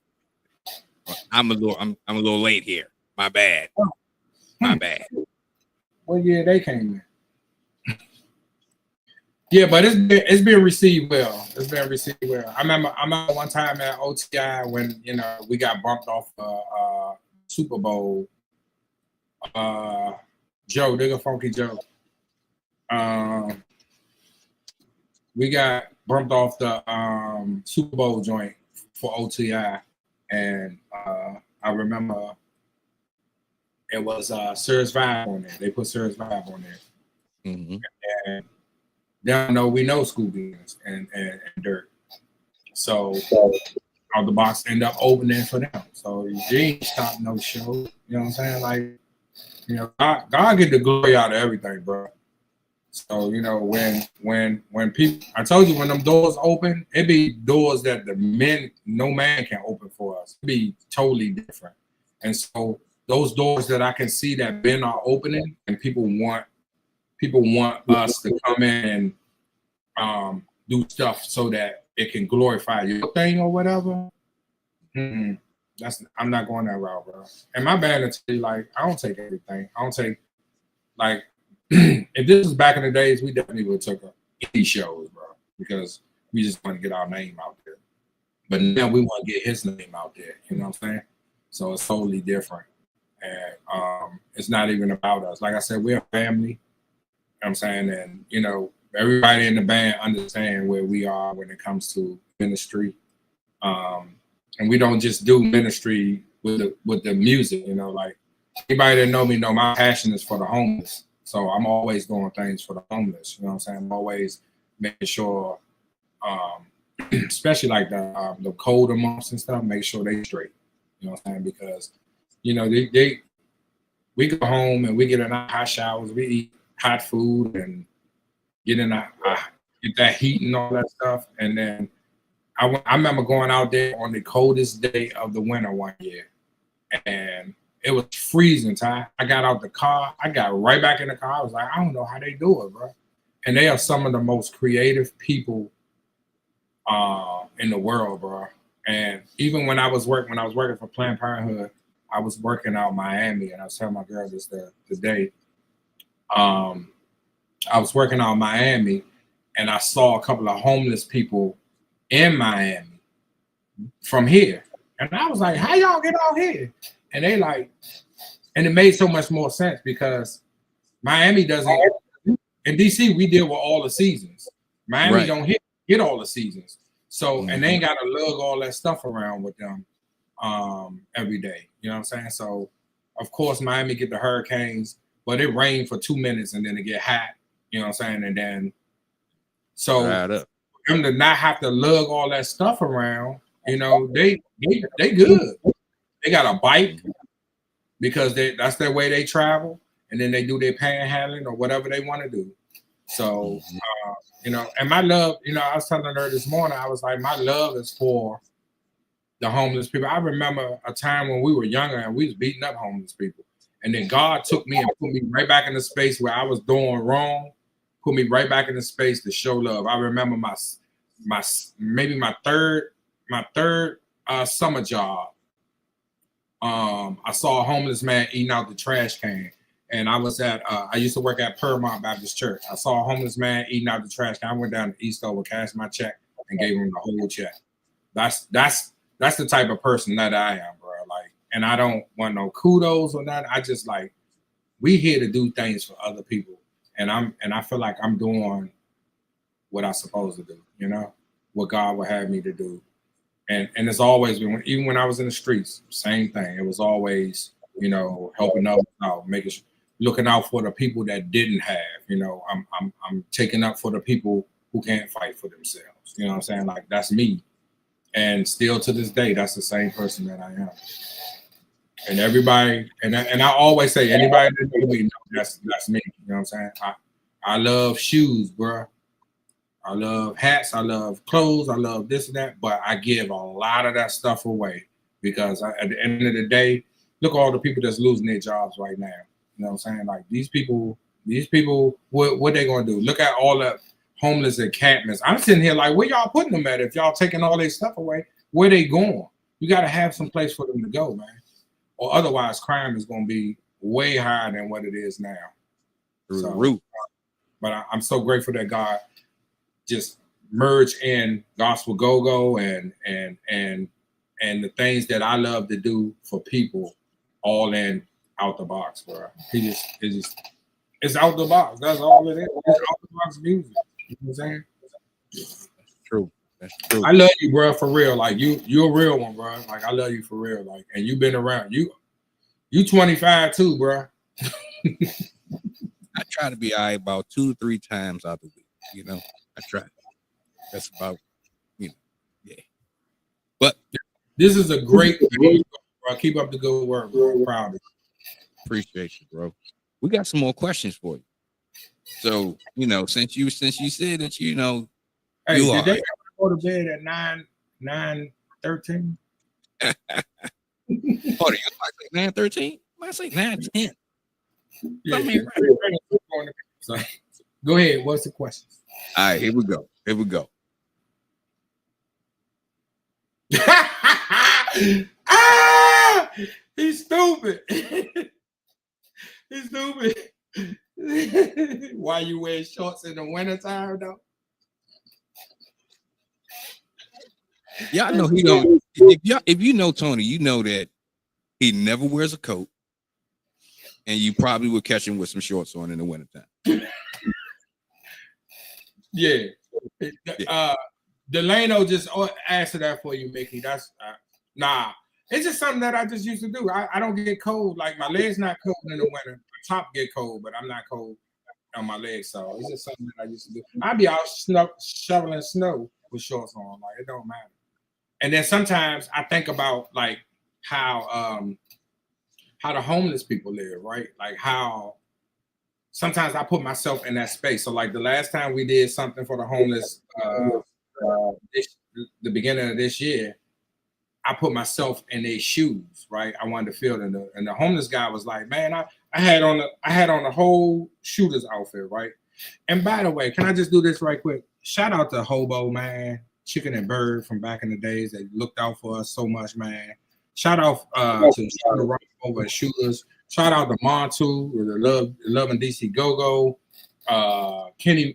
Speaker 1: I'm a little late here. My bad. My bad.
Speaker 2: What year they came in? Yeah, but it's been received well. It's been received well. I remember one time at OTI when we got bumped off Super Bowl. Joe, Digga Funky Joe. we got bumped off the Super Bowl joint for OTI, and I remember it was Serious Vibe on there. They put Serious Vibe on there, and they know we know Scooby and Dirt, so OutDaBox end up opening for them. So you ain't stop no show. You know what I'm saying? Like, you know, God get the glory out of everything, bro. So, you know, when people, I told you, when them doors open, it be doors that no man can open for us. It be totally different. And so those doors that I can see that men are opening, and people want us to come in and do stuff so that it can glorify your thing or whatever. I'm not going that route, bro. And my band will tell you, like, I don't take everything. I don't take, like, if this was back in the days, we definitely would have took indie shows, bro, because we just want to get our name out there. But now we want to get his name out there. You know what I'm saying? So it's totally different, and it's not even about us. Like I said, we're a family. You know what I'm saying, and you know, everybody in the band understand where we are when it comes to ministry, and we don't just do ministry with the music. You know, like anybody that know me know my passion is for the homeless. So I'm always doing things for the homeless. You know what I'm saying? I'm always making sure, especially like the colder months and stuff, make sure they straight. You know what I'm saying? Because, you know, we go home and we get in our hot showers, we eat hot food and get in get that heat and all that stuff. And then I remember going out there on the coldest day of the winter one year, and it was freezing, Ty. I got out the car. I got right back in the car. I was like, I don't know how they do it, bro. And they are some of the most creative people in the world, bro. And even when I was working for Planned Parenthood, I was working out in Miami, and I was telling my girl this today. I was working out in Miami, and I saw a couple of homeless people in Miami from here. And I was like, how y'all get out here? And they like, and it made so much more sense because Miami doesn't, in DC, we deal with all the seasons. Miami don't hit all the seasons. So, and they ain't got to lug all that stuff around with them every day. You know what I'm saying? So, of course, Miami get the hurricanes, but it rained for 2 minutes and then it get hot. You know what I'm saying? And then, so for them to not have to lug all that stuff around, you know, they good. They got a bike because that's their way they travel, and then they do their panhandling or whatever they want to do. So, you know, and my love, you know, I was telling her this morning, I was like, my love is for the homeless people. I remember a time when we were younger and we was beating up homeless people. And then God took me and put me right back in the space where I was doing wrong, put me right back in the space to show love. I remember my third summer job. I saw a homeless man eating out the trash can, and I was I used to work at Paramount Baptist Church. I saw a homeless man eating out the trash can. I went down to Eastover, cashed my check, and gave him the whole check. That's the type of person that I am, bro. Like, and I don't want no kudos or nothing. I just like, we here to do things for other people, and I feel like I'm doing what I'm supposed to do. You know, what God would have me to do. And it's always been, even when I was in the streets, same thing. It was always, you know, helping others out, looking out for the people that didn't have. You know, I'm taking up for the people who can't fight for themselves. You know what I'm saying? Like, that's me. And still to this day, that's the same person that I am. And everybody, and I always say, anybody that knows me, that's me. You know what I'm saying? I love shoes, bro. I love hats, I love clothes, I love this and that, but I give a lot of that stuff away because at the end of the day, look at all the people that's losing their jobs right now. You know what I'm saying? Like, these people, what they gonna do? Look at all the homeless encampments. I'm sitting here like, where y'all putting them at? If y'all taking all their stuff away, where they going? You got to have some place for them to go, man. Or otherwise, crime is gonna be way higher than what it is now. But I'm so grateful that God just merge in Gospel Go-Go and the things that I love to do for people, all in OutDaBox, bro. It's OutDaBox. That's all it is. It's OutDaBox music. You know what I'm saying?
Speaker 1: That's true. That's true.
Speaker 2: I love you, bro, for real. Like you're a real one, bro. Like I love you for real. Like, and you've been around. You 25 too, bro.
Speaker 1: I try to be all right about 2 to 3 times out the week. You know, I try. That's about, yeah. But
Speaker 2: this is a great thing, bro. Keep up the good work, bro. I'm proud of you.
Speaker 1: Appreciate you, bro. We got some more questions for you. So, since you said that,
Speaker 2: Hey,
Speaker 1: you
Speaker 2: did
Speaker 1: are.
Speaker 2: they ever go to bed at 9:13?
Speaker 1: Hold on, you might say 9:13. Might say 9:10.
Speaker 2: Yeah.
Speaker 1: mean,
Speaker 2: So, go ahead. What's the question?
Speaker 1: All right, here we go.
Speaker 2: Ah, he's stupid. He's stupid. Why you wear shorts in the wintertime, though?
Speaker 1: Y'all know he don't. If you know Tony, you know that he never wears a coat, and you probably would catch him with some shorts on in the wintertime.
Speaker 2: Yeah. Delano just answered that for you, Mickey. That's nah. It's just something that I just used to do. I don't get cold. Like my legs not cold in the winter. My top get cold, but I'm not cold on my legs. So it's just something that I used to do. I'd be out shoveling snow with shorts on. Like it don't matter. And then sometimes I think about like how the homeless people live, right? Like how sometimes I put myself in that space. So like the last time we did something for the homeless, the beginning of this year, I put myself in their shoes, right? I wanted to feel them. And the homeless guy was like, man, I had on the whole shooter's outfit, right? And by the way, can I just do this right quick? Shout out to Hobo, man, Chicken and Bird from back in the days that looked out for us so much, man. Shout out to Shooter Rock over at Shooters. Shout out to Montu with the Love and DC Go-Go. Kenny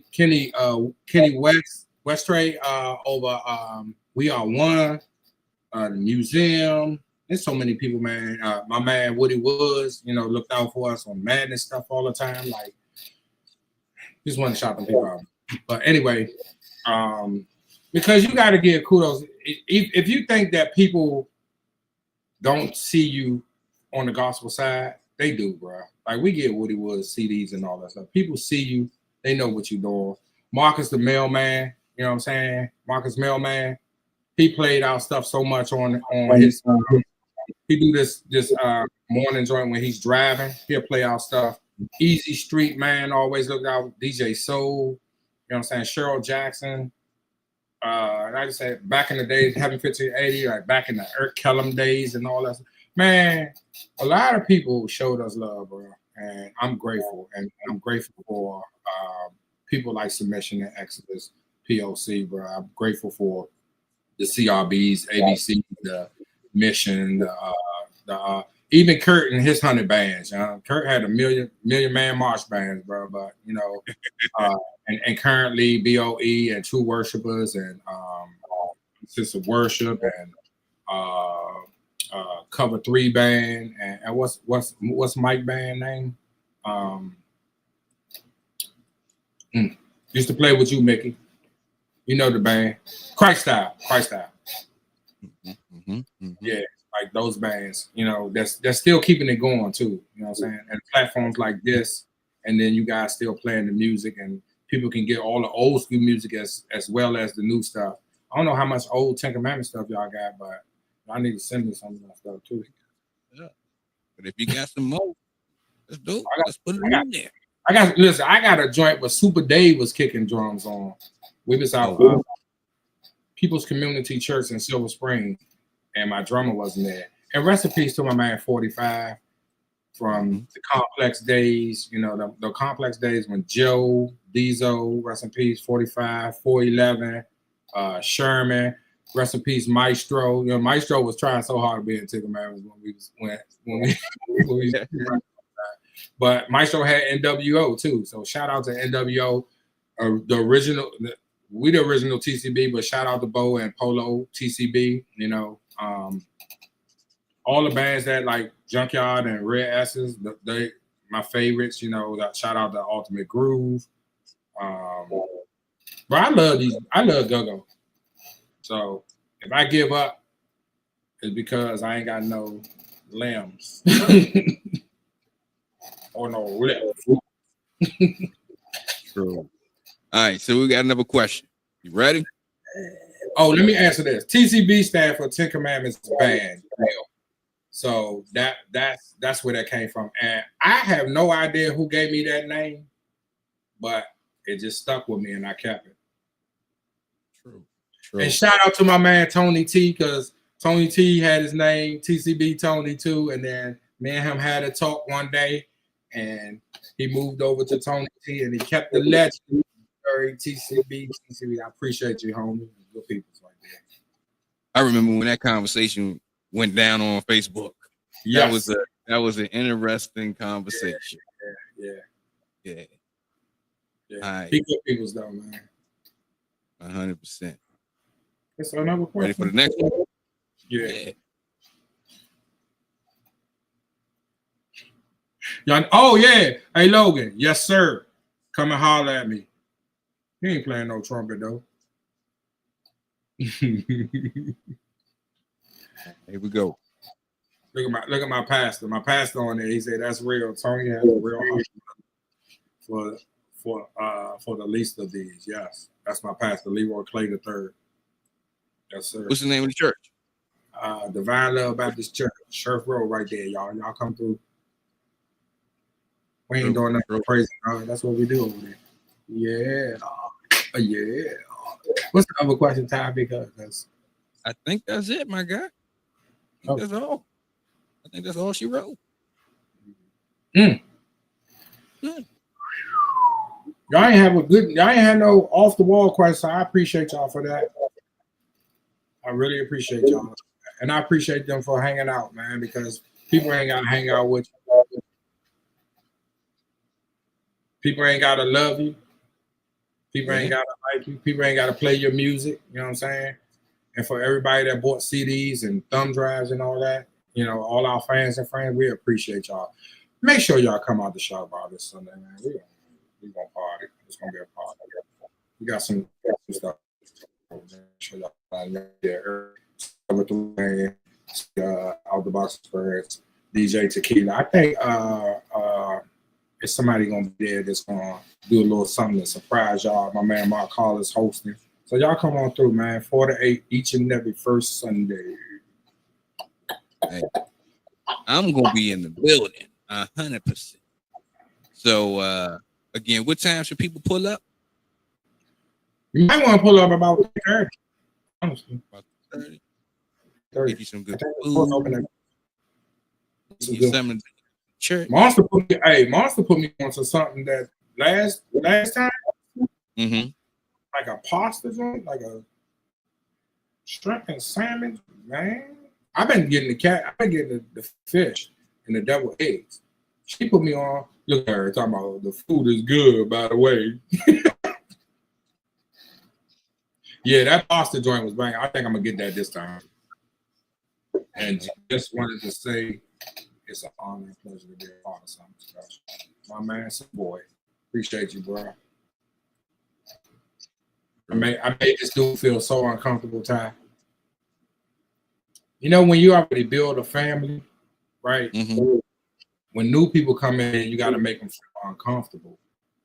Speaker 2: Westray over We Are One. The museum. There's so many people, man. My man Woody Woods, looked out for us on Madness stuff all the time. Like, just want to shout them people out. But anyway, because you got to give kudos. If you think that people don't see you on the gospel side, they do, bro. Like we get Woody Woods CDs and all that stuff. People see you, they know what you're doing. Marcus the Mailman, you know what I'm saying? Marcus Mailman. He played our stuff so much on his. He do this morning joint when he's driving. He'll play our stuff. Easy Street Man always look out. DJ Soul, you know what I'm saying? Cheryl Jackson. Like I said, back in the days, Heaven 1580, like back in the Eric Kellum days and all that. Man, a lot of people showed us love, bro, and I'm grateful. And I'm grateful for people like Submission and Exodus, POC, bro. I'm grateful for the CRBs, ABC, the Mission, even Kurt and his 100 bands. Kurt had a million man march bands, bro. But and currently BOE and True Worshipers and Sister Worship and Cover 3 band and what's Mike band name? Used to play with you, Mickey. You know the band, Christ Style. Yeah, like those bands, they're still keeping it going too. You know what I'm saying? And platforms like this, and then you guys still playing the music, and people can get all the old school music as well as the new stuff. I don't know how much old Ten Commandments stuff y'all got, but I need to send me some of that stuff too.
Speaker 1: Yeah. But if you got some more, let's do it. Let's put it in there.
Speaker 2: I got a joint where Super Dave was kicking drums on. We was out People's Community Church in Silver Spring, and my drummer wasn't there. And rest in peace to my man 45 from the Complex days, the Complex days when Joe, Diesel, rest in peace, 45, 411, Sherman, rest in peace, Maestro. Maestro was trying so hard to be in Ten Commandments when we but Maestro had NWO too. So shout out to NWO, the original. We the original TCB, but shout out to Bo and Polo TCB. All the bands that like Junkyard and Red Essence, they my favorites. Shout out to Ultimate Groove. But I love these. I love go-go. So if I give up, it's because I ain't got no limbs or no lips.
Speaker 1: True. All right, so we got another question. You ready?
Speaker 2: Oh, let me answer this. TCB stand for Ten Commandments Band. So that's where that came from. And I have no idea who gave me that name, but it just stuck with me and I kept it. True. And shout out to my man Tony T, because Tony T had his name TCB Tony too. And then me and him had a talk one day and he moved over to Tony T and he kept the legendary TCB. I appreciate you, homie. Good people like that.
Speaker 1: I remember when that conversation went down on Facebook. Yes. That was an interesting conversation. Yeah. All right.
Speaker 2: People's though, man.
Speaker 1: 100%.
Speaker 2: So another question.
Speaker 1: Ready for the next one?
Speaker 2: Yeah. Oh yeah. Hey Logan. Yes, sir. Come and holler at me. He ain't playing no trumpet though.
Speaker 1: Here we go.
Speaker 2: Look at my pastor. My pastor on there. He said that's real. Tony has a real heart for the least of these. Yes, that's my pastor, Leroy Clay III. Yes, sir.
Speaker 1: What's the name of the church?
Speaker 2: Divine Love Baptist Church, Sheriff Road, right there, y'all. Y'all come through. We ain't doing nothing crazy. That's what we do over there. Yeah. Yeah. What's the other question, Ty? Because
Speaker 1: I think that's it, my guy. That's all. I think that's all she wrote.
Speaker 2: Y'all ain't had no off the wall question. I appreciate y'all for that. I really appreciate y'all. And I appreciate them for hanging out, man, because people ain't gotta hang out with you. People ain't gotta love you. People ain't gotta like you. People ain't gotta play your music. You know what I'm saying? And for everybody that bought CDs and thumb drives and all that, you know, all our fans and friends, we appreciate y'all. Make sure y'all come out to shop about this Sunday, man. We're gonna party. It's gonna be a party. We got some stuff. Make sure y'all there with the OutDaBox experience, DJ Tequila. I think it's somebody gonna be there that's gonna do a little something to surprise y'all. My man Mark Hall is hosting. So y'all come on through, man. 4 to 8 each and every first Sunday.
Speaker 1: Hey, I'm gonna be in the building 100%. So again, what time should people pull up?
Speaker 2: You might want to pull up about 30. Honestly.
Speaker 1: About 30.
Speaker 2: 30.
Speaker 1: Get you some good food. Some church.
Speaker 2: Monster put me onto something that last time.
Speaker 1: Mm-hmm.
Speaker 2: Like a pasta joint, like a shrimp and salmon, man. I've been getting the fish and the deviled eggs. She put me on. Look at her talking about the food is good, by the way. Yeah, that pasta joint was bang. I think I'm gonna get that this time. And just wanted to say it's an honor and pleasure to be a part of something special. My man, some boy. Appreciate you, bro. I made this dude feel so uncomfortable, Ty. You know, when you already build a family, right? Mm-hmm. When new people come in, you got to make them feel uncomfortable,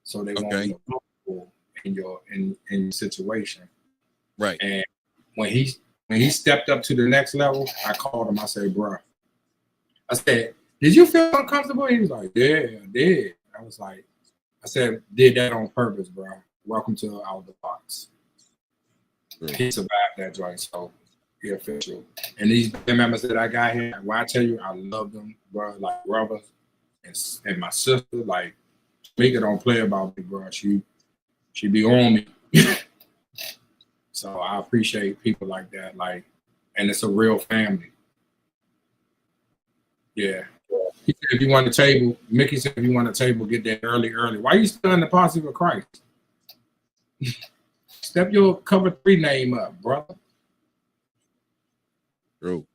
Speaker 2: so they won't be comfortable in your situation,
Speaker 1: right?
Speaker 2: And when he stepped up to the next level, I called him. I said, "Bro," I said, "Did you feel uncomfortable?" He was like, "Yeah, I did." I said, "Did that on purpose, bro. Welcome to OutDaBox." He survived that joint, so he official. And these members that I got here, when I tell you I love them, bro, like brothers, and my sister, like Mika don't play about me, bro. She be on me. So I appreciate people like that, like, and it's a real family. Yeah. He said, if you want a table, Mickey said, if you want a table, get there early. Why you still in the posse of Christ? Step your cover 3 name up, brother.
Speaker 1: Bro.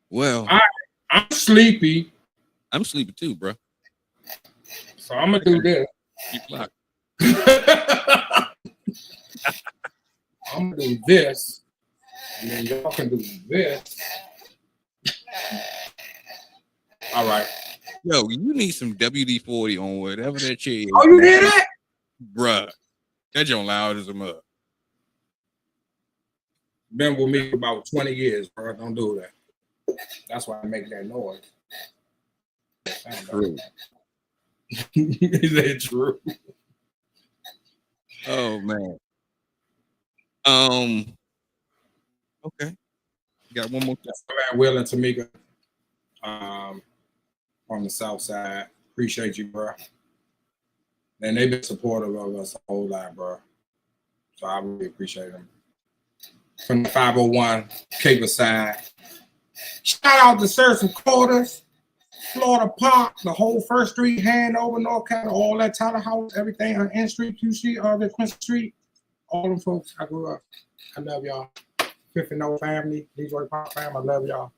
Speaker 1: Well,
Speaker 2: I'm sleepy.
Speaker 1: I'm sleepy too, bro.
Speaker 2: So I'm gonna do this. I'm gonna do this, and then y'all can do this. All right.
Speaker 1: Yo, you need some WD-40 on whatever that chair is.
Speaker 2: Oh, you hear that?
Speaker 1: Bruh. That joint loud as a mug.
Speaker 2: Been with me for about 20 years, bro. Don't do that. That's why I make that noise.
Speaker 1: True.
Speaker 2: Is that true?
Speaker 1: Oh man. Okay. You got one more thing.
Speaker 2: I'm at Will and Tamika. On the south side. Appreciate you, bro. And they've been supportive of us a whole lot, bro. So I really appreciate them. From the 501 Cable side. Shout out to Surf and Quarters, Florida Park, the whole First Street, Hanover, North Carolina, all that Tyler House, everything on N Street, Q Street, all the Quincy Street. All them folks, I grew up. I love y'all. Fifth and No family, Detroit Park fam, I love y'all.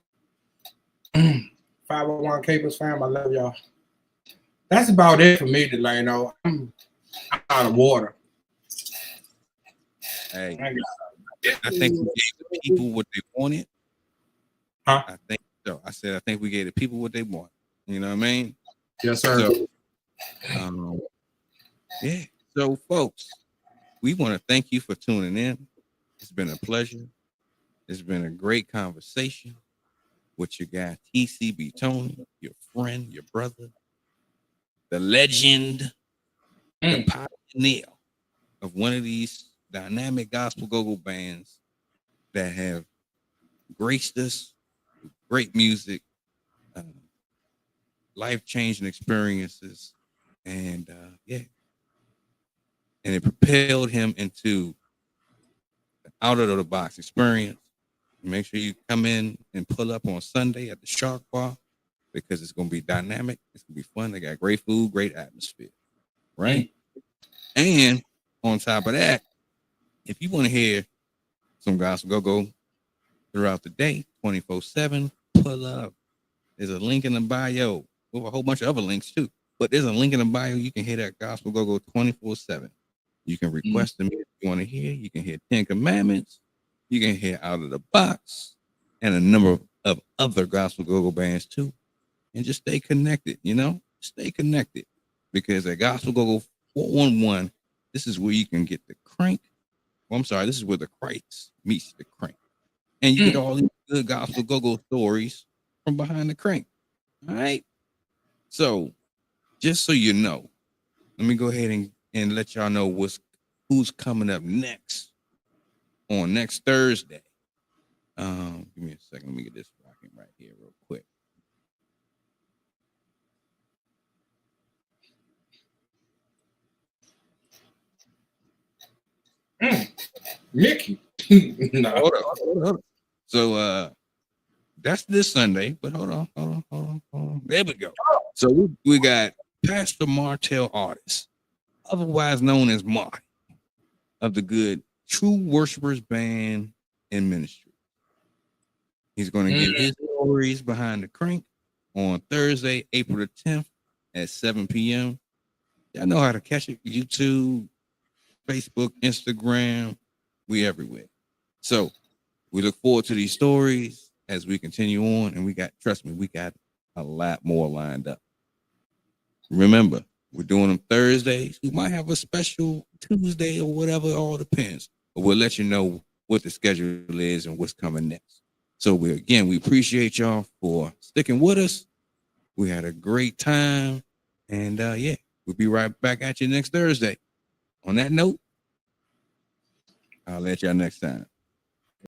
Speaker 2: 501 Cables fam, I love y'all. That's about it for me today, I'm out of water.
Speaker 1: Hey, I think we gave the people what they wanted.
Speaker 2: Huh?
Speaker 1: I think so. I said I think we gave the people what they want. You know what I mean?
Speaker 2: Yes, sir.
Speaker 1: So, yeah. So, folks, we want to thank you for tuning in. It's been a pleasure. It's been a great conversation with your guy TCB Tony, your friend, your brother, the legend, the pioneer of one of these dynamic gospel go-go bands that have graced us with great music, life-changing experiences, and and it propelled him into the out of the box experience. Make sure you come in and pull up on Sunday at the Shark Bar because it's going to be dynamic. It's going to be fun. They got great food, great atmosphere, right? And on top of that, if you want to hear some gospel go-go throughout the day, 24/7, pull up. There's a link in the bio with a whole bunch of other links too. But there's a link in the bio. You can hear that gospel go-go 24/7. You can request the music you want to hear. You can hear 10 Commandments. You can hear Out of the Box and a number of other gospel go-go bands too. And just stay connected, Stay connected. Because at Gospel Go-Go 411, this is where you can get the crank. Well, I'm sorry, this is where the cranks meets the crank. And you get all these good gospel go-go stories from behind the crank. All right? So, just so you know, let me go ahead and let y'all know who's coming up next on next Thursday. Give me a second. Let me get this rocking right here real quick.
Speaker 2: Mickey. No.
Speaker 1: Hold on. So that's this Sunday, but hold on. There we go. So we got Pastor Martell Artist, otherwise known as Mark, of the good True Worshipers Band and Ministry. He's going to give his stories behind the crank on Thursday, April the 10th at 7 p.m. Y'all know how to catch it. YouTube, Facebook, Instagram, we everywhere. So we look forward to these stories as we continue on, and trust me, we got a lot more lined up. Remember, we're doing them Thursdays. We might have a special Tuesday or whatever, it all depends. But we'll let you know what the schedule is and what's coming next. So we appreciate y'all for sticking with us. We had a great time, and we'll be right back at you next Thursday. On that note, I'll let y'all next time.